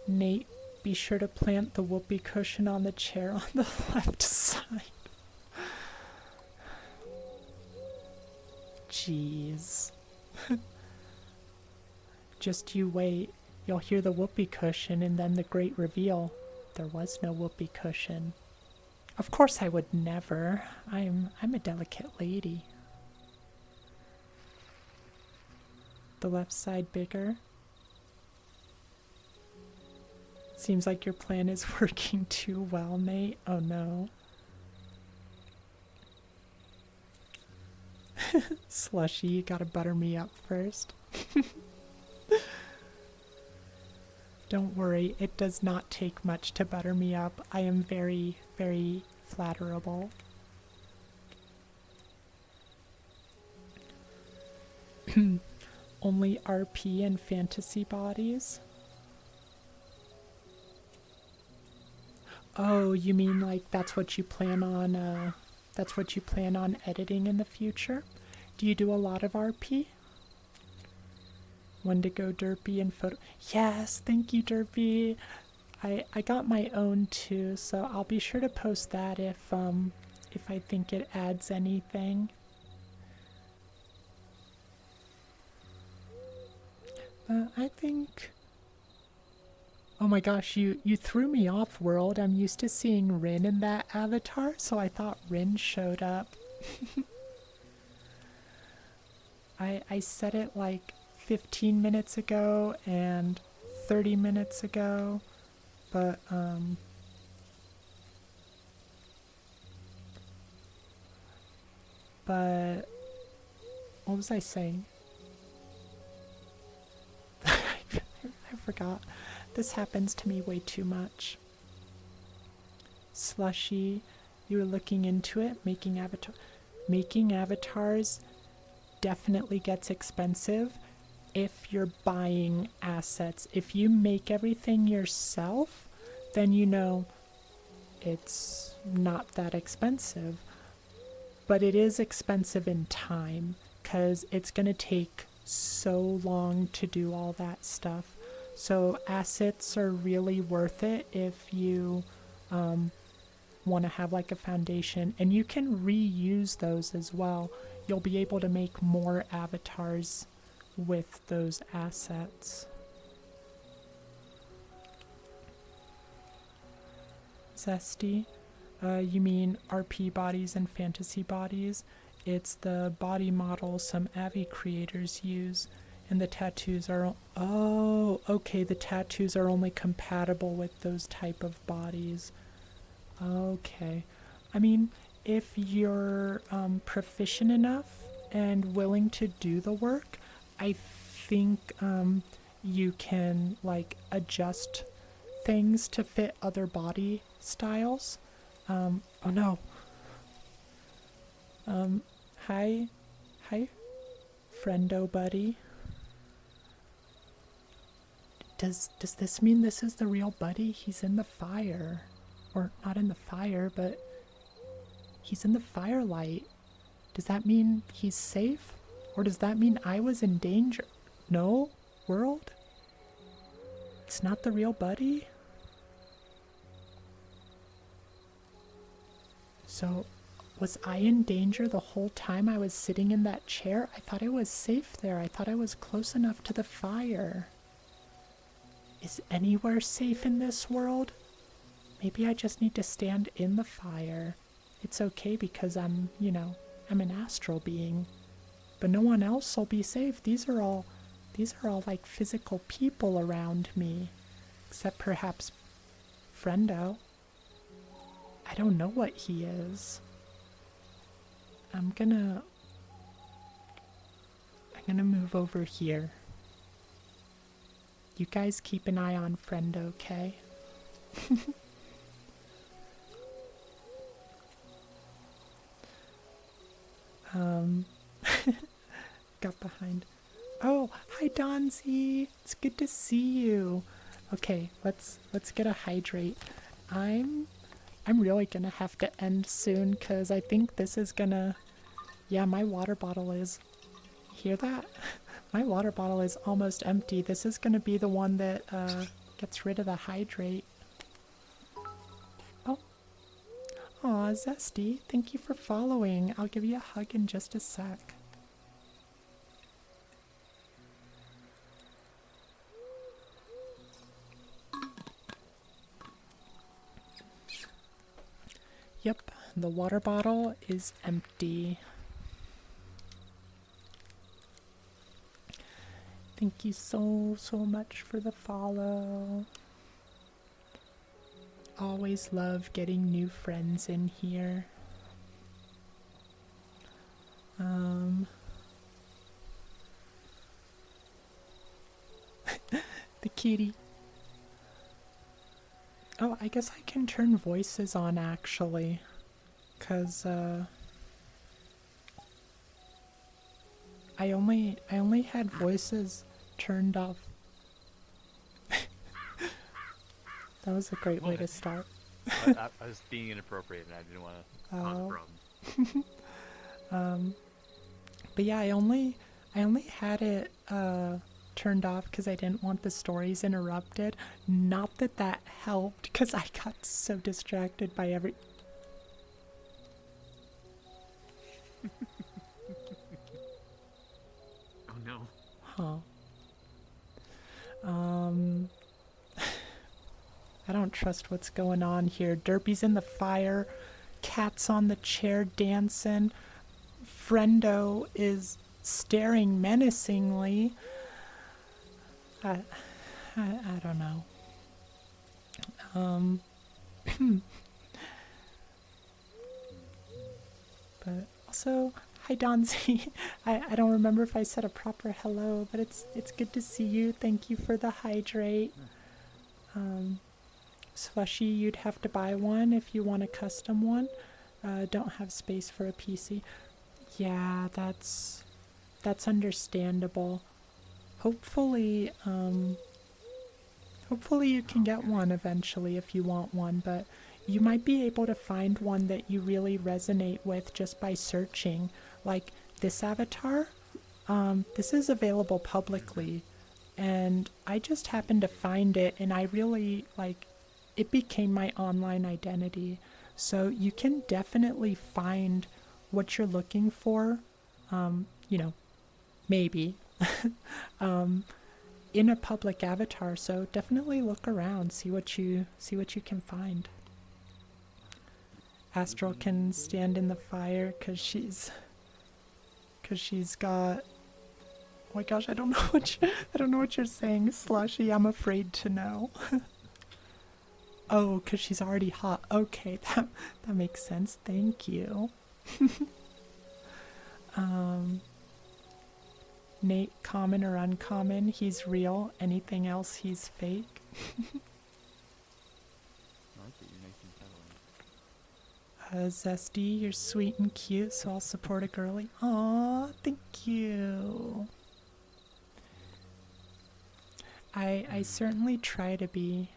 Nate, be sure to plant the whoopee cushion on the chair on the left side. Jeez. Just you wait. You'll hear the whoopee cushion and then the great reveal. There was no whoopee cushion. Of course I would never. I'm a delicate lady. The left side bigger. Seems like your plan is working too well, Nate. Oh no. Slushy, you gotta butter me up first. Don't worry, it does not take much to butter me up. I am very, very flatterable. Only RP and fantasy bodies? Oh, you mean like that's what you plan on editing in the future? Do you do a lot of RP? Wendigo Derpy and photo. Yes, thank you, Derpy. I got my own too, so I'll be sure to post that if I think it adds anything. I think. Oh my gosh, you threw me off, world. I'm used to seeing Rin in that avatar, so I thought Rin showed up. I said it like 15 minutes ago and 30 minutes ago, but what was I saying? I forgot. This happens to me way too much. Slushy, you were looking into it, making avatars definitely gets expensive if you're buying assets. If you make everything yourself, then you know it's not that expensive. But it is expensive in time, because it's going to take so long to do all that stuff. So assets are really worth it if you want to have like a foundation. And you can reuse those as well. You'll be able to make more avatars with those assets. Zesty, you mean RP bodies and fantasy bodies? It's the body model some Avi creators use, and the tattoos are... Oh, okay, the tattoos are only compatible with those type of bodies. Okay. I mean, if you're proficient enough and willing to do the work, I think you can like adjust things to fit other body styles. Oh no. Hi, friendo buddy. Does this mean this is the real Buddy? He's in the fire, or not in the fire, but he's in the firelight. Does that mean he's safe? Or does that mean I was in danger? No? World? It's not the real Buddy? So, was I in danger the whole time I was sitting in that chair? I thought I was safe there. I thought I was close enough to the fire. Is anywhere safe in this world? Maybe I just need to stand in the fire. It's okay because I'm an astral being. But no one else will be safe. These are all like physical people around me. Except perhaps Friendo. I don't know what he is. I'm gonna move over here. You guys keep an eye on Friendo, okay? Got behind. Oh, hi Donzi. It's good to see you. Okay, let's get a hydrate. I'm really gonna have to end soon because I think this is gonna... Yeah, my water bottle is... Hear that? My water bottle is almost empty. This is gonna be the one that gets rid of the hydrate. Oh. Aw, Zesty. Thank you for following. I'll give you a hug in just a sec. Yep, the water bottle is empty. Thank you so much for the follow. Always love getting new friends in here. The kitty. Oh, I guess I can turn voices on actually. 'Cause I only had voices turned off. That was a great way to What? start. I was being inappropriate and I didn't want to cause a Oh. problem. But yeah, I only had it turned off because I didn't want the stories interrupted. Not that that helped, because I got so distracted by every. Oh no. Huh. Um. I don't trust what's going on here. Derpy's in the fire. Cat's on the chair dancing. Friendo is staring menacingly. I, I don't know. Um, but also, hi Donzi. I don't remember if I said a proper hello, but it's good to see you. Thank you for the hydrate. Um, Slushy, you'd have to buy one if you want a custom one. Don't have space for a PC. Yeah, that's understandable. Hopefully, hopefully you can get one eventually if you want one, but you might be able to find one that you really resonate with just by searching. Like this avatar, this is available publicly, and I just happened to find it, and I really like it became my online identity. So you can definitely find what you're looking for. You know, maybe um, in a public avatar. So definitely look around, see what you can find. Astral can stand in the fire because she's got. Oh my gosh, I don't know I don't know what you're saying, Slushy. I'm afraid to know. Oh, because she's already hot. Okay, that makes sense. Thank you. um, Nate, common or uncommon? He's real. Anything else, he's fake. I like that you're nice and cuddly. Zesty, you're sweet and cute, so I'll support a girly. Aw, thank you. I certainly try to be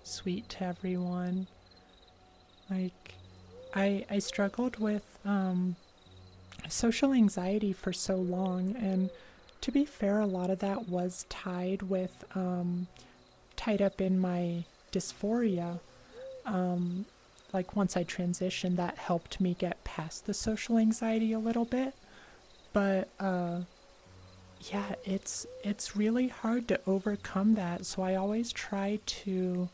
sweet to everyone. Like, I struggled with social anxiety for so long, and to be fair, a lot of that was tied up in my dysphoria. Like once I transitioned, that helped me get past the social anxiety a little bit. But yeah, it's really hard to overcome that. So I always try to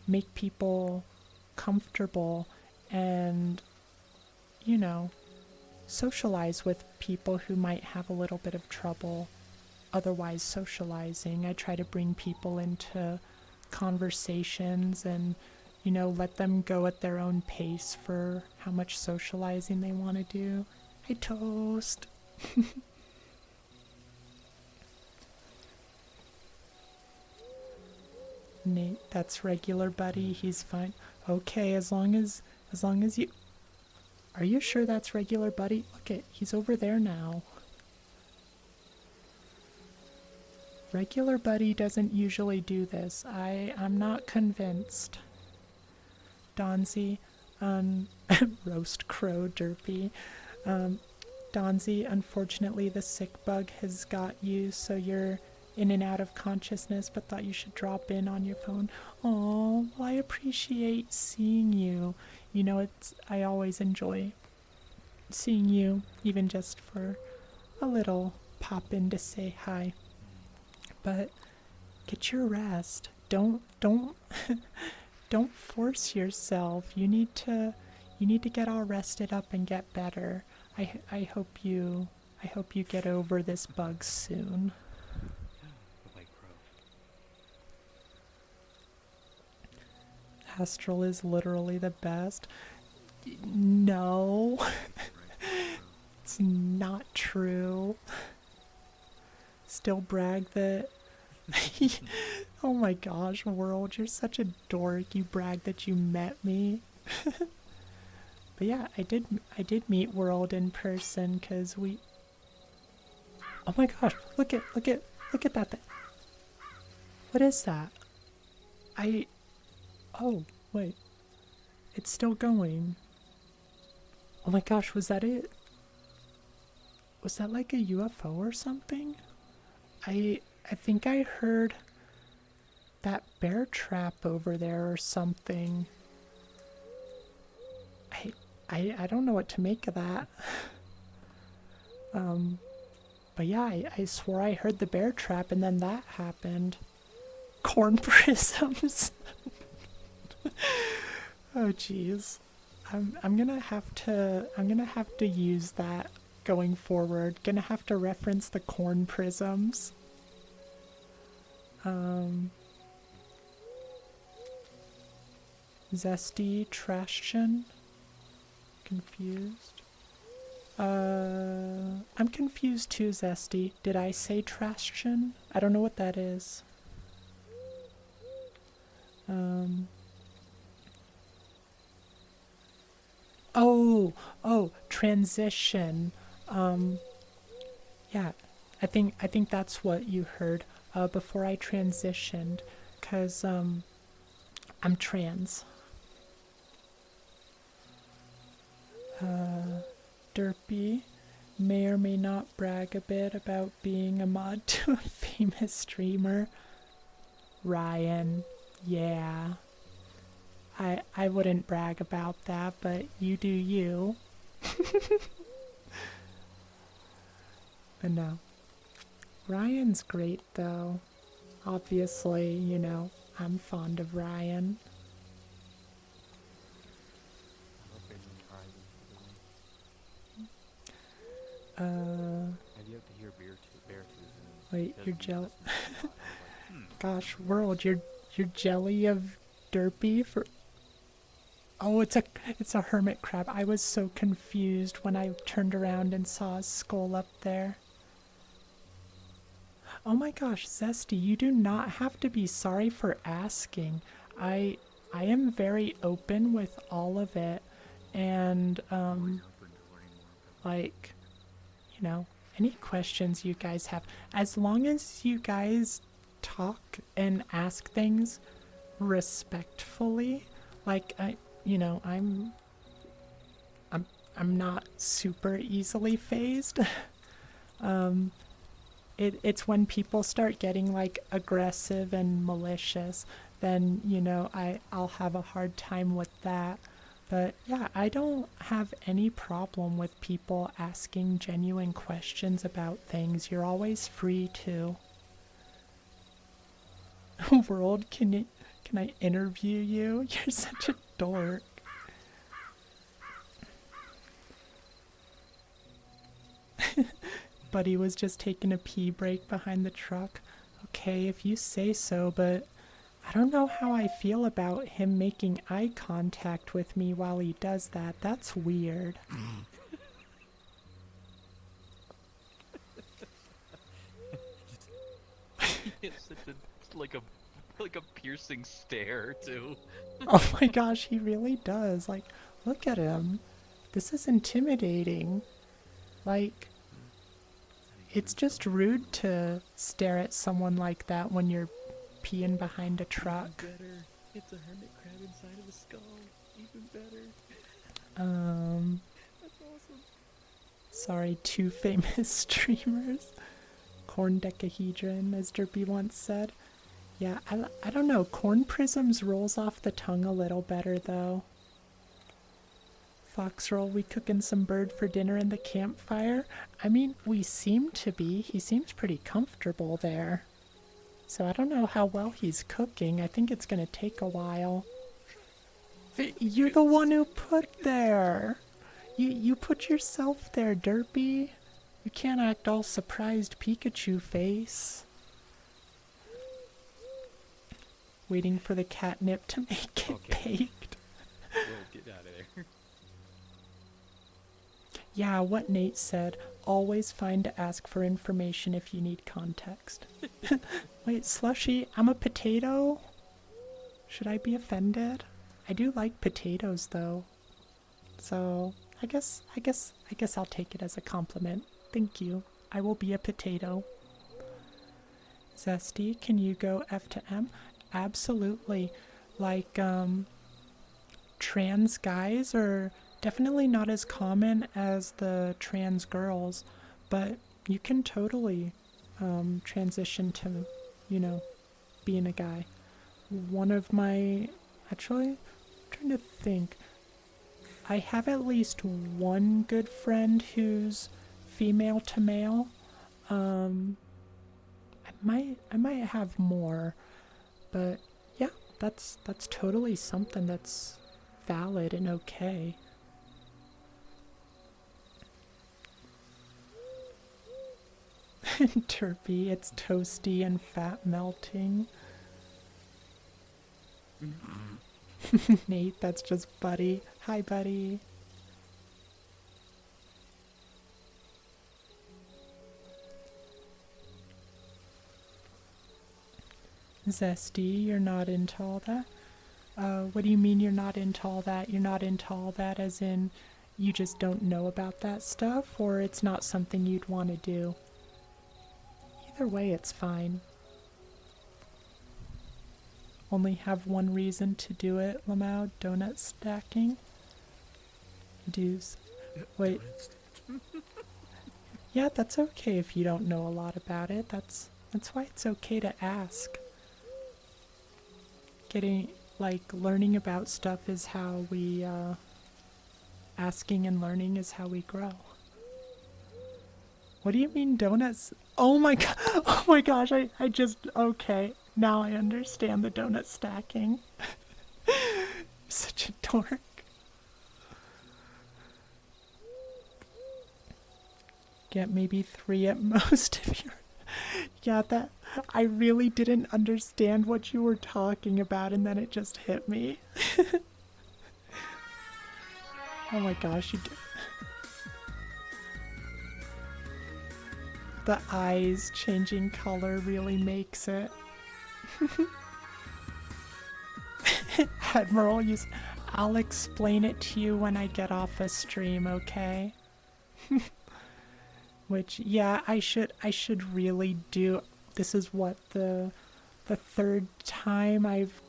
make people comfortable and, you know, socialize with people who might have a little bit of trouble otherwise socializing. I try to bring people into conversations and, let them go at their own pace for how much socializing they want to do. Hey, Toast. Nate, that's regular, buddy. He's fine. Okay, as long as you. Are you sure that's regular, buddy? Look at, he's over there now. Regular buddy doesn't usually do this. I'm not convinced. Donzi, roast crow derpy. Um, Donzi, unfortunately the sick bug has got you, so you're in and out of consciousness, but thought you should drop in on your phone. Oh, well, I appreciate seeing you. I always enjoy seeing you, even just for a little pop in to say hi. But get your rest. Don't don't force yourself. You need to get all rested up and get better. I hope you get over this bug soon. The white crow. Astral is literally the best. No, it's not true. Still brag that Oh my gosh, World, you're such a dork. You brag that you met me. But yeah, I did meet World in person because we. Oh my gosh, look at that thing. What is that? I. Oh, wait. It's still going. Oh my gosh, was that it? Was that like a UFO or something? I think I heard that bear trap over there or something. I I don't know what to make of that. Um but yeah, I swore I heard the bear trap and then that happened. Corn prisms. Oh jeez. I'm gonna have to use that going forward. Gonna have to reference the corn prisms. Zesty Trashtion. Confused. I'm confused too, Zesty. Did I say Trashtion? I don't know what that is. Oh, transition. Yeah, I think that's what you heard before I transitioned, cause I'm trans. Derpy may or may not brag a bit about being a mod to a famous streamer. Ryan, yeah. I wouldn't brag about that, but you do you. But no. Ryan's great though. Obviously, I'm fond of Ryan. I love Benjamin Riley, Uh, and you have to hear Beartooth and wait, does you're the jealous. listening a lot. I was like, Gosh, World, you're jelly of Derpy for. Oh, it's a hermit crab. I was so confused when I turned around and saw a skull up there. Oh my gosh, Zesty, you do not have to be sorry for asking. I I am very open with all of it, and like, any questions you guys have, as long as you guys talk and ask things respectfully, like I'm I'm not super easily phased. um it's when people start getting like aggressive and malicious, then I'll have a hard time with that. But yeah, I don't have any problem with people asking genuine questions about things. You're always free to. World, can I interview you? You're such a dork. Buddy was just taking a pee break behind the truck. Okay, if you say so, but I don't know how I feel about him making eye contact with me while he does that. That's weird. it's such a like a piercing stare too. Oh my gosh, he really does. Like, look at him. This is intimidating. Like, it's just rude to stare at someone like that when you're peeing behind a truck. Even better. It's a hermit crab inside of a skull. Even better. That's awesome. Sorry, two famous streamers. Corn decahedron, as Derpy once said. Yeah, I don't know. Corn prisms rolls off the tongue a little better, though. Foxroll, we cooking some bird for dinner in the campfire? I mean, we seem to be. He seems pretty comfortable there. So I don't know how well he's cooking. I think it's gonna take a while. You're the one who put there. You put yourself there, Derpy. You can't act all surprised Pikachu face. Waiting for the catnip to make it baked. Well, get out of there. Yeah, what Nate said. Always fine to ask for information if you need context. Wait, Slushy, I'm a potato? Should I be offended? I do like potatoes though. So, I guess I'll take it as a compliment. Thank you. I will be a potato. Zesty, can you go F to M? Absolutely. Like, trans guys are definitely not as common as the trans girls, but you can totally transition to, you know, being a guy. One of my. Actually, I'm trying to think. I have at least one good friend who's female to male. Um, I might have more, but yeah, that's totally something that's valid and okay. Turpy, it's toasty and fat melting. Nate, that's just Buddy. Hi, Buddy. Zesty, you're not into all that? What do you mean you're not into all that? You're not into all that as in you just don't know about that stuff, or it's not something you'd want to do? Either way, it's fine. Only have one reason to do it, Lamau. Donut stacking? Dues. Wait. Yeah, that's okay if you don't know a lot about it. That's why it's okay to ask. Learning about stuff is how we, asking and learning is how we grow. What do you mean donuts? Oh my god, oh my gosh, I just, okay. Now I understand the donut stacking. Such a dork. Get maybe 3 at most if you're. Yeah, that. I really didn't understand what you were talking about, and then it just hit me. Oh my gosh, you did. The eyes changing color really makes it. Admiral, I'll explain it to you when I get off a stream, okay? Which, yeah, I should really do. This is what the third time I've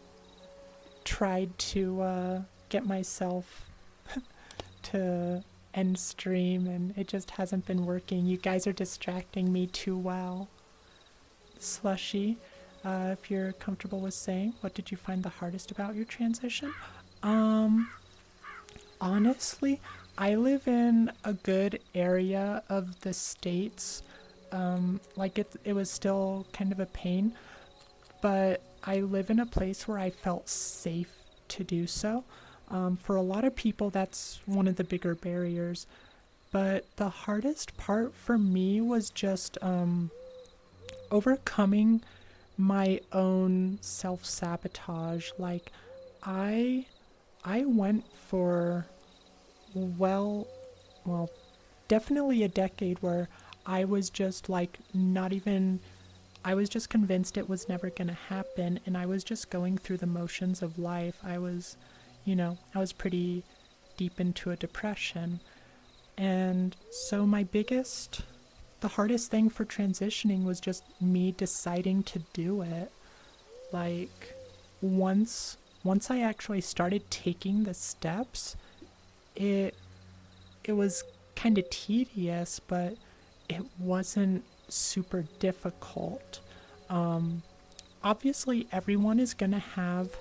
tried to get myself to end stream, and it just hasn't been working. You guys are distracting me too well. Slushy, if you're comfortable with saying, what did you find the hardest about your transition? Honestly, I live in a good area of the States. It was still kind of a pain, but I live in a place where I felt safe to do so. For a lot of people, that's one of the bigger barriers. But the hardest part for me was just overcoming my own self-sabotage. Like, I went for, well, definitely a decade where I was just like not even, I was just convinced it was never going to happen, and I was just going through the motions of life. I was pretty deep into a depression. And so the hardest thing for transitioning was just me deciding to do it. Like, once I actually started taking the steps, it was kind of tedious, but it wasn't super difficult. Obviously, everyone is gonna have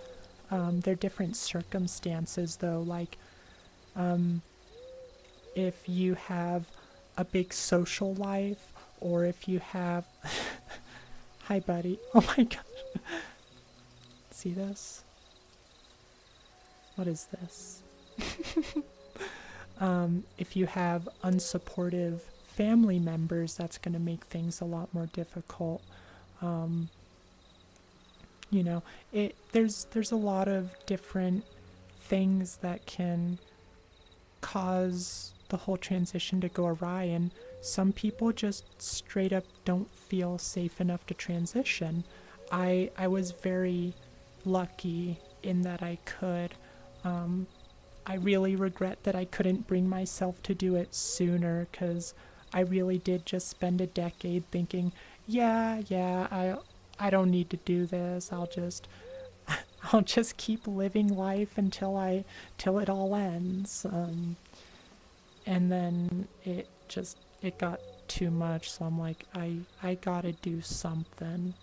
their different circumstances, though. Like, if you have a big social life, or if you have. Hi, buddy. Oh my gosh. See this? What is this? If you have unsupportive family members, that's going to make things a lot more difficult. There's a lot of different things that can cause the whole transition to go awry, and some people just straight up don't feel safe enough to transition. I was very lucky in that I could. I really regret that I couldn't bring myself to do it sooner, because I really did just spend a decade thinking, I don't need to do this. I'll just keep living life until it all ends. And then it got too much, so I'm like, I gotta do something.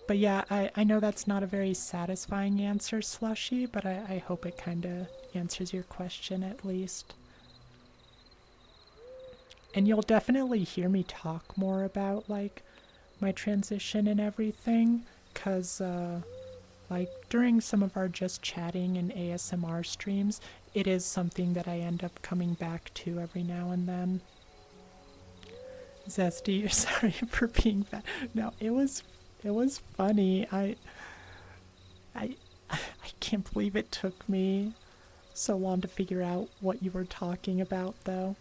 But yeah, I know that's not a very satisfying answer, Slushy, but I hope it kind of answers your question at least. And you'll definitely hear me talk more about, like, my transition and everything, because, like, during some of our just chatting and ASMR streams, it is something that I end up coming back to every now and then. Zesty, you're sorry for being fat. No, it was funny. I can't believe it took me so long to figure out what you were talking about, though.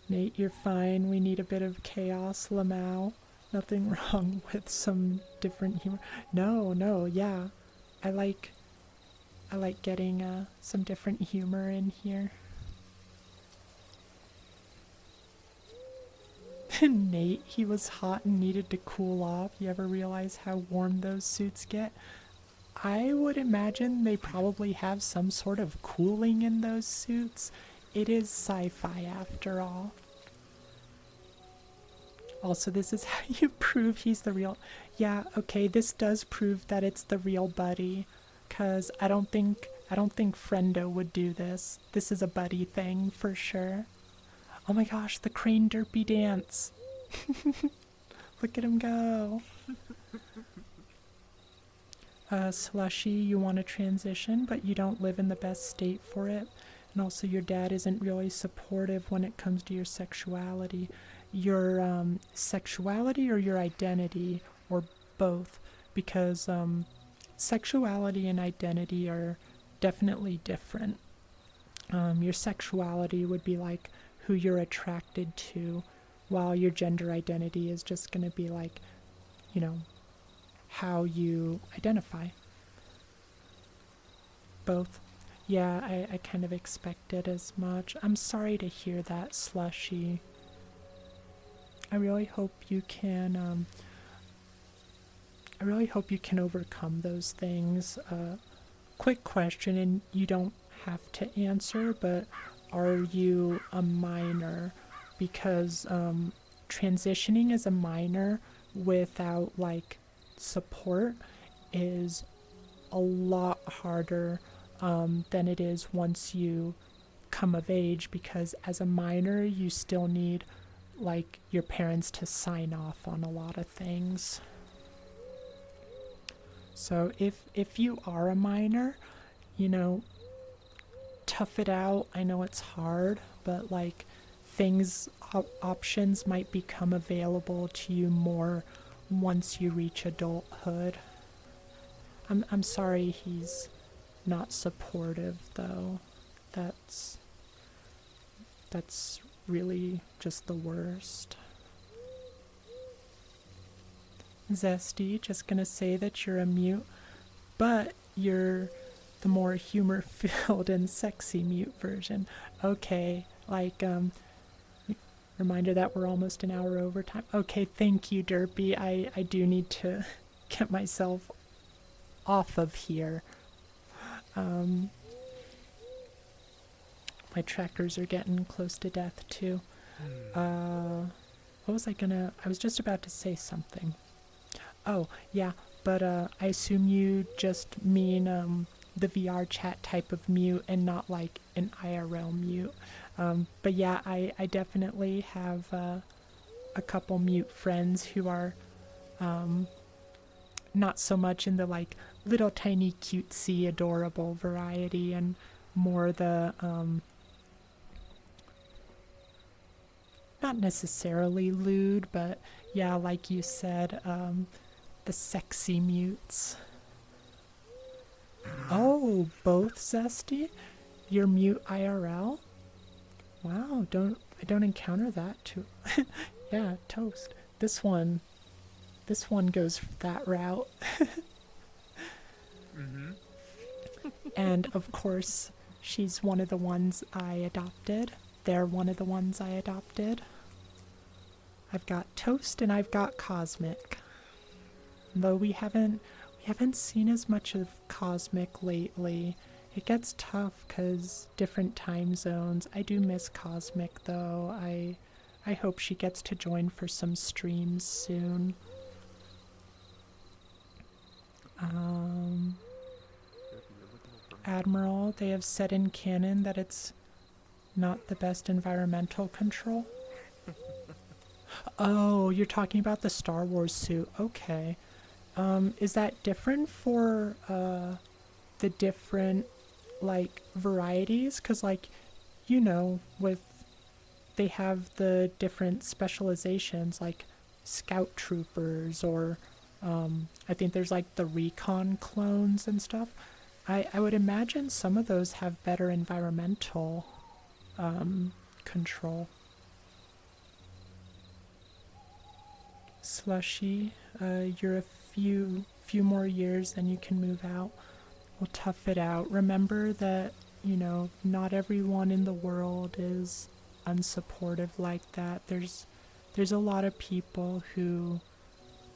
Nate, you're fine. We need a bit of chaos, Lamau. Nothing wrong with some different humor. No, yeah. I like getting some different humor in here. Nate, he was hot and needed to cool off. You ever realize how warm those suits get? I would imagine they probably have some sort of cooling in those suits. It is sci-fi after all. Also, this is how you prove he's the real... Yeah, okay, this does prove that it's the real Buddy. 'Cause I don't think Friendo would do this. This is a Buddy thing, for sure. Oh my gosh, the crane derpy dance. Look at him go. Slushy, you want to transition, but you don't live in the best state for it. And also your dad isn't really supportive when it comes to your sexuality. Your sexuality or your identity, or both. Because sexuality and identity are definitely different. Your sexuality would be like who you're attracted to, while your gender identity is just going to be like, you know, how you identify. Both. Yeah, I kind of expected as much. I'm sorry to hear that, Slushy. I really hope you can overcome those things. Quick question, and you don't have to answer, but are you a minor? Because transitioning as a minor without like support is a lot harder than it is once you come of age, because as a minor you still need like your parents to sign off on a lot of things. So if you are a minor, you know, tough it out. I know it's hard, but like options might become available to you more once you reach adulthood. I'm sorry he's not supportive though. That's really just the worst. Zesty, just gonna say that you're a mute, but you're the more humor-filled and sexy mute version. Okay, like, reminder that we're almost an hour over time. Okay, thank you, Derpy. I do need to get myself off of here. My trackers are getting close to death, too. What was I was just about to say something. Oh, yeah, but I assume you just mean the VR chat type of mute and not like an IRL mute. But yeah, I definitely have a couple mute friends who are not so much in the like little tiny cutesy adorable variety, and more the not necessarily lewd, but yeah, like you said, the sexy mutes. Oh, both Zesty? You're mute IRL? Wow, I don't encounter that too. Yeah, toast. This one goes that route. Mm-hmm. And of course, she's one of the ones I adopted. They're one of the ones I adopted. I've got Toast and I've got Cosmic. Though we haven't seen as much of Cosmic lately. It gets tough cuz different time zones. I do miss Cosmic though. I hope she gets to join for some streams soon. Admiral, they have said in canon that it's not the best environmental control. Oh, you're talking about the Star Wars suit. Okay. Is that different for the different like varieties? Cause like, you know, with they have the different specializations like scout troopers or I think there's like the recon clones and stuff. I would imagine some of those have better environmental control. Slushy, you're a few more years, then you can move out. We'll tough it out. Remember that, you know, not everyone in the world is unsupportive like that. There's a lot of people who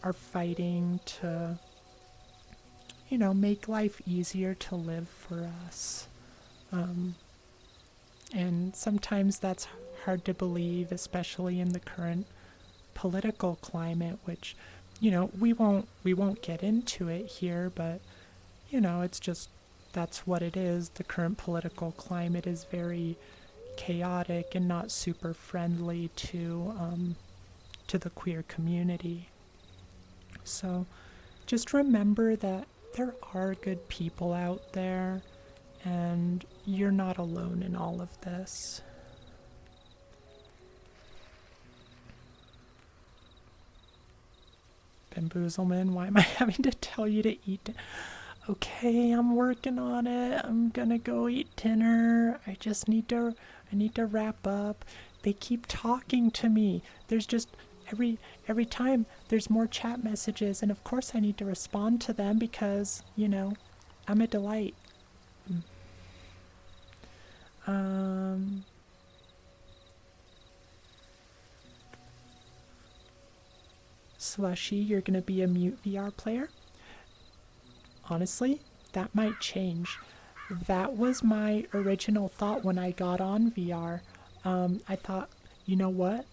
are fighting to, you know, make life easier to live for us. And sometimes that's hard to believe, especially in the current political climate, which, you know, we won't get into it here, but, you know, it's just, that's what it is. The current political climate is very chaotic and not super friendly to the queer community. So just remember that there are good people out there, and you're not alone in all of this. Bamboozleman, why am I having to tell you to eat? Okay, I'm working on it. I'm gonna go eat dinner. I need to wrap up. They keep talking to me. There's just every time there's more chat messages, and of course I need to respond to them because, you know, I'm a delight. Slushy, you're gonna be a mute VR player? Honestly, that might change. That was my original thought when I got on VR. I thought, you know what?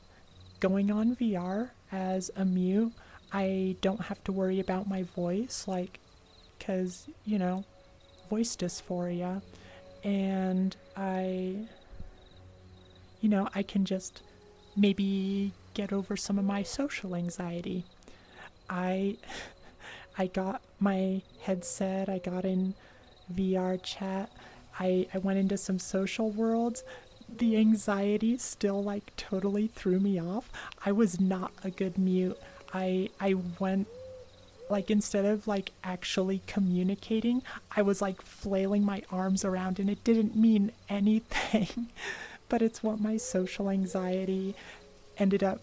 Going on VR as a mute, I don't have to worry about my voice, like, because, you know, voice dysphoria. And I can just maybe get over some of my social anxiety. I got my headset, I got in VR chat, I went into some social worlds. The anxiety still like totally threw me off. I was not a good mute. I went like, instead of like actually communicating, I was like flailing my arms around and it didn't mean anything. But it's what my social anxiety ended up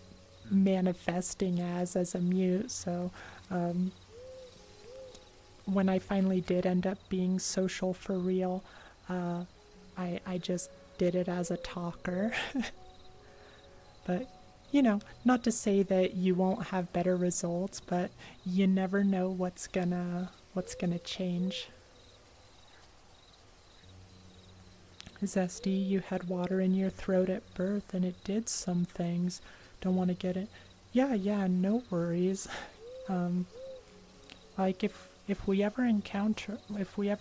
manifesting as a mute. So when I finally did end up being social for real, I just did it as a talker. But, you know, not to say that you won't have better results, but you never know what's gonna change. Zesty, you had water in your throat at birth and it did some things. Don't want to get it. Yeah, no worries. Like if we ever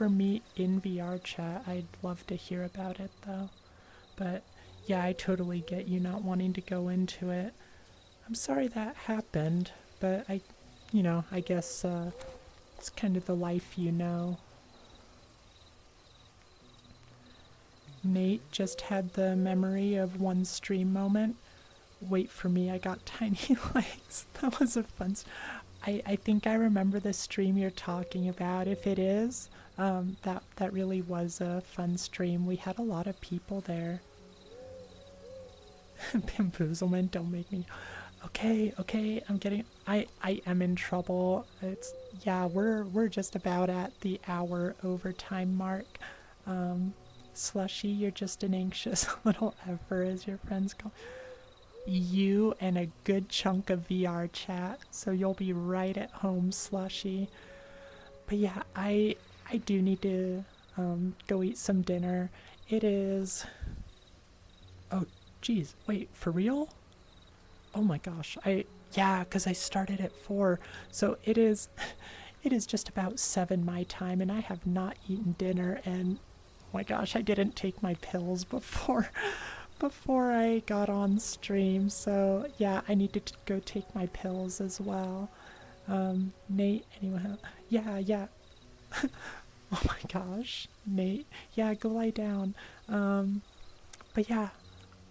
meet in VR chat, I'd love to hear about it though. But yeah, I totally get you not wanting to go into it. I'm sorry that happened, but I guess it's kind of the life you know. Nate just had the memory of one stream moment. wait for me, I got tiny legs. That was a fun. I think I remember the stream you're talking about. If it is, that really was a fun stream. We had a lot of people there. Bamboozlement, don't make me. Okay, okay, I am in trouble. It's yeah, we're just about at the hour overtime mark. Slushy, you're just an anxious little effer, as your friends call you, and a good chunk of VR chat, so you'll be right at home, Slushy. But yeah, I do need to go eat some dinner. It is. Oh, geez, wait, for real? Oh my gosh, yeah, because I started at 4, so it is. It is just about 7 my time, and I have not eaten dinner. And oh my gosh, I didn't take my pills before I got on stream. So yeah, I need to go take my pills as well. Nate, anyone? Yeah, yeah. Oh my gosh, Nate. Yeah, go lie down. But yeah,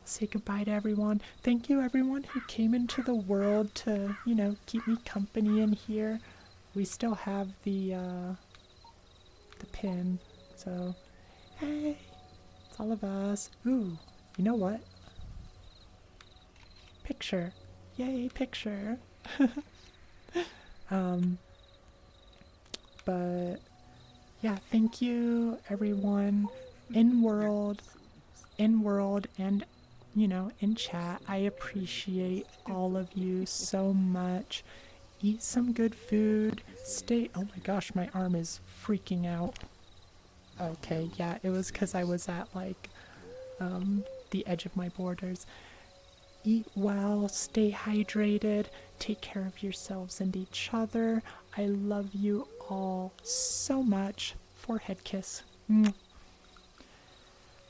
say goodbye to everyone. Thank you, everyone who came into the world to, keep me company in here. We still have the pin, so hey, it's all of us. Ooh, you know what? Picture. Yay, picture. um, but yeah, thank you everyone in world and in chat. I appreciate all of you so much. Eat some good food. Stay. Oh my gosh, my arm is freaking out. Okay, yeah, it was because I was at the edge of my borders. Eat well, stay hydrated, take care of yourselves and each other. I love you all so much. Forehead kiss.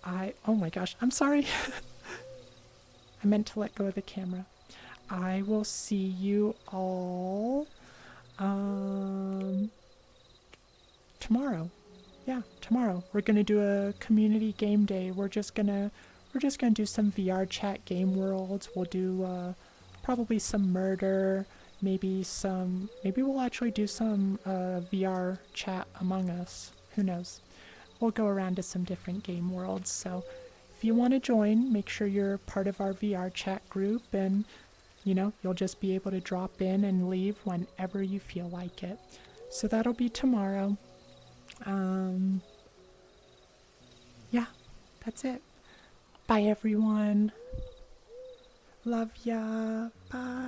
Oh my gosh, I'm sorry. I meant to let go of the camera. I will see you all tomorrow. Yeah, tomorrow. We're gonna do a community game day. We're just gonna do some VR chat game worlds. We'll do probably some murder, maybe we'll actually do some VR chat Among Us. Who knows? We'll go around to some different game worlds. So if you want to join, make sure you're part of our VR chat group, and you'll just be able to drop in and leave whenever you feel like it. So that'll be tomorrow. Yeah, that's it. Bye everyone. Love ya. Bye.